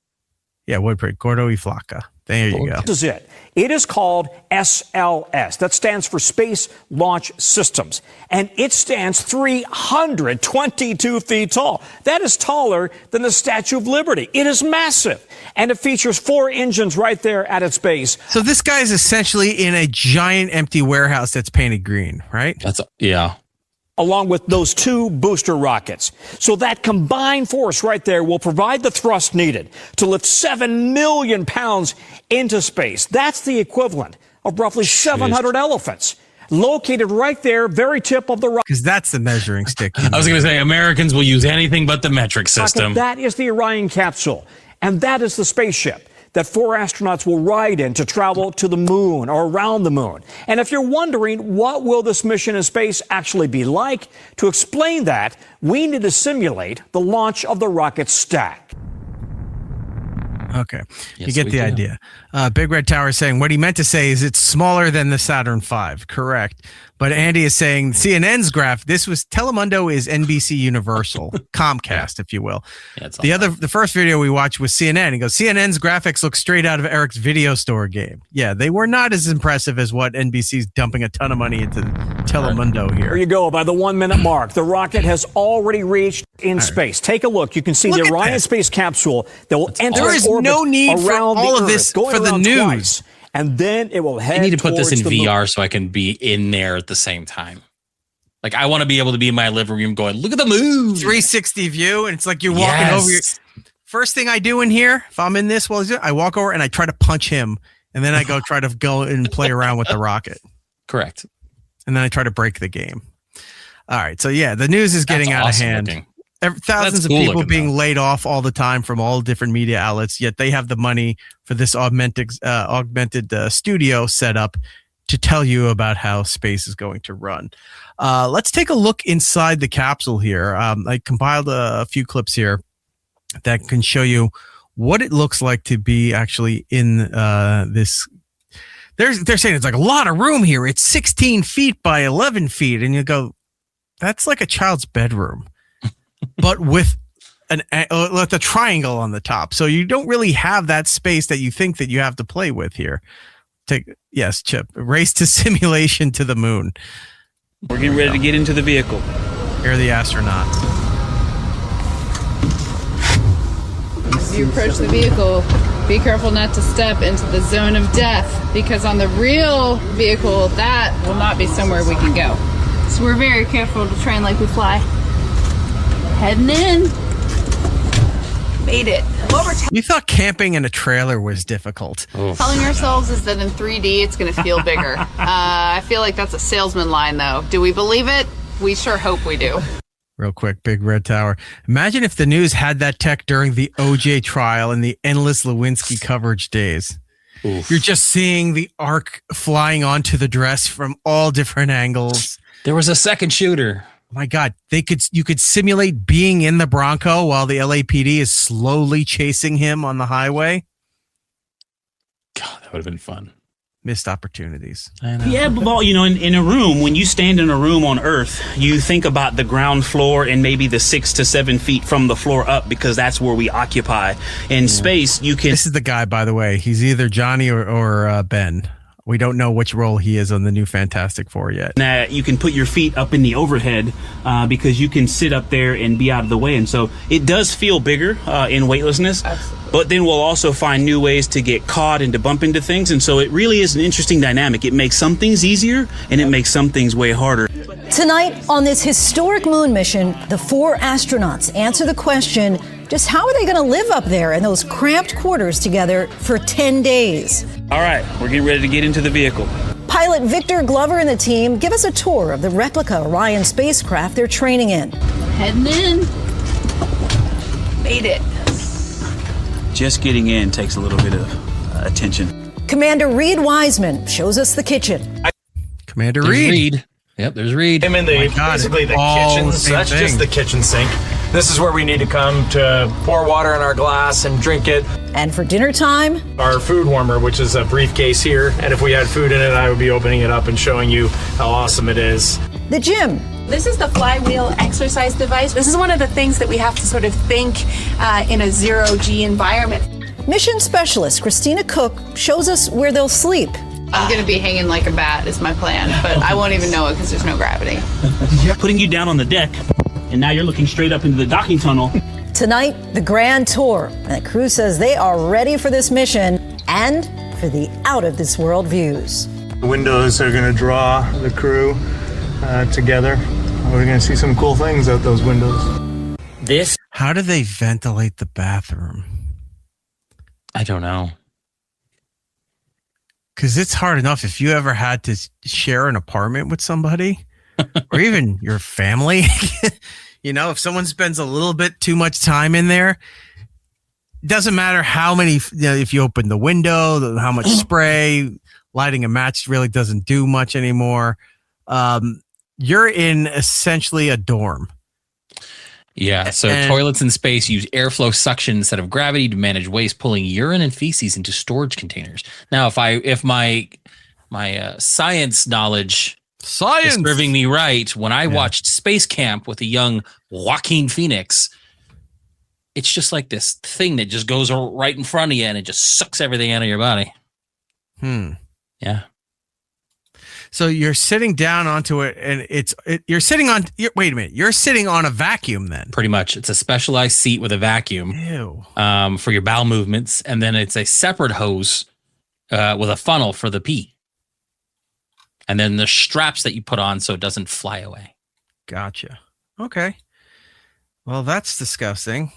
Yeah, Woodbridge, Gordo y Flaca. There you go. This is it. It is called SLS. That stands for Space Launch Systems. And it stands 322 feet tall. That is taller than the Statue of Liberty. It is massive. And it features 4 engines right there at its base. So this guy is essentially in a giant empty warehouse that's painted green, right? Yeah. Along with those 2 booster rockets. So that combined force right there will provide the thrust needed to lift 7 million pounds into space. That's the equivalent of roughly 700 elephants. located right there, very tip of the rocket. Because that's the measuring stick. I was going to say Americans will use anything but the metric system. That is the Orion capsule, and that is the spaceship that 4 astronauts will ride in to travel to the moon or around the moon. And if you're wondering what will this mission in space actually be like, to explain that, we need to simulate the launch of the rocket stack. Okay, you get the idea. Big Red Tower is saying what he meant to say is it's smaller than the Saturn V. Correct. But Andy is saying CNN's graph. This was Telemundo is NBC Universal, Comcast, if you will. Yeah, the first video we watched was CNN. He goes, CNN's graphics look straight out of Eric's video store game. Yeah, they were not as impressive as what NBC's dumping a ton of money into Telemundo here. There you go. By the 1 minute mark, the rocket has already reached in space. Take a look. You can see the Orion space capsule that will enter there is orbit no need for all of this for the news. Twice. And then it will head. I need to put this in VR moon. so I can be in there at the same time. Like, I want to be able to be in my living room going, look at the moon. 360 view, and it's like you're walking over. First thing I do in here, if I'm in this, I walk over and I try to punch him, and then I try to go and play around with the rocket. Correct. And then I try to break the game. All right, so yeah, the news is getting out of hand. Looking. Thousands of people being laid off all the time from all different media outlets, yet they have the money for this augmented studio set up to tell you about how space is going to run. Let's take a look inside the capsule here. I compiled a few clips here that can show you what it looks like to be actually in this. They're saying it's like a lot of room here. It's 16 feet by 11 feet. And you go, that's like a child's bedroom. But with a triangle on the top. So you don't really have that space that you think that you have to play with here. Yes, Chip. Race to simulation to the moon. We're getting ready to get into the vehicle. Here are the astronauts. As you approach the vehicle, be careful not to step into the zone of death, because on the real vehicle, that will not be somewhere we can go. So we're very careful to train like we fly. Heading in. Made it. You thought camping in a trailer was difficult. Telling ourselves is that in 3D it's going to feel bigger. I feel like that's a salesman line, though. Do we believe it? We sure hope we do. Real quick, Big Red Tower. Imagine if the news had that tech during the OJ trial and the endless Lewinsky coverage days. Oof. You're just seeing the arc flying onto the dress from all different angles. There was a second shooter. My God, you could simulate being in the Bronco while the LAPD is slowly chasing him on the highway. God, that would have been fun. Missed opportunities. I know. Yeah, but in a room, when you stand in a room on Earth, you think about the ground floor and maybe the 6 to 7 feet from the floor up, because that's where we occupy. In space, you can. This is the guy, by the way. He's either Johnny or Ben. We don't know which role he is on the new Fantastic Four yet. Now, you can put your feet up in the overhead because you can sit up there and be out of the way. And so it does feel bigger in weightlessness. Absolutely. But then we'll also find new ways to get caught and to bump into things. And so it really is an interesting dynamic. It makes some things easier and it makes some things way harder. Tonight on this historic moon mission, the 4 astronauts answer the question, just how are they going to live up there in those cramped quarters together for 10 days? All right, we're getting ready to get into the vehicle. Pilot Victor Glover and the team give us a tour of the replica Orion spacecraft they're training in. Heading in. Made it. Just getting in takes a little bit of attention. Commander Reed Wiseman shows us the kitchen. Commander Reed. Yep, there's Reed. I'm in basically the kitchen, so that's just the kitchen sink. This is where we need to come to pour water in our glass and drink it. And for dinner time, our food warmer, which is a briefcase here. And if we had food in it, I would be opening it up and showing you how awesome it is. The gym. This is the flywheel exercise device. This is one of the things that we have to sort of think in a zero-G environment. Mission specialist Christina Cook shows us where they'll sleep. I'm going to be hanging like a bat is my plan, but I won't even know it because there's no gravity. Putting you down on the deck, and now you're looking straight up into the docking tunnel. Tonight, the grand tour, and the crew says they are ready for this mission and for the out-of-this-world views. The windows are going to draw the crew together. We're going to see some cool things out those windows. How do they ventilate the bathroom? I don't know. Because it's hard enough if you ever had to share an apartment with somebody or even your family. If someone spends a little bit too much time in there, doesn't matter how many, if you open the window, how much spray, lighting a match really doesn't do much anymore. You're in essentially a dorm. Yeah, so toilets in space use airflow suction instead of gravity to manage waste, pulling urine and feces into storage containers. Now, if my science knowledge is serving me right, when I watched Space Camp with a young Joaquin Phoenix, it's just like this thing that just goes right in front of you and it just sucks everything out of your body. Yeah. So you're sitting down onto it, and you're sitting on. Wait a minute, you're sitting on a vacuum then? Pretty much, it's a specialized seat with a vacuum. Ew. For your bowel movements, and then it's a separate hose with a funnel for the pee, and then the straps that you put on so it doesn't fly away. Gotcha. Okay. Well, that's disgusting.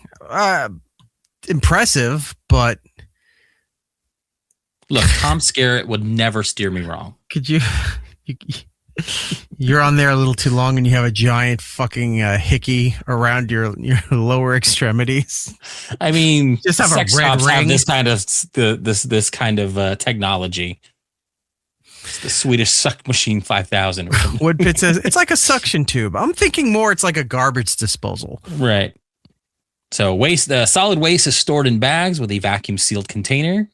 Impressive, but look, Tom Skerritt would never steer me wrong. Could you? You're on there a little too long, and you have a giant fucking hickey around your lower extremities. I mean, just have sex a red shops ring. have this kind of technology. It's the Swedish Suck Machine 5000. Woodpit says it's like a suction tube. I'm thinking more it's like a garbage disposal. Right. So solid waste is stored in bags with a vacuum sealed container.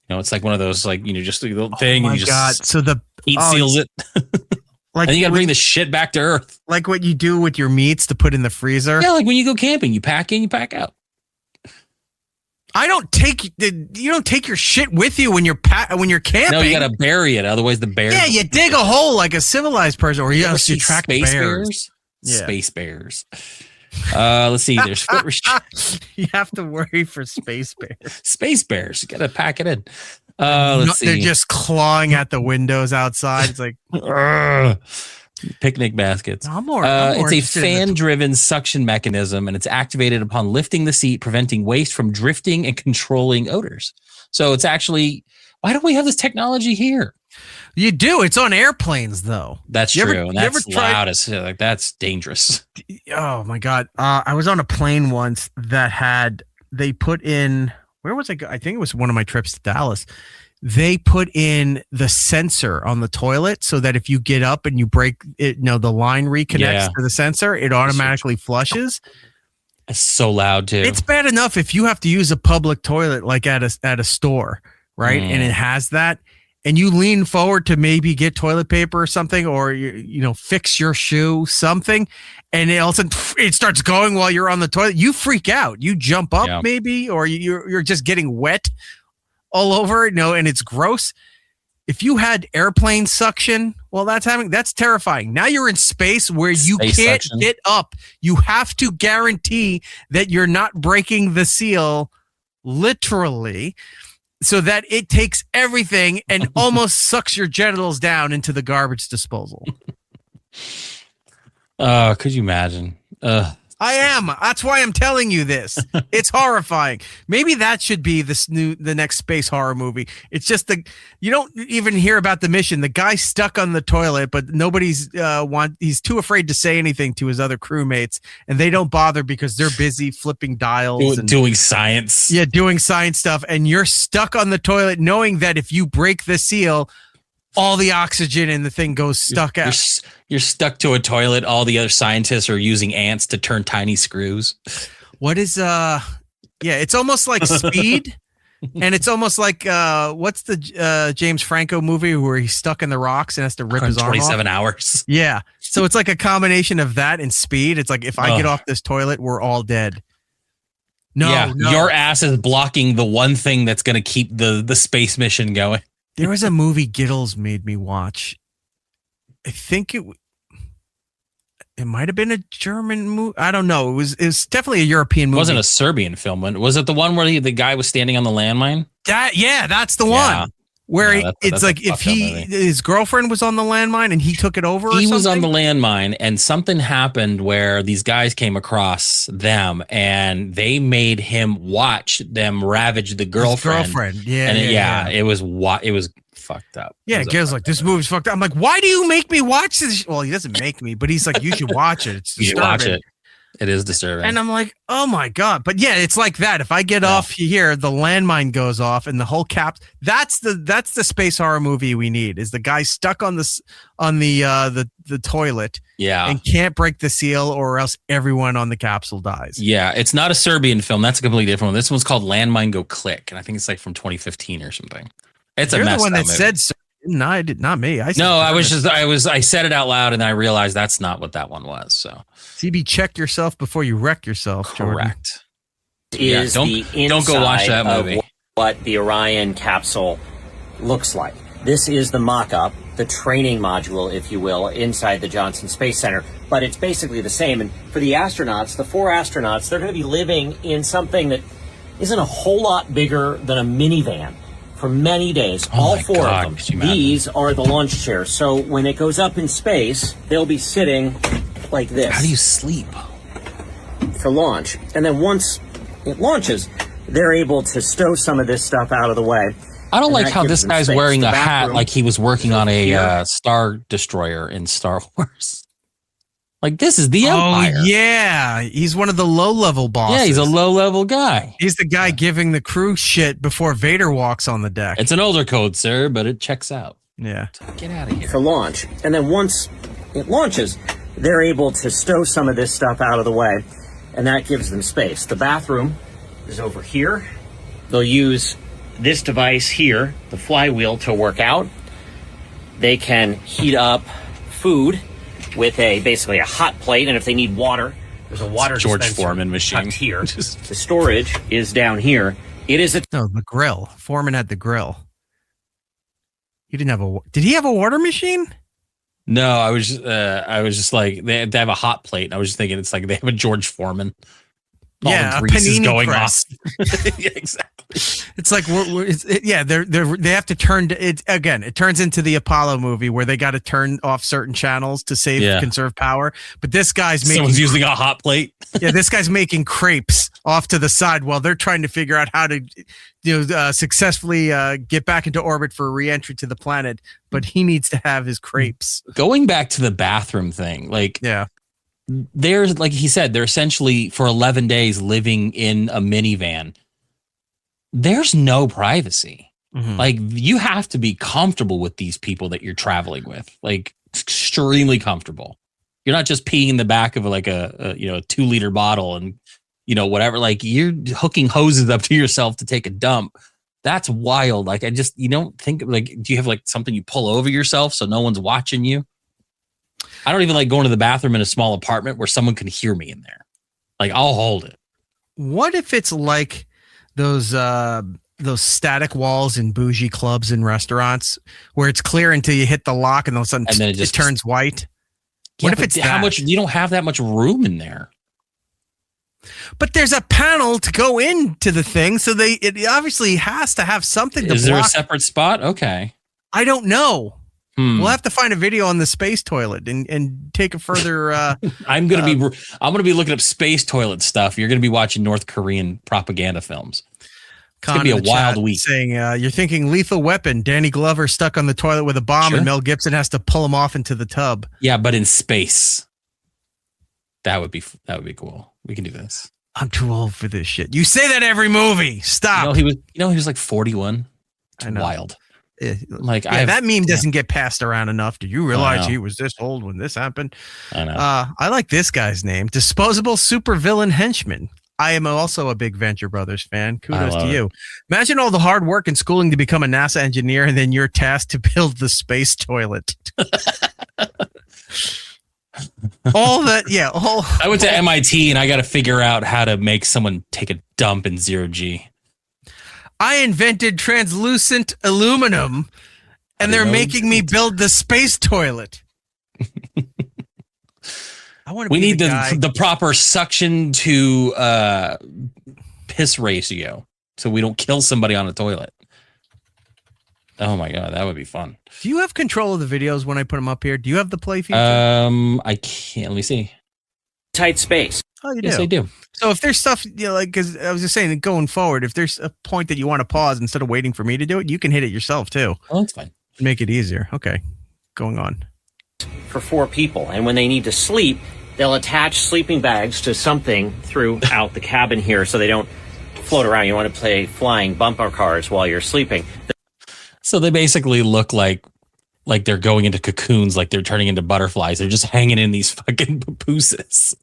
It's like one of those, just a little thing. Oh my and you just God. So the heat seals it. Like, and you got to bring the shit back to Earth. Like what you do with your meats to put in the freezer. Yeah, like when you go camping, you pack in, you pack out. You don't take your shit with you when you're camping. No, you got to bury it. Otherwise, the bears. Yeah, you dig a hole like a civilized person, or you track space bears. Yeah. Space bears. Let's see. There's foot restrictions. You have to worry for space bears. Space bears. You got to pack it in. Let's see. They're just clawing at the windows outside. It's like picnic baskets. I'm more it's a fan-driven suction mechanism, and it's activated upon lifting the seat, preventing waste from drifting and controlling odors. So it's actually, why don't we have this technology here? You do. It's on airplanes, though. That's true. And that's loud as like that's dangerous. Oh my God. I was on a plane once that they put in, where was I? I think it was one of my trips to Dallas. They put in the sensor on the toilet so that if you get up and you break it, the line reconnects to the sensor, it automatically flushes. It's so loud too. It's bad enough if you have to use a public toilet, like at a store, right? And it has that. And you lean forward to maybe get toilet paper or something, or fix your shoe, something, and it also it starts going while you're on the toilet. You freak out. You jump up maybe, or you're just getting wet all over, and it's gross. If you had airplane suction, well, that's terrifying. Now you're in space where you can't get up. You have to guarantee that you're not breaking the seal, literally, so that it takes everything and almost sucks your genitals down into the garbage disposal. Could you imagine? I am. That's why I'm telling you this. It's horrifying. Maybe that should be the next space horror movie. It's just you don't even hear about the mission. The guy's stuck on the toilet, but nobody's he's too afraid to say anything to his other crewmates, and they don't bother because they're busy flipping dials and doing science. Yeah, doing science stuff, and you're stuck on the toilet knowing that if you break the seal, all the oxygen in the thing goes stuck out. You're stuck to a toilet. All the other scientists are using ants to turn tiny screws. What is it's almost like Speed, and it's almost like what's the James Franco movie where he's stuck in the rocks and has to rip his arm off? 27 hours. Yeah. So it's like a combination of that and Speed. It's like, if I get off this toilet, we're all dead. No, your ass is blocking the one thing that's going to keep the space mission going. There was a movie Giddles made me watch. I think it might have been a German movie. I don't know. It was definitely a European movie. It wasn't a Serbian film. Was it the one where the guy was standing on the landmine? That's the one. Where it's like if his girlfriend was on the landmine and he took it over. He was on the landmine, and something happened where these guys came across them, and they made him watch them ravage the girlfriend. Yeah, and it was fucked up. Yeah, Gail's like, this movie's fucked up. I'm like, why do you make me watch this? Well, he doesn't make me, but he's like, you should watch it. It's disturbing. You watch it. It is disturbing. And I'm like, oh my God. But yeah, it's like that. If I get off here, the landmine goes off and the whole cap. That's the space horror movie we need, is the guy stuck on the toilet. Yeah. And can't break the seal, or else everyone on the capsule dies. Yeah. It's not a Serbian film. That's a completely different one. This one's called Landmine Go Click. And I think it's like from 2015 or something. It's You're a mess. The one that said Serbian. No, I did not me. I said it out loud and I realized that's not what that one was. So CB, check yourself before you wreck yourself. Correct. Is don't go watch that movie. Of what the Orion capsule looks like. This is the mock-up, the training module, if you will, inside the Johnson Space Center. But it's basically the same. And for the astronauts, the 4 astronauts, they're going to be living in something that isn't a whole lot bigger than a minivan for many days. All 4 of them. These are the launch chairs. So when it goes up in space, they'll be sitting like this. How do you sleep? For launch. And then once it launches, they're able to stow some of this stuff out of the way. I don't like how this guy's wearing a hat like he was working on a Star Destroyer in Star Wars. Like, this is the Empire. Oh, yeah. He's one of the low-level bosses. Yeah, he's a low-level guy. He's the guy giving the crew shit before Vader walks on the deck. It's an older code, sir, but it checks out. Yeah. Get out of here. For launch. And then once it launches, they're able to stow some of this stuff out of the way, and that gives them space. The bathroom is over here. They'll use this device here, the flywheel, to work out. They can heat up food with basically a hot plate, and if they need water, there's a water George Foreman machine here. The storage is down here. It is the grill. Foreman had the grill. He didn't have did he have a water machine? No, I was just like, they have a hot plate. I was just thinking it's like they have a George Foreman. All the grease is going off. Yeah, exactly. It's like they have to turn it again. It turns into the Apollo movie where they got to turn off certain channels to conserve power. But this guy's someone's using a hot plate. Yeah, this guy's making crepes off to the side while they're trying to figure out how to successfully get back into orbit for re-entry to the planet. But he needs to have his crepes. Going back to the bathroom thing, there's, like he said, they're essentially for 11 days living in a minivan. There's no privacy. Mm-hmm. Like, you have to be comfortable with these people that you're traveling with, like extremely comfortable. You're not just peeing in the back of a 2-liter bottle and whatever. Like, you're hooking hoses up to yourself to take a dump. That's wild. Like, you don't think, like, do you have like something you pull over yourself so no one's watching you? I don't even like going to the bathroom in a small apartment where someone can hear me in there. Like, I'll hold it. What if it's like those static walls in bougie clubs and restaurants where it's clear until you hit the lock and all of a sudden and then it turns white? Yeah, what if it's how much? You don't have that much room in there. But there's a panel to go into the thing, so it obviously has to have something to block. Is there a separate spot? Okay. I don't know. We'll have to find a video on the space toilet and take a further. I'm gonna be looking up space toilet stuff. You're gonna be watching North Korean propaganda films. It's gonna be a wild week. Saying you're thinking Lethal Weapon. Danny Glover stuck on the toilet with a bomb, and Mel Gibson has to pull him off into the tub. Yeah, but in space. That would be cool. We can do this. I'm too old for this shit. You say that every movie. Stop. He was like 41. It's wild. That meme doesn't get passed around enough. Do you realize he was this old when this happened? I know. I like this guy's name, Disposable Supervillain Henchman. I am also a big Venture Brothers fan. Kudos to you. Imagine all the hard work and schooling to become a NASA engineer, and then you're tasked to build the space toilet. All that, yeah. I went to MIT, and I got to figure out how to make someone take a dump in zero-G. I invented translucent aluminum, and they're making me build the space toilet. We need the proper suction to piss ratio so we don't kill somebody on a toilet. Oh my God, that would be fun. Do you have control of the videos when I put them up here? Do you have the play feature? I can't. Let me see. Tight space. Oh, you do? Yes, I do. So if there's stuff, because I was just saying that going forward, if there's a point that you want to pause instead of waiting for me to do it, you can hit it yourself too. Oh, that's fine. Make it easier. Okay, going on. For 4 people, and when they need to sleep, they'll attach sleeping bags to something throughout the cabin here so they don't float around. You want to play flying bumper cars while you're sleeping. So they basically look like they're going into cocoons, like they're turning into butterflies. They're just hanging in these fucking papooses.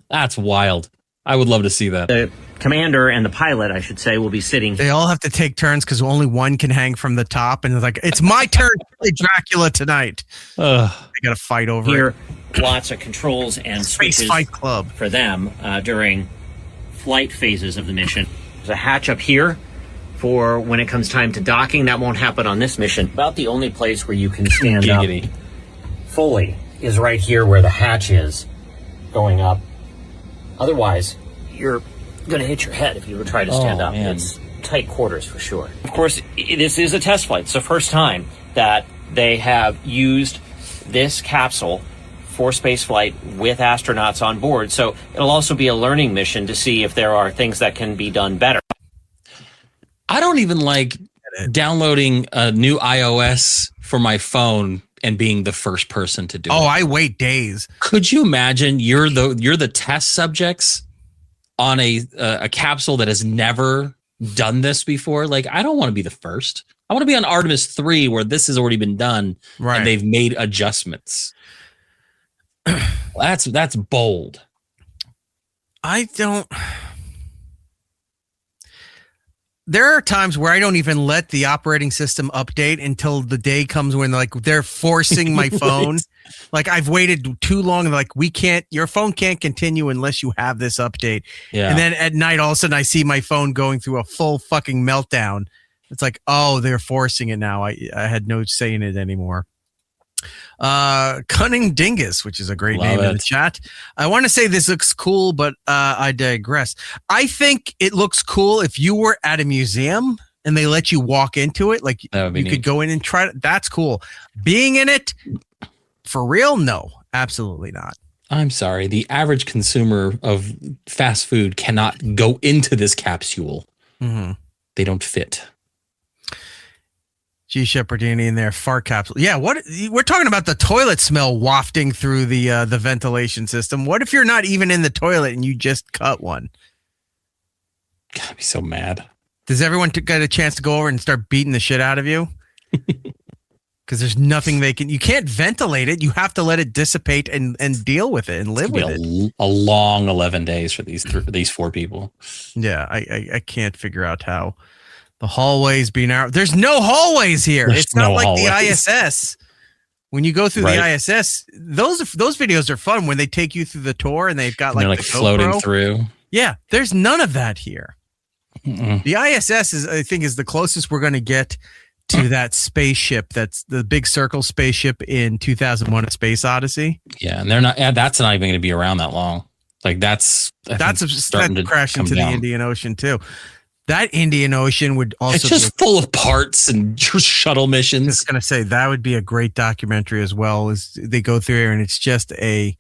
That's wild. I would love to see that. The commander and the pilot, I should say, will be sitting. They all have to take turns because only one can hang from the top, and it's like, it's my turn to play Dracula tonight. They got to fight over here. it. Lots of controls and Space switches Fight Club for them during flight phases of the mission. There's a hatch up here for when it comes time to docking. That won't happen on this mission. About the only place where you can stand up fully is right here where the hatch is going up. Otherwise, you're going to hit your head if you try to stand up. Man. It's tight quarters for sure. Of course, this is a test flight. It's the first time that they have used this capsule for space flight with astronauts on board. So it'll also be a learning mission to see if there are things that can be done better. I don't even like downloading a new iOS for my phone and being the first person to do it. Oh, I wait days. Could you imagine you're the test subjects on a capsule that has never done this before? Like, I don't want to be the first. I want to be on Artemis 3 where this has already been done and they've made adjustments. That's bold. There are times where I don't even let the operating system update until the day comes when they're forcing my phone. Like, I've waited too long. And like, your phone can't continue unless you have this update. Yeah. And then at night, all of a sudden I see my phone going through a full fucking meltdown. It's like, oh, they're forcing it now. I had no say in it anymore. Cunning Dingus, which is a great name in the chat. I want to say this looks cool, but I digress. I think it looks cool if you were at a museum and they let you walk into it. Like, you could go in and try it. That's cool. Being in it, for real? No, absolutely not. I'm sorry. The average consumer of fast food cannot go into this capsule. Mm-hmm. They don't fit. G. Shepherdini in there, fart capsule. Yeah, what we're talking about, the toilet smell wafting through the ventilation system. What if you're not even in the toilet and you just cut one? God, I'd be so mad. Does everyone get a chance to go over and start beating the shit out of you? Because there's nothing you can't ventilate it. You have to let it dissipate and deal with it and live with it. A long 11 days for these 4 people. Yeah, I can't figure out how. The hallways being out. There's no hallways here. It's not like the ISS. When you go through the ISS, those videos are fun when they take you through the tour and they've got they're like the floating GoPro. Through. Yeah, there's none of that here. Mm-mm. The ISS I think is the closest we're going to get to that spaceship. That's the big circle spaceship in 2001: A Space Odyssey. Yeah, and they're not. That's not even going to be around that long. Like that's starting to crash into the Indian Ocean too. That Indian Ocean would also. It's just full of parts and shuttle missions. I was going to say that would be a great documentary as well. As they go through here, and it's just a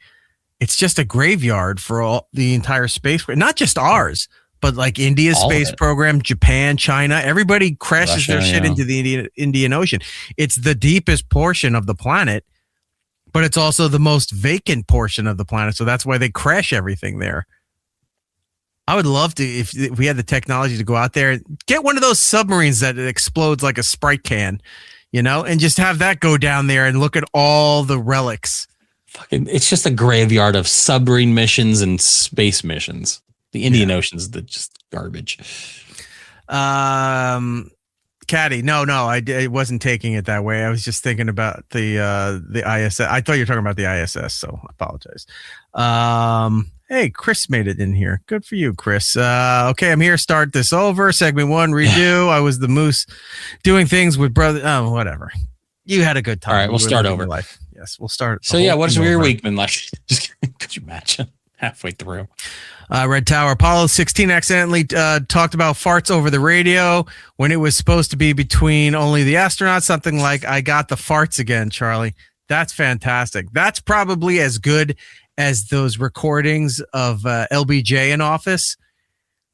graveyard for all the entire space. Not just ours, but like India's space program, Japan, China. Everybody crashes their shit into the Indian Ocean. It's the deepest portion of the planet, but it's also the most vacant portion of the planet. So that's why they crash everything there. I would love to, if we had the technology to go out there, get one of those submarines that explodes like a Sprite can, and just have that go down there and look at all the relics. Fucking, it's just a graveyard of submarine missions and space missions. The Indian Ocean's just garbage. Caddy, no, I wasn't taking it that way. I was just thinking about the ISS. I thought you were talking about the ISS, so I apologize. Hey, Chris made it in here. Good for you, Chris. Okay, I'm here. Start this over. Segment 1, redo. I was the moose doing things with brother. Oh, whatever. You had a good time. All right, we'll start over. Life. Yes, we'll start. So yeah, what's your week been like? Could you imagine? Halfway through. Red Tower. Apollo 16 accidentally talked about farts over the radio when it was supposed to be between only the astronauts. Something like, I got the farts again, Charlie. That's fantastic. That's probably as good as those recordings of LBJ in office,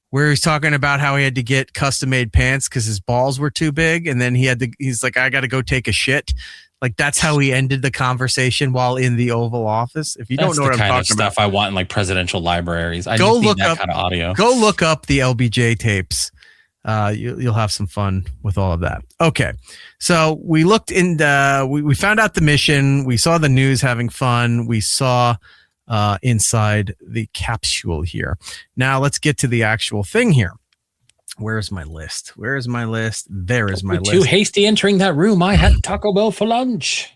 where he's talking about how he had to get custom-made pants because his balls were too big, and then he's like, I got to go take a shit. Like, that's how he ended the conversation while in the Oval Office. If you don't know what I'm talking about, that's the kind of stuff I want in like presidential libraries. I go just need look that up kind of audio. Go look up the LBJ tapes. You'll have some fun with all of that. Okay, so we looked in. We found out the mission. We saw the news having fun. We saw inside the capsule here. Now let's get to the actual thing here. Where's my list? There is my list. Too hasty entering that room. I had Taco Bell for lunch.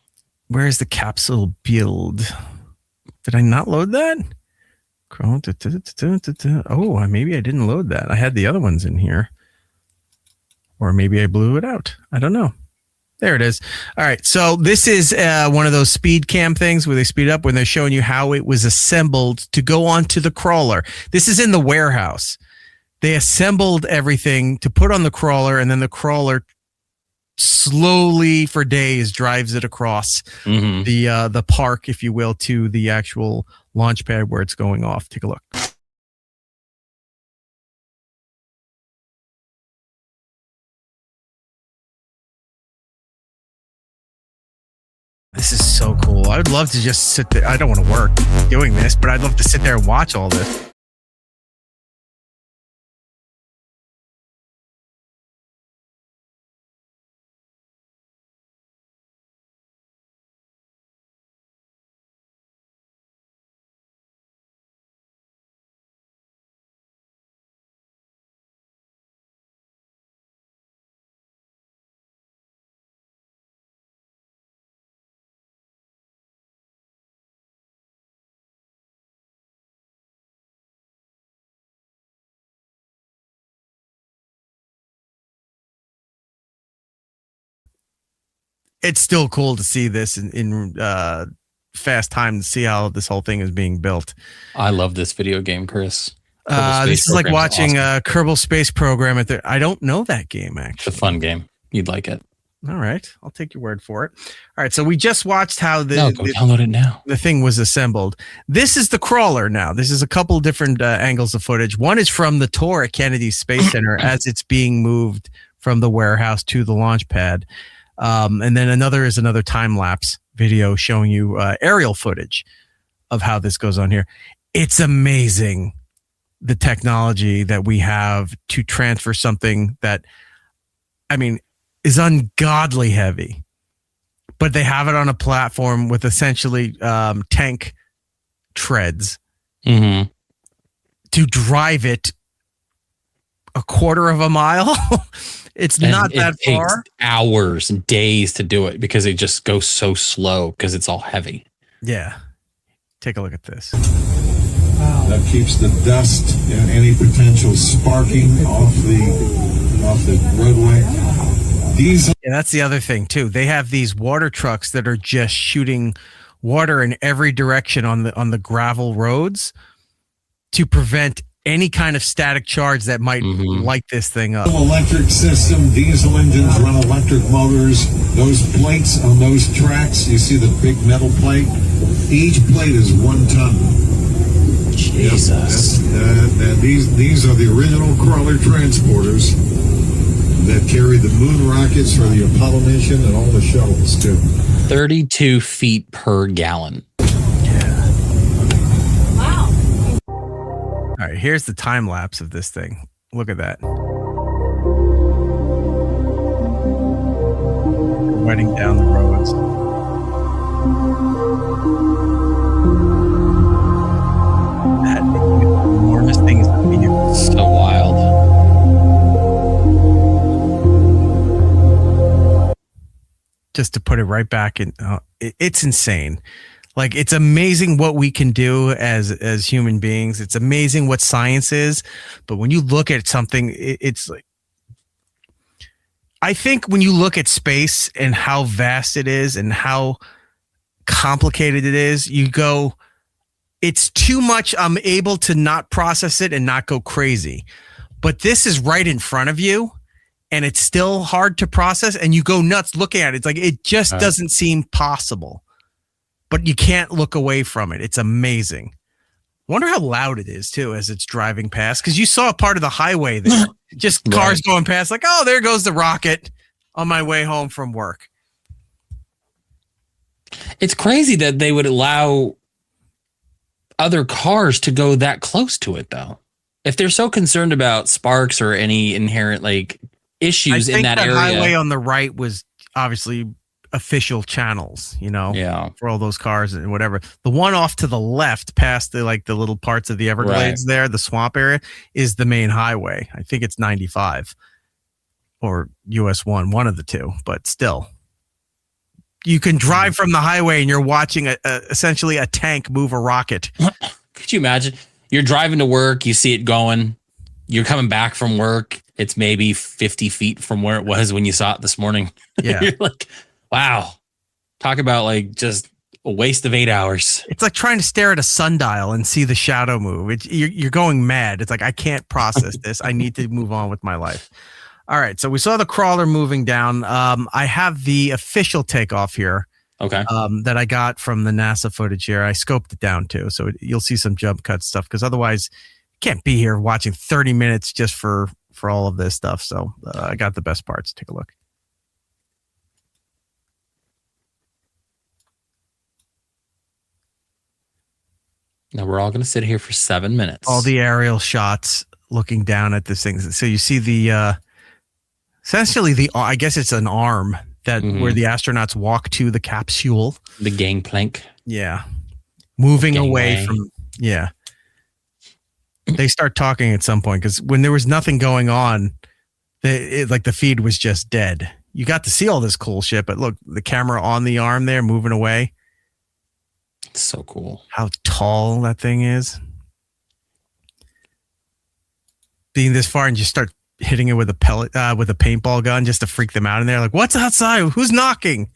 Where's the capsule build? Did I not load that? Oh, maybe I didn't load that. I had the other ones in here. Or maybe I blew it out. I don't know. There it is. All right. So this is one of those speed cam things where they speed up when they're showing you how it was assembled to go onto the crawler. This is in the warehouse. They assembled everything to put on the crawler, and then the crawler slowly for days drives it across the park, if you will, to the actual launch pad where it's going off. Take a look. This is so cool. I would love to just sit there. I don't want to work doing this, but I'd love to sit there and watch all this. It's still cool to see this in fast time to see how this whole thing is being built. I love this video game, Chris. This is like watching a Kerbal Space Program. I don't know that game, actually. It's a fun game. You'd like it. All right. I'll take your word for it. All right. So we just watched how download it now. The thing was assembled. This is the crawler now. This is a couple different angles of footage. One is from the tour at Kennedy Space Center as it's being moved from the warehouse to the launch pad. And then another time-lapse video showing you aerial footage of how this goes on here. It's amazing, the technology that we have to transfer something that, is ungodly heavy. But they have it on a platform with essentially tank treads to drive it a quarter of a mile. It's not that far. Takes hours and days to do it because it just goes so slow because it's all heavy. Yeah. Take a look at this. That keeps the dust and any potential sparking off the roadway. Yeah, that's the other thing too. They have these water trucks that are just shooting water in every direction on the gravel roads to prevent any kind of static charge that might light this thing up. Electric system, diesel engines run electric motors. Those plates on those tracks, you see the big metal plate? Each plate is 1 ton. Jesus. Yep, these are the original crawler transporters that carry the moon rockets for the Apollo mission and all the shuttles too. 32 feet per gallon. All right, here's the time lapse of this thing. Look at that. Running down the roads. That enormous thing is so wild. Just to put it right back in, it's insane. Like, it's amazing what we can do as human beings. It's amazing what science is. But when you look at something, it's like, I think when you look at space and how vast it is and how complicated it is, you go, it's too much. I'm able to not process it and not go crazy. But this is right in front of you and it's still hard to process and you go nuts looking at it. It's like, it just doesn't seem possible. but you can't look away from it. It's amazing. Wonder how loud it is too as it's driving past, because you saw a part of the highway there, just cars going past, like, oh, there goes the rocket on my way home from work. It's crazy that they would allow other cars to go that close to it, though. If they're so concerned about sparks or any inherent like issues in that area. Highway on the right was obviously official channels, for all those cars and whatever. The one off to the left, past the little parts of the Everglades there, the swamp area, is the main highway. I think it's 95 or US 1, one of the two, but still. You can drive from the highway and you're watching essentially a tank move a rocket. Could you imagine? You're driving to work, you see it going, you're coming back from work, it's maybe 50 feet from where it was when you saw it this morning. Yeah. You're like, wow. Talk about like just a waste of 8 hours. It's like trying to stare at a sundial and see the shadow move. You're going mad. It's like, I can't process this. I need to move on with my life. All right. So we saw the crawler moving down. I have the official takeoff here. Okay. That I got from the NASA footage here. I scoped it down too. So you'll see some jump cut stuff, because otherwise you can't be here watching 30 minutes just for all of this stuff. So I got the best parts. Take a look. Now we're all going to sit here for 7 minutes. All the aerial shots looking down at this thing. So you see the, essentially I guess it's an arm that where the astronauts walk to the capsule. The gangplank. Yeah. Moving away from, yeah. They start talking at some point, because when there was nothing going on, the feed was just dead. You got to see all this cool shit, but look, the camera on the arm there moving away. It's so cool. How tall that thing is. Being this far and just start hitting it with a pellet, with a paintball gun just to freak them out in there. Like, what's outside? Who's knocking?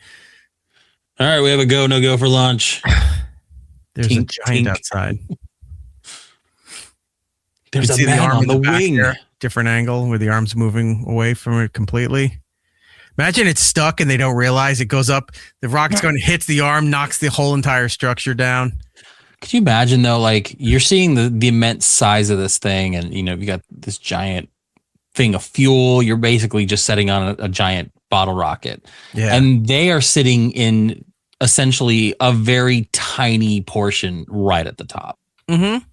All right, we have a no-go for launch. There's a giant outside. There's a man on the wing. There, different angle where the arm's moving away from it completely. Imagine it's stuck and they don't realize it goes up. The rocket's going to hit the arm, knocks the whole entire structure down. Could you imagine though, like you're seeing the immense size of this thing, and you got this giant thing of fuel. You're basically just setting on a giant bottle rocket. Yeah. And they are sitting in essentially a very tiny portion right at the top. Mm-hmm.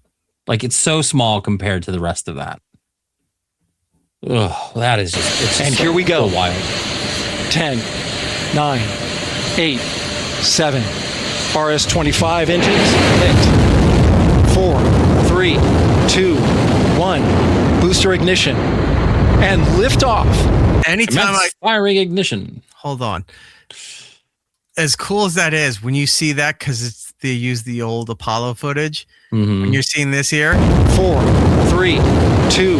Like it's so small compared to the rest of that. Ugh, that is just, it's and so, here we go. So wild. 10, 9, 8, 7. RS-25 engines lit. 4, 3, 2, 1. Booster ignition. And liftoff. Anytime firing ignition. Hold on. As cool as that is, when you see that, because they use the old Apollo footage, when you're seeing this here. 4, 3, 2,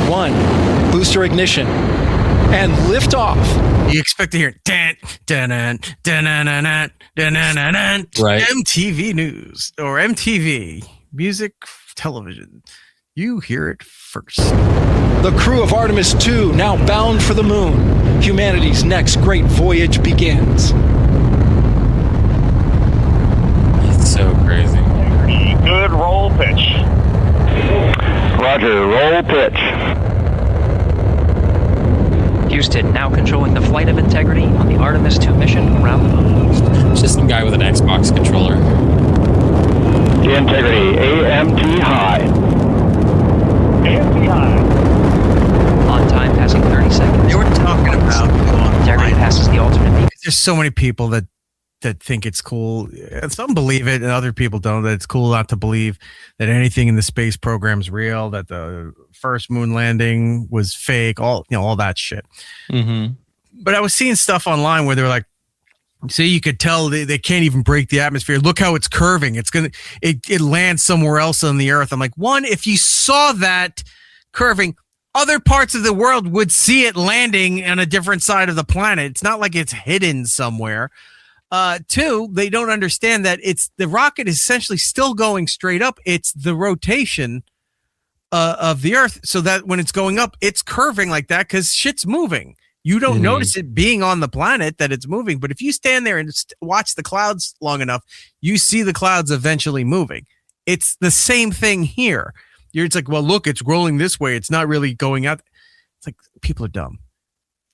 1. Booster ignition. And liftoff. You expect to hear right. MTV News or MTV Music Television. You hear it first. The crew of Artemis II now bound for the moon. Humanity's next great voyage begins. It's so crazy. Good roll pitch. Roger, roll pitch. Houston now controlling the flight of integrity on the Artemis II mission around the moon. It's just some guy with an Xbox controller. Integrity, AMT high. AMT high. On time, passing 30 seconds. They were talking about integrity passes the alternate beacon. There's so many people that think it's cool. Some believe it and other people don't, that it's cool not to believe that anything in the space program is real, that the first moon landing was fake, all that shit. Mm-hmm. But I was seeing stuff online where they're like, see, you could tell they can't even break the atmosphere. Look how it's curving. It lands somewhere else on the Earth. I'm like, one, if you saw that curving, other parts of the world would see it landing on a different side of the planet. It's not like it's hidden somewhere. Two, they don't understand that the rocket is essentially still going straight up. It's the rotation of the Earth, so that when it's going up, it's curving like that because shit's moving. You don't notice it being on the planet that it's moving, but if you stand there and watch the clouds long enough, you see the clouds eventually moving. It's the same thing here. It's like, well, look, it's rolling this way. It's not really going out. It's like, people are dumb.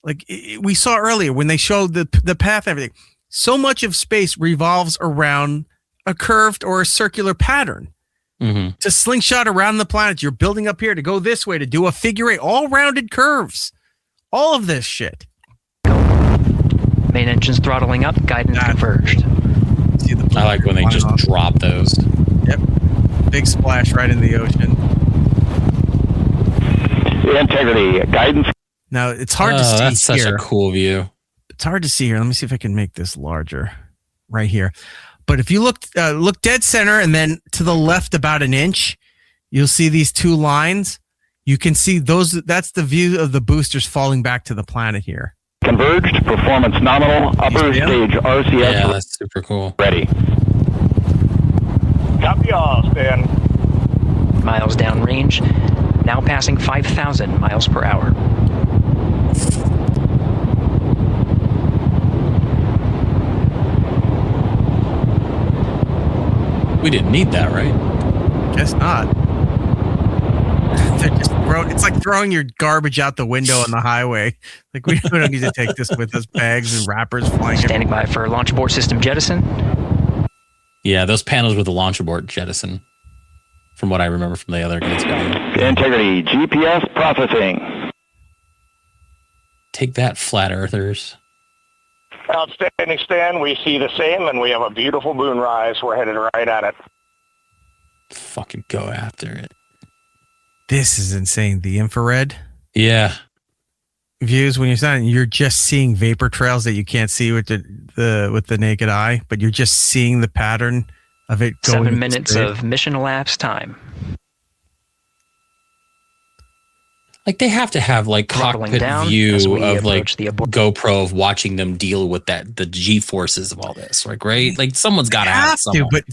Like we saw earlier when they showed the path, everything. So much of space revolves around a curved or a circular pattern. To slingshot around the planet, you're building up here to go this way, to do a figure eight, all rounded curves. All of this shit. Main engines throttling up, guidance converged. I like when they just drop those. Yep. Big splash right in the ocean. Integrity, guidance. Now, it's hard to see that's such a cool view. It's hard to see here. Let me see if I can make this larger right here. But if you look dead center and then to the left about an inch, you'll see these two lines. You can see those. That's the view of the boosters falling back to the planet here. Converged, performance nominal, upper stage RCS. Yeah, that's super cool. Ready. Copy all, Stan. Miles downrange, now passing 5,000 miles per hour. We didn't need that, right? Guess not. They're just it's like throwing your garbage out the window on the highway. Like we don't need to take this with us. Bags and wrappers flying. Standing by for launch abort system jettison. Yeah, those panels with the launch abort jettison. From what I remember from the other guys' video. Integrity, GPS processing. Take that, flat earthers. Outstanding, Stan. We see the same, and we have a beautiful moonrise. We're headed right at it. Fucking go after it. This is insane. The infrared. Yeah. Views when you're just seeing vapor trails that you can't see with the naked eye, but you're just seeing the pattern of it going. 7 minutes of mission elapsed time. Like they have to have like cockpit view of like GoPro of watching them deal with the G forces of all this, like right? Like someone's got to have to. But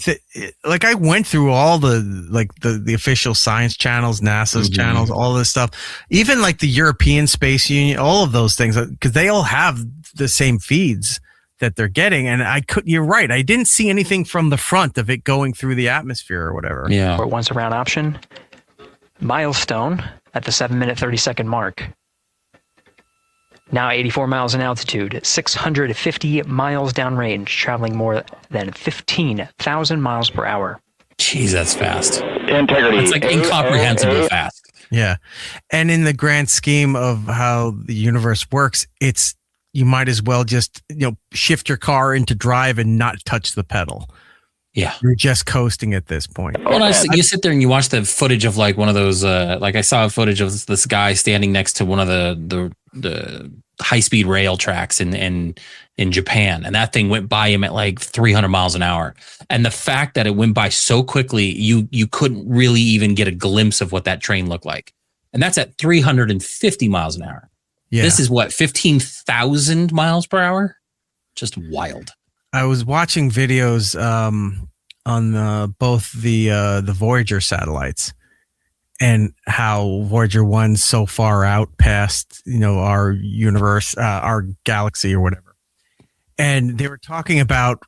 like I went through all the official science channels, NASA's channels, all this stuff, even like the European Space Union, all of those things, because they all have the same feeds that they're getting. And you're right. I didn't see anything from the front of it going through the atmosphere or whatever. Yeah. Or once around option. Milestone at the 7-minute 30-second mark. Now 84 miles in altitude, 650 miles downrange, traveling more than 15,000 miles per hour. Jeez, that's fast. Integrity. It's like incomprehensibly fast. Yeah. And in the grand scheme of how the universe works, you might as well just, shift your car into drive and not touch the pedal. Yeah. You're just coasting at this point. Well, you sit there and you watch the footage of like one of those, like I saw footage of this guy standing next to one of the high-speed rail tracks in Japan. And that thing went by him at like 300 miles an hour. And the fact that it went by so quickly, you couldn't really even get a glimpse of what that train looked like. And that's at 350 miles an hour. Yeah. This is what, 15,000 miles per hour? Just wild. I was watching videos on both the Voyager satellites and how Voyager 1's so far out past our universe, our galaxy or whatever, and they were talking about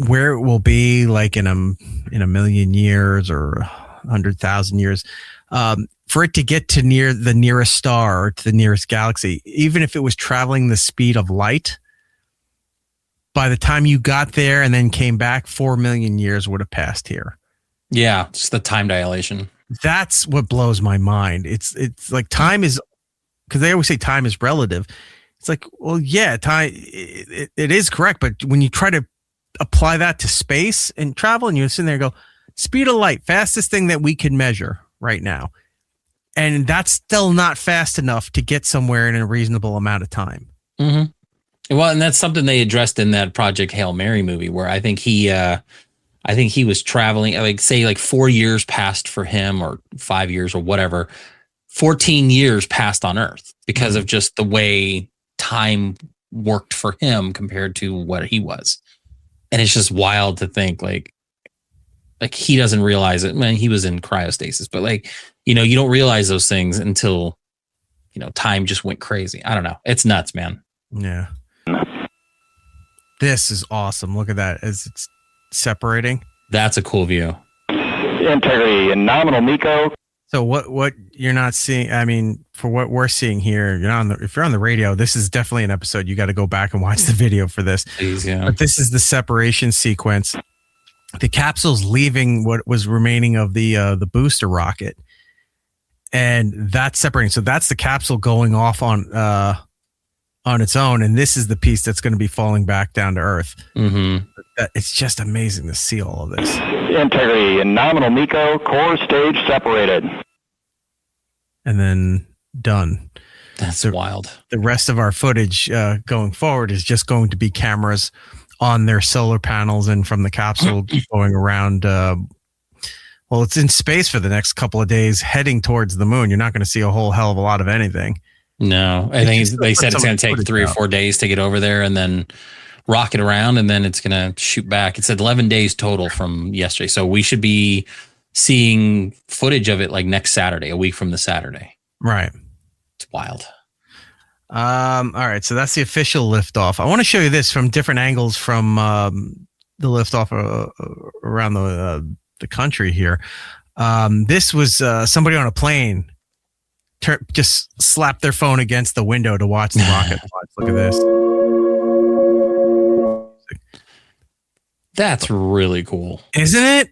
where it will be like in a million years or 100,000 years, for it to get to the nearest star or to the nearest galaxy, even if it was traveling the speed of light. By the time you got there and then came back, 4 million years would have passed here. Yeah, it's the time dilation. That's what blows my mind. It's like time is, because they always say time is relative. It's like, well, yeah, time it is correct, but when you try to apply that to space and travel, and you're sitting there and go, speed of light, fastest thing that we can measure right now, and that's still not fast enough to get somewhere in a reasonable amount of time. Mm-hmm. Well, and that's something they addressed in that Project Hail Mary movie, where I think he was traveling, like say like 4 years passed for him or 5 years or whatever, 14 years passed on Earth because of just the way time worked for him compared to what he was. And it's just wild to think like he doesn't realize it. Man, he was in cryostasis, but you don't realize those things until time just went crazy. I don't know. It's nuts, man. Yeah. This is awesome. Look at that as it's separating. That's a cool view. Integrity and nominal Miko. So what you're not seeing, I mean, for what we're seeing here, if you're on the radio, this is definitely an episode. You got to go back and watch the video for this. Please, yeah. But this is the separation sequence. The capsule's leaving what was remaining of the booster rocket, and that's separating. So that's the capsule going off on its own, and this is the piece that's going to be falling back down to Earth. Mm-hmm. It's just amazing to see all of this. Integrity and nominal Miko, core stage separated. And then done. That's wild. The rest of our footage going forward is just going to be cameras on their solar panels and from the capsule going around. Well, it's in space for the next couple of days heading towards the moon. You're not going to see a whole hell of a lot of anything. No, I think they said it's going to take 3 or 4 days to get over there and then rocket around, and then it's going to shoot back. It said 11 days total from yesterday. So we should be seeing footage of it like next Saturday, a week from the Saturday. Right. It's wild. All right. So that's the official liftoff. I want to show you this from different angles from the liftoff around the country here. This was somebody on a plane just slapped their phone against the window to watch the rocket launch. Look at this. That's really cool. Isn't it?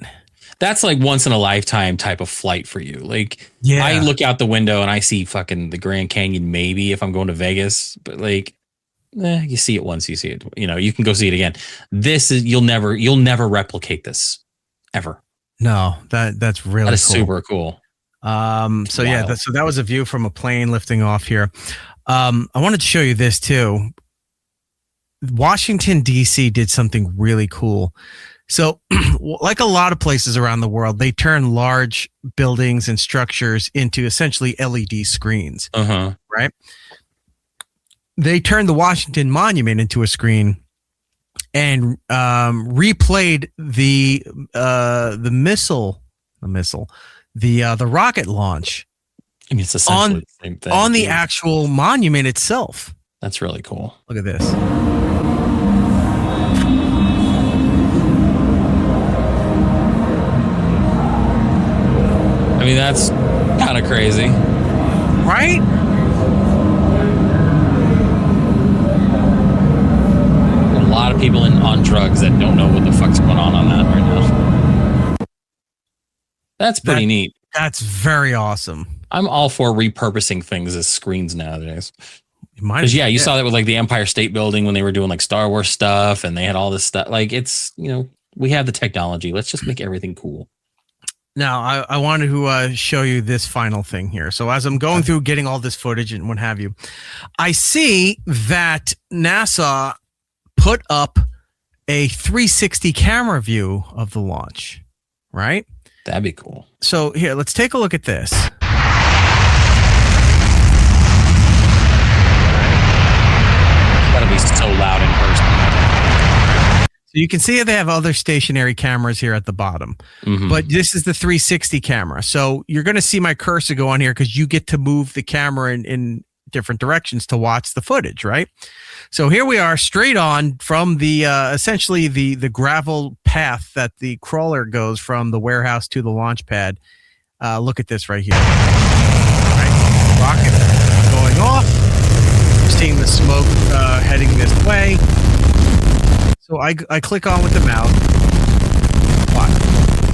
That's like once in a lifetime type of flight for you. Like, yeah. I look out the window and I see fucking the Grand Canyon, maybe if I'm going to Vegas, but like, you see it once, you see it, you can go see it again. This is, you'll never replicate this ever. No, that's really that is cool. Super cool. So yeah, so that was a view from a plane lifting off here. I wanted to show you this too. Washington, D.C. did something really cool. So like a lot of places around the world, they turn large buildings and structures into essentially LED screens, right? They turned the Washington Monument into a screen and replayed the rocket launch. I mean, it's essentially the same thing on the actual monument itself. That's really cool. Look at this. I mean, that's kind of crazy. Right? A lot of people on drugs that don't know what the fuck's going on that right now. That's pretty neat. That's very awesome. I'm all for repurposing things as screens nowadays. Because you saw that with like the Empire State Building when they were doing like Star Wars stuff and they had all this stuff. Like it's, we have the technology. Let's just make everything cool. Now, I wanted to show you this final thing here. So as I'm going through getting all this footage and what have you, I see that NASA put up a 360 camera view of the launch, right? That'd be cool. So here, let's take a look at this. Gotta be so loud in person. So you can see they have other stationary cameras here at the bottom, but this is the 360 camera. So you're going to see my cursor go on here because you get to move the camera in different directions to watch the footage, right? So here we are straight on from the essentially the gravel path that the crawler goes from the warehouse to the launch pad. Look at this right here. Right? Rocket going off. You're seeing the smoke heading this way. So I click on with the mouse. Watch.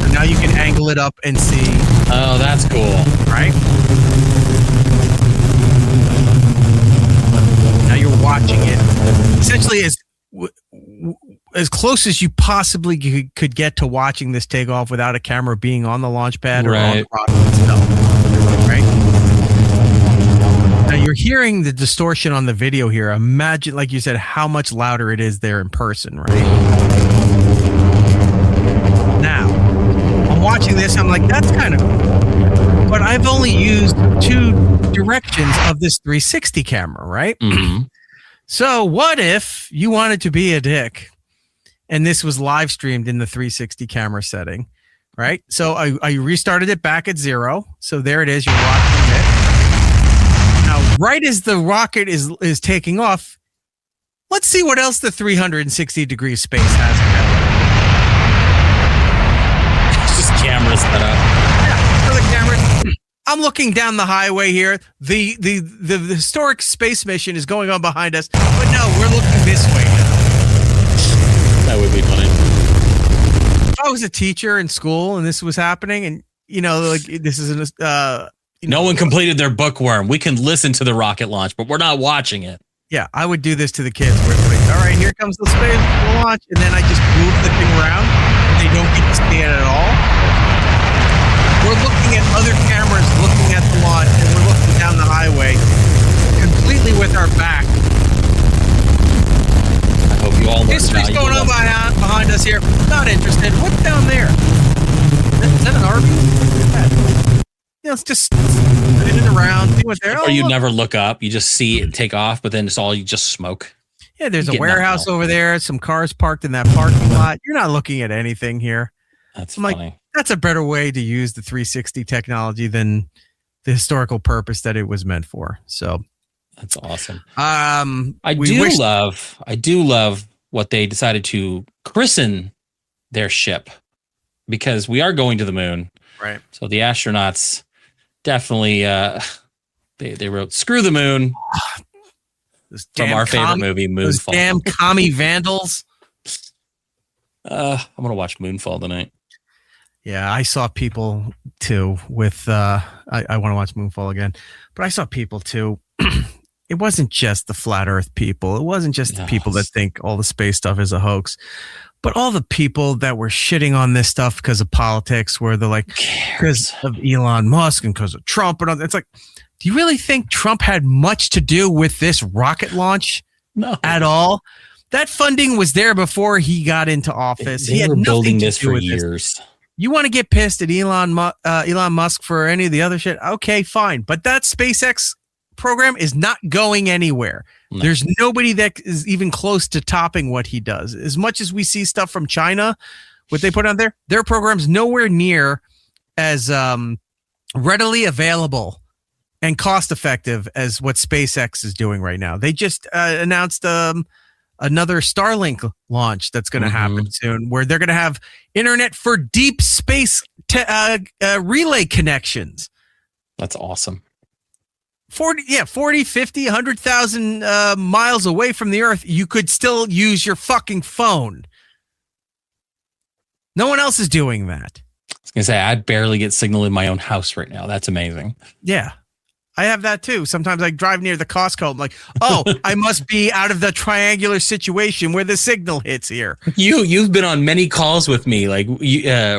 And now you can angle it up and see. Oh, that's cool. Right? Now you're watching it. Essentially as close as you possibly could get to watching this take off without a camera being on the launch pad or on the rocket itself. Right? Now you're hearing the distortion on the video here. Imagine, like you said, how much louder it is there in person, right? Now, I'm watching this, I'm like, that's kind of cool. But I've only used 2 directions of this 360 camera, right? So what if you wanted to be a dick and this was live streamed in the 360 camera setting, right? So I restarted it back at 0. So there it is. You're watching it. Now, right as the rocket is taking off, let's see what else the 360 degree space has. It's just cameras set up. Yeah, for the cameras. I'm looking down the highway here. The historic space mission is going on behind us, but no, we're looking this way now. That would be funny. If I was a teacher in school and this was happening, and this is no one completed their bookworm. We can listen to the rocket launch, but we're not watching it. Yeah, I would do this to the kids. Where it's like, all right, here comes the space launch, and then I just move the thing around, and they don't get to see it at all. We're looking at other cameras, looking at the launch, and we're looking down the highway, completely with our back. I hope you all. History's going on behind us here. Not interested. What's down there? Is that an RV? It's just spinning around, see what's there. Or you never look up. You just see it take off, but then it's all you just smoke. Yeah, there's a warehouse over there. Some cars parked in that parking lot. You're not looking at anything here. That's funny. Like, that's a better way to use the 360 technology than the historical purpose that it was meant for. So that's awesome. I do love what they decided to christen their ship, because we are going to the moon. Right. So the astronauts definitely they wrote "Screw the moon" from our favorite movie, Moonfall. Those damn commie vandals. I'm gonna watch Moonfall tonight. Yeah, I saw people too with I want to watch Moonfall again, but I saw people too. It wasn't just the flat Earth people. It wasn't just the people that think all the space stuff is a hoax. But all the people that were shitting on this stuff because of politics, where they're like, because of Elon Musk and because of Trump, and all, it's like, do you really think Trump had much to do with this rocket launch? No, at all. That funding was there before he got into office. They were building this for years. You want to get pissed at Elon Musk for any of the other shit? Okay, fine. But that SpaceX program is not going anywhere. No. There's nobody that is even close to topping what he does. As much as we see stuff from China, what they put on there, their program's nowhere near as readily available and cost effective as what SpaceX is doing right now. They just announced another Starlink launch that's going to happen soon, where they're going to have internet for deep space relay connections. That's awesome. 40, 50, 100,000 miles away from the Earth, you could still use your fucking phone. No one else is doing that. I was going to say, I barely get signal in my own house right now. That's amazing. Yeah. I have that too. Sometimes I drive near the Costco. I'm like, oh, I must be out of the triangular situation where the signal hits here. You've been on many calls with me. Like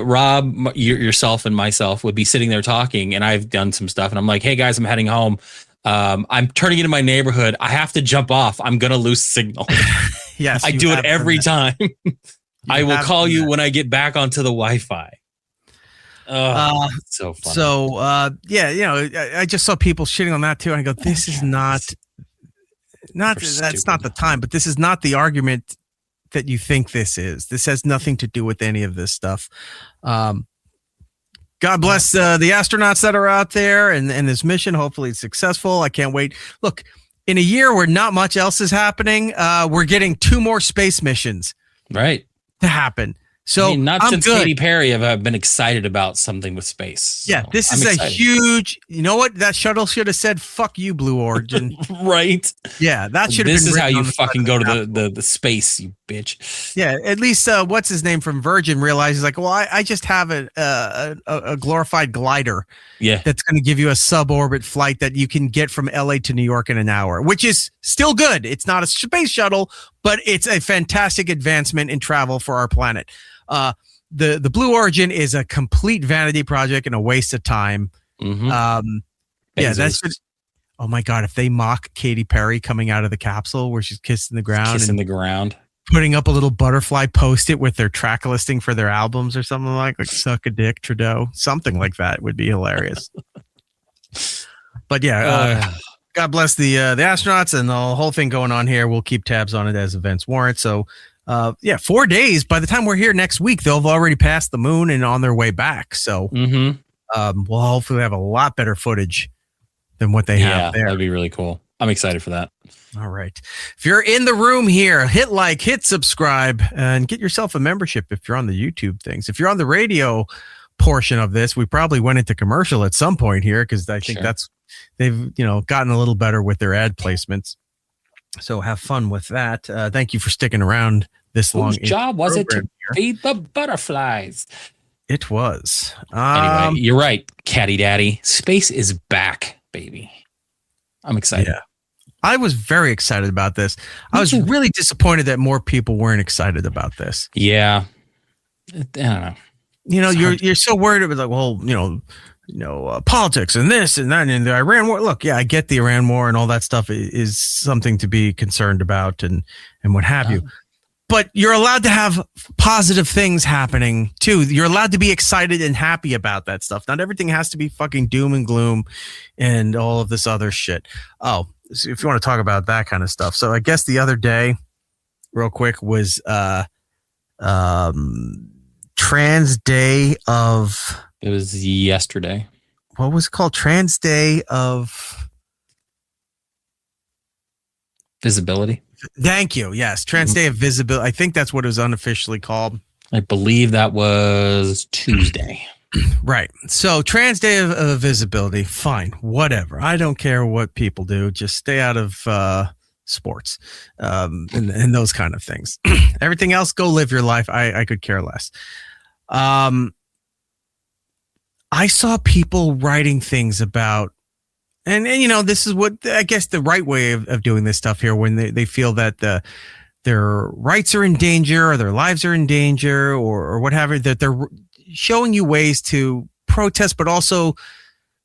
Rob, yourself, and myself would be sitting there talking, and I've done some stuff, and I'm like, hey guys, I'm heading home. I'm turning into my neighborhood. I have to jump off. I'm gonna lose signal. Yes, I do it every time. I will call you when I get back onto the Wi-Fi. So funny. So I just saw people shitting on that too, and I go, this is not that's not the time, but this is not the argument that you think this is. This has nothing to do with any of this stuff. God bless the astronauts that are out there and this mission. Hopefully it's successful. I can't wait. Look, in a year where not much else is happening, we're getting 2 more space missions to happen. So not I'm since good. Katy Perry have I been excited about something with space. So Yeah, this is a huge. You know what? That shuttle should have said "fuck you, Blue Origin." Right? Yeah, that should have. This been is how written you on the fucking side go of to the space, you bitch. Yeah, at least what's his name from Virgin realizes like, well, I just have a glorified glider. Yeah, that's going to give you a suborbit flight that you can get from LA to New York in an hour, which is still good. It's not a space shuttle, but it's a fantastic advancement in travel for our planet. The Blue Origin is a complete vanity project and a waste of time. Yeah, that's just, oh my God, if they mock Katy Perry coming out of the capsule where she's kissing the ground, putting up a little butterfly post-it with their track listing for their albums or something like suck a dick, Trudeau, something like that would be hilarious. But yeah, God bless the astronauts and the whole thing going on here. We'll keep tabs on it as events warrant. So 4 days. By the time we're here next week, they'll have already passed the moon and on their way back. So we'll hopefully have a lot better footage than what they have there. That'd be really cool. I'm excited for that. All right. If you're in the room here, hit like, hit subscribe, and get yourself a membership if you're on the YouTube things. If you're on the radio portion of this, we probably went into commercial at some point here because I think they've gotten a little better with their ad placements. So have fun with that. Thank you for sticking around this long. Whose job was it to feed the butterflies? It was. Anyway, you're right, Caddy Daddy. Space is back, baby. I'm excited. Yeah. I was very excited about this. I was really disappointed that more people weren't excited about this. Yeah. I don't know. You're so worried about politics and this and that and the Iran war. Look, I get the Iran war and all that stuff is something to be concerned about and what have you. But you're allowed to have positive things happening too. You're allowed to be excited and happy about that stuff. Not everything has to be fucking doom and gloom and all of this other shit. Oh, so if you want to talk about that kind of stuff. So I guess the other day, real quick, was Trans Day of... It was yesterday. What was it called? Trans Day of... Visibility. Thank you. Yes. Trans Day of Visibility. I think that's what it was unofficially called. I believe that was Tuesday. Right. So Trans Day of Visibility. Fine. Whatever. I don't care what people do. Just stay out of sports and those kind of things. Everything else, go live your life. I could care less. I saw people writing things about, and this is what I guess the right way of doing this stuff here, when they feel that their rights are in danger or their lives are in danger or whatever, that they're showing you ways to protest, but also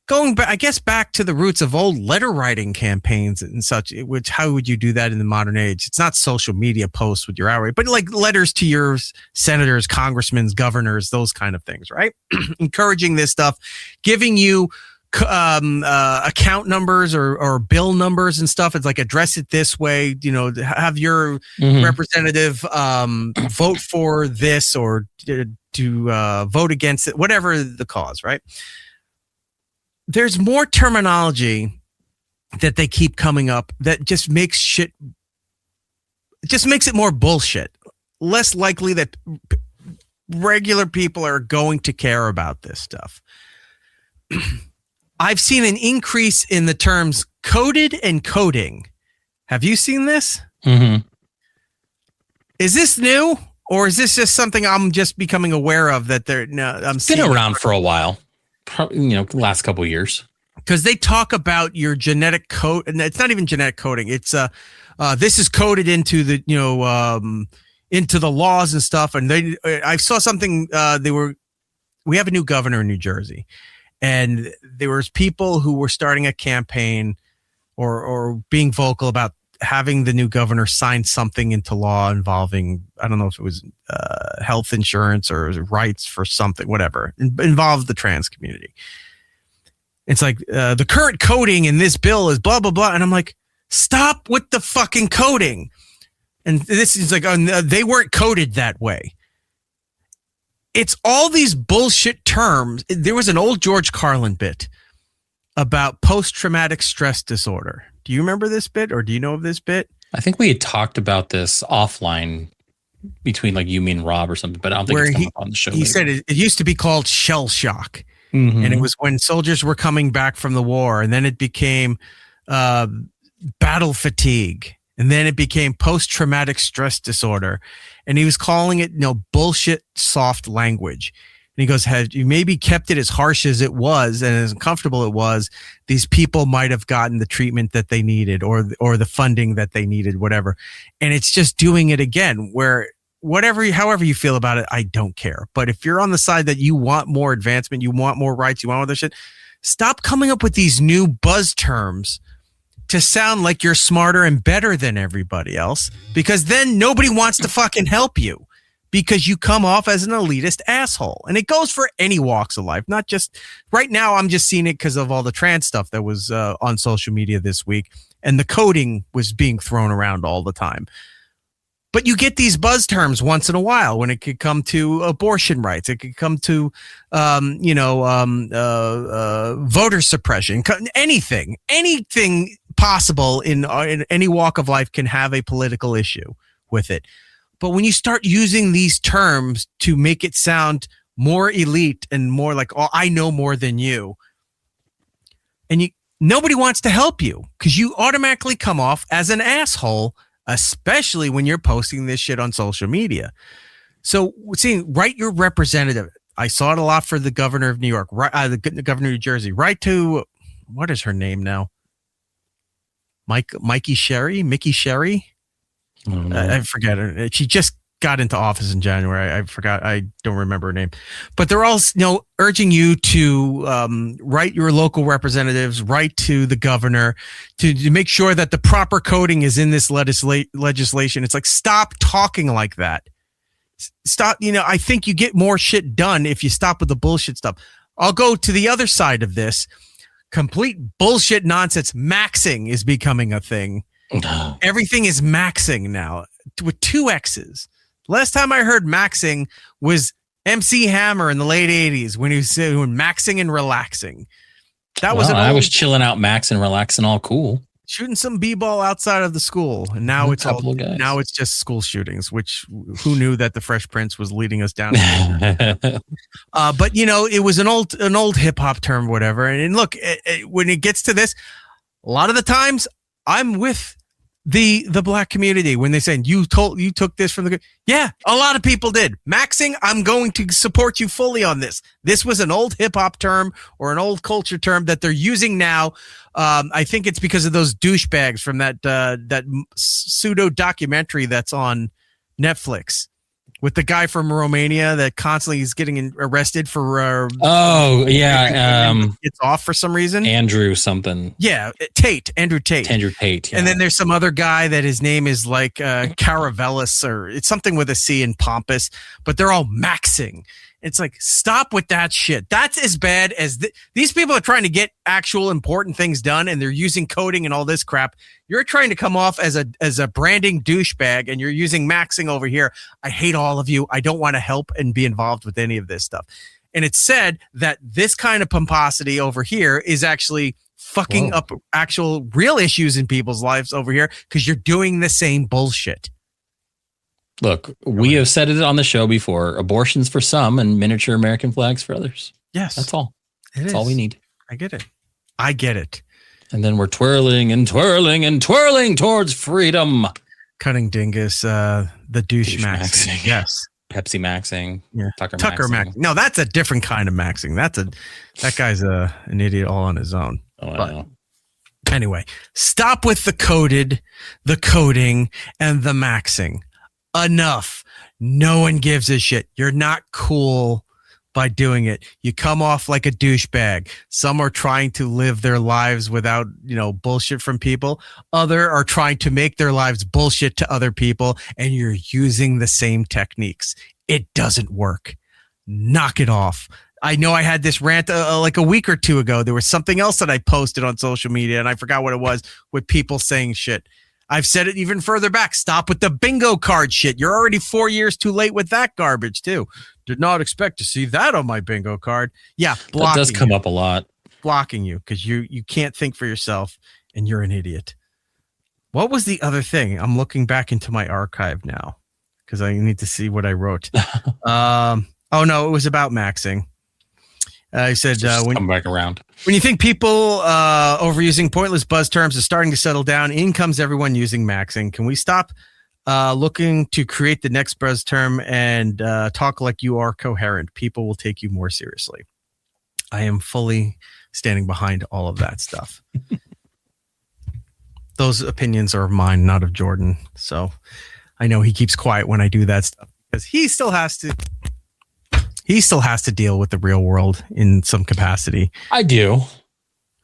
going back, I guess, back to the roots of old letter writing campaigns and such, which how would you do that in the modern age? It's not social media posts with your outrage, but like letters to your senators, congressmen, governors, those kind of things, right? Encouraging this stuff, giving you account numbers or bill numbers and stuff. It's like, address it this way, have your representative vote for this or to vote against it, whatever the cause, right? There's more terminology that they keep coming up that just makes it more bullshit. Less likely that regular people are going to care about this stuff. I've seen an increase in the terms coded and coding. Have you seen this? Mm-hmm. Is this new, or is this just something I'm just becoming aware of that It's been around for a while, probably, last couple of years. Because they talk about your genetic code, and it's not even genetic coding. It's this is coded into the into the laws and stuff. And I saw something. We have a new governor in New Jersey. And there was people who were starting a campaign or being vocal about having the new governor sign something into law involving, I don't know if it was health insurance or rights for something, whatever, involved the trans community. It's like the current coding in this bill is blah, blah, blah. And I'm like, stop with the fucking coding. And this is like, they weren't coded that way. It's all these bullshit terms. There was an old George Carlin bit about post-traumatic stress disorder. Do you remember this bit, or do you know of this bit? I think we had talked about this offline between like you, me, and Rob or something, but I don't think it's come up on the show. He said it used to be called shell shock. Mm-hmm. And it was when soldiers were coming back from the war, and then it became battle fatigue. And then it became post-traumatic stress disorder. And he was calling it, bullshit soft language. And he goes, had you maybe kept it as harsh as it was and as uncomfortable it was, these people might have gotten the treatment that they needed or the funding that they needed, whatever. And it's just doing it again, where however you feel about it, I don't care. But if you're on the side that you want more advancement, you want more rights, you want all this shit, stop coming up with these new buzz terms to sound like you're smarter and better than everybody else, because then nobody wants to fucking help you because you come off as an elitist asshole. And it goes for any walks of life, not just right now. I'm just seeing it because of all the trans stuff that was on social media this week, and the coding was being thrown around all the time. But you get these buzz terms once in a while when it could come to abortion rights. It could come to, voter suppression. Anything possible in any walk of life can have a political issue with it. But when you start using these terms to make it sound more elite and more like, oh, I know more than you, and nobody wants to help you because you automatically come off as an asshole, especially when you're posting this shit on social media. So, write your representative. I saw it a lot for the governor of New York, the governor of New Jersey. Write to, what is her name now? Mickey Sherry? I forget her. She just got into office in January. I forgot. I don't remember her name. But they're all urging you to write your local representatives, write to the governor to make sure that the proper coding is in this legislation. It's like, stop talking like that. Stop. I think you get more shit done if you stop with the bullshit stuff. I'll go to the other side of this. Complete bullshit nonsense. Maxing is becoming a thing. Everything is maxing now with 2 X's. Last time I heard maxing was MC Hammer in the late 80s when he was doing maxing and relaxing. I was chilling out, maxing, relaxing, all cool. Shooting some b-ball outside of the school. And now now it's just school shootings, which who knew that the Fresh Prince was leading us down. But it was an old hip hop term, whatever. And look, when it gets to this, a lot of the times I'm with the black community when they say you took this from the, yeah, a lot of people did. Maxing, I'm going to support you fully on this. This was an old hip hop term or an old culture term that they're using now. I think it's because of those douchebags from that pseudo documentary that's on Netflix with the guy from Romania that constantly is getting arrested for. It's off for some reason. Andrew something. Yeah, Andrew Tate. Yeah. And then there's some other guy that his name is like Caravellis, or it's something with a C in Pompous, but they're all maxing. It's like, stop with that shit. That's as bad as these people are trying to get actual important things done, and they're using coding and all this crap. You're trying to come off as a branding douchebag, and you're using maxing over here. I hate all of you. I don't want to help and be involved with any of this stuff. And it's said that this kind of pomposity over here is actually fucking up actual real issues in people's lives over here because you're doing the same bullshit. Look, we have said it on the show before. Abortions for some and miniature American flags for others. Yes. That's all. That's all we need. I get it. And then we're twirling and twirling and twirling towards freedom. Cutting dingus, the douche maxing. Yes. Pepsi maxing. Yeah. Tucker maxing. No, that's a different kind of maxing. That guy's an idiot all on his own. Oh, I know. Anyway, stop with the coding, and the maxing. Enough. No one gives a shit. You're not cool by doing it. You come off like a douchebag. Some are trying to live their lives without, bullshit from people. Other are trying to make their lives bullshit to other people, and you're using the same techniques. It doesn't work. Knock it off. I know I had this rant like a week or two ago. There was something else that I posted on social media, and I forgot what it was, with people saying shit. I've said it even further back. Stop with the bingo card shit. You're already 4 years too late with that garbage too. Did not expect to see that on my bingo card. Yeah, that does come up a lot. Blocking you because you can't think for yourself and you're an idiot. What was the other thing? I'm looking back into my archive now because I need to see what I wrote. Oh no, it was about maxing. I said, come back around. When you think people overusing pointless buzz terms is starting to settle down, in comes everyone using maxing. Can we stop looking to create the next buzz term and talk like you are coherent? People will take you more seriously. I am fully standing behind all of that stuff. Those opinions are mine, not of Jordan. So I know he keeps quiet when I do that stuff because he still has to deal with the real world in some capacity. I do.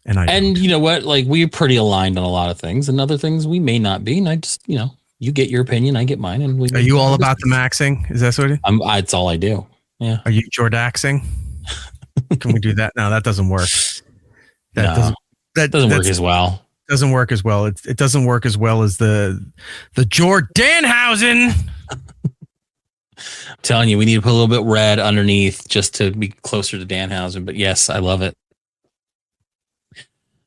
And you know what? Like, we're pretty aligned on a lot of things, and other things we may not be. And I just, you get your opinion, I get mine. And are you all about the maxing? Is that what it is? It's all I do. Yeah. Are you Jordaxing? Can we do that? No, that doesn't work. That doesn't work as well. doesn't work as well. It doesn't work as well as the Danhausen. I'm telling you, we need to put a little bit red underneath just to be closer to Danhausen. But yes, I love it. A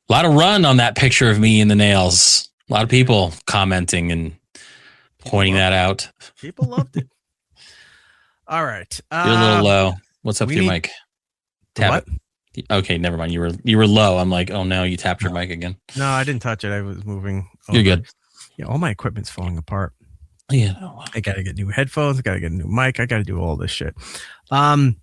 lot of run on that picture of me in the nails. A lot of people commenting and pointing that out. People loved it. All right. You're a little low. What's up with your mic? Tap it. Okay, never mind. You were low. I'm like, oh no, you tapped your mic again. No, I didn't touch it. I was moving over. You're good. Yeah, all my equipment's falling apart. Yeah. I got to get new headphones. I got to get a new mic. I got to do all this shit. Well,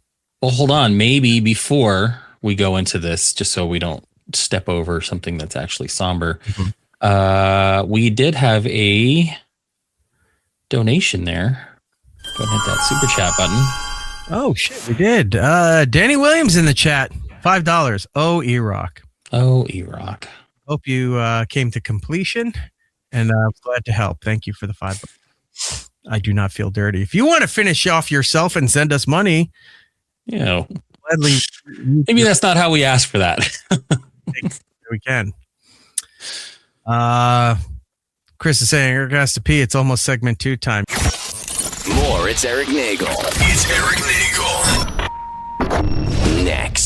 hold on. Maybe before we go into this, just so we don't step over something that's actually somber, we did have a donation there. Go ahead and hit that super chat button. Oh, shit. We did. Danny Williams in the chat. $5. Oh, E-Rock. Oh, E-Rock. Hope you came to completion, and I'm glad to help. Thank you for the $5. I do not feel dirty. If you want to finish off yourself and send us money, gladly. Maybe that's not how we ask for that. We can. Chris is saying Eric has to pee. It's almost segment 2 time. More. It's Eric Nagel. It's Eric Nagel. Next.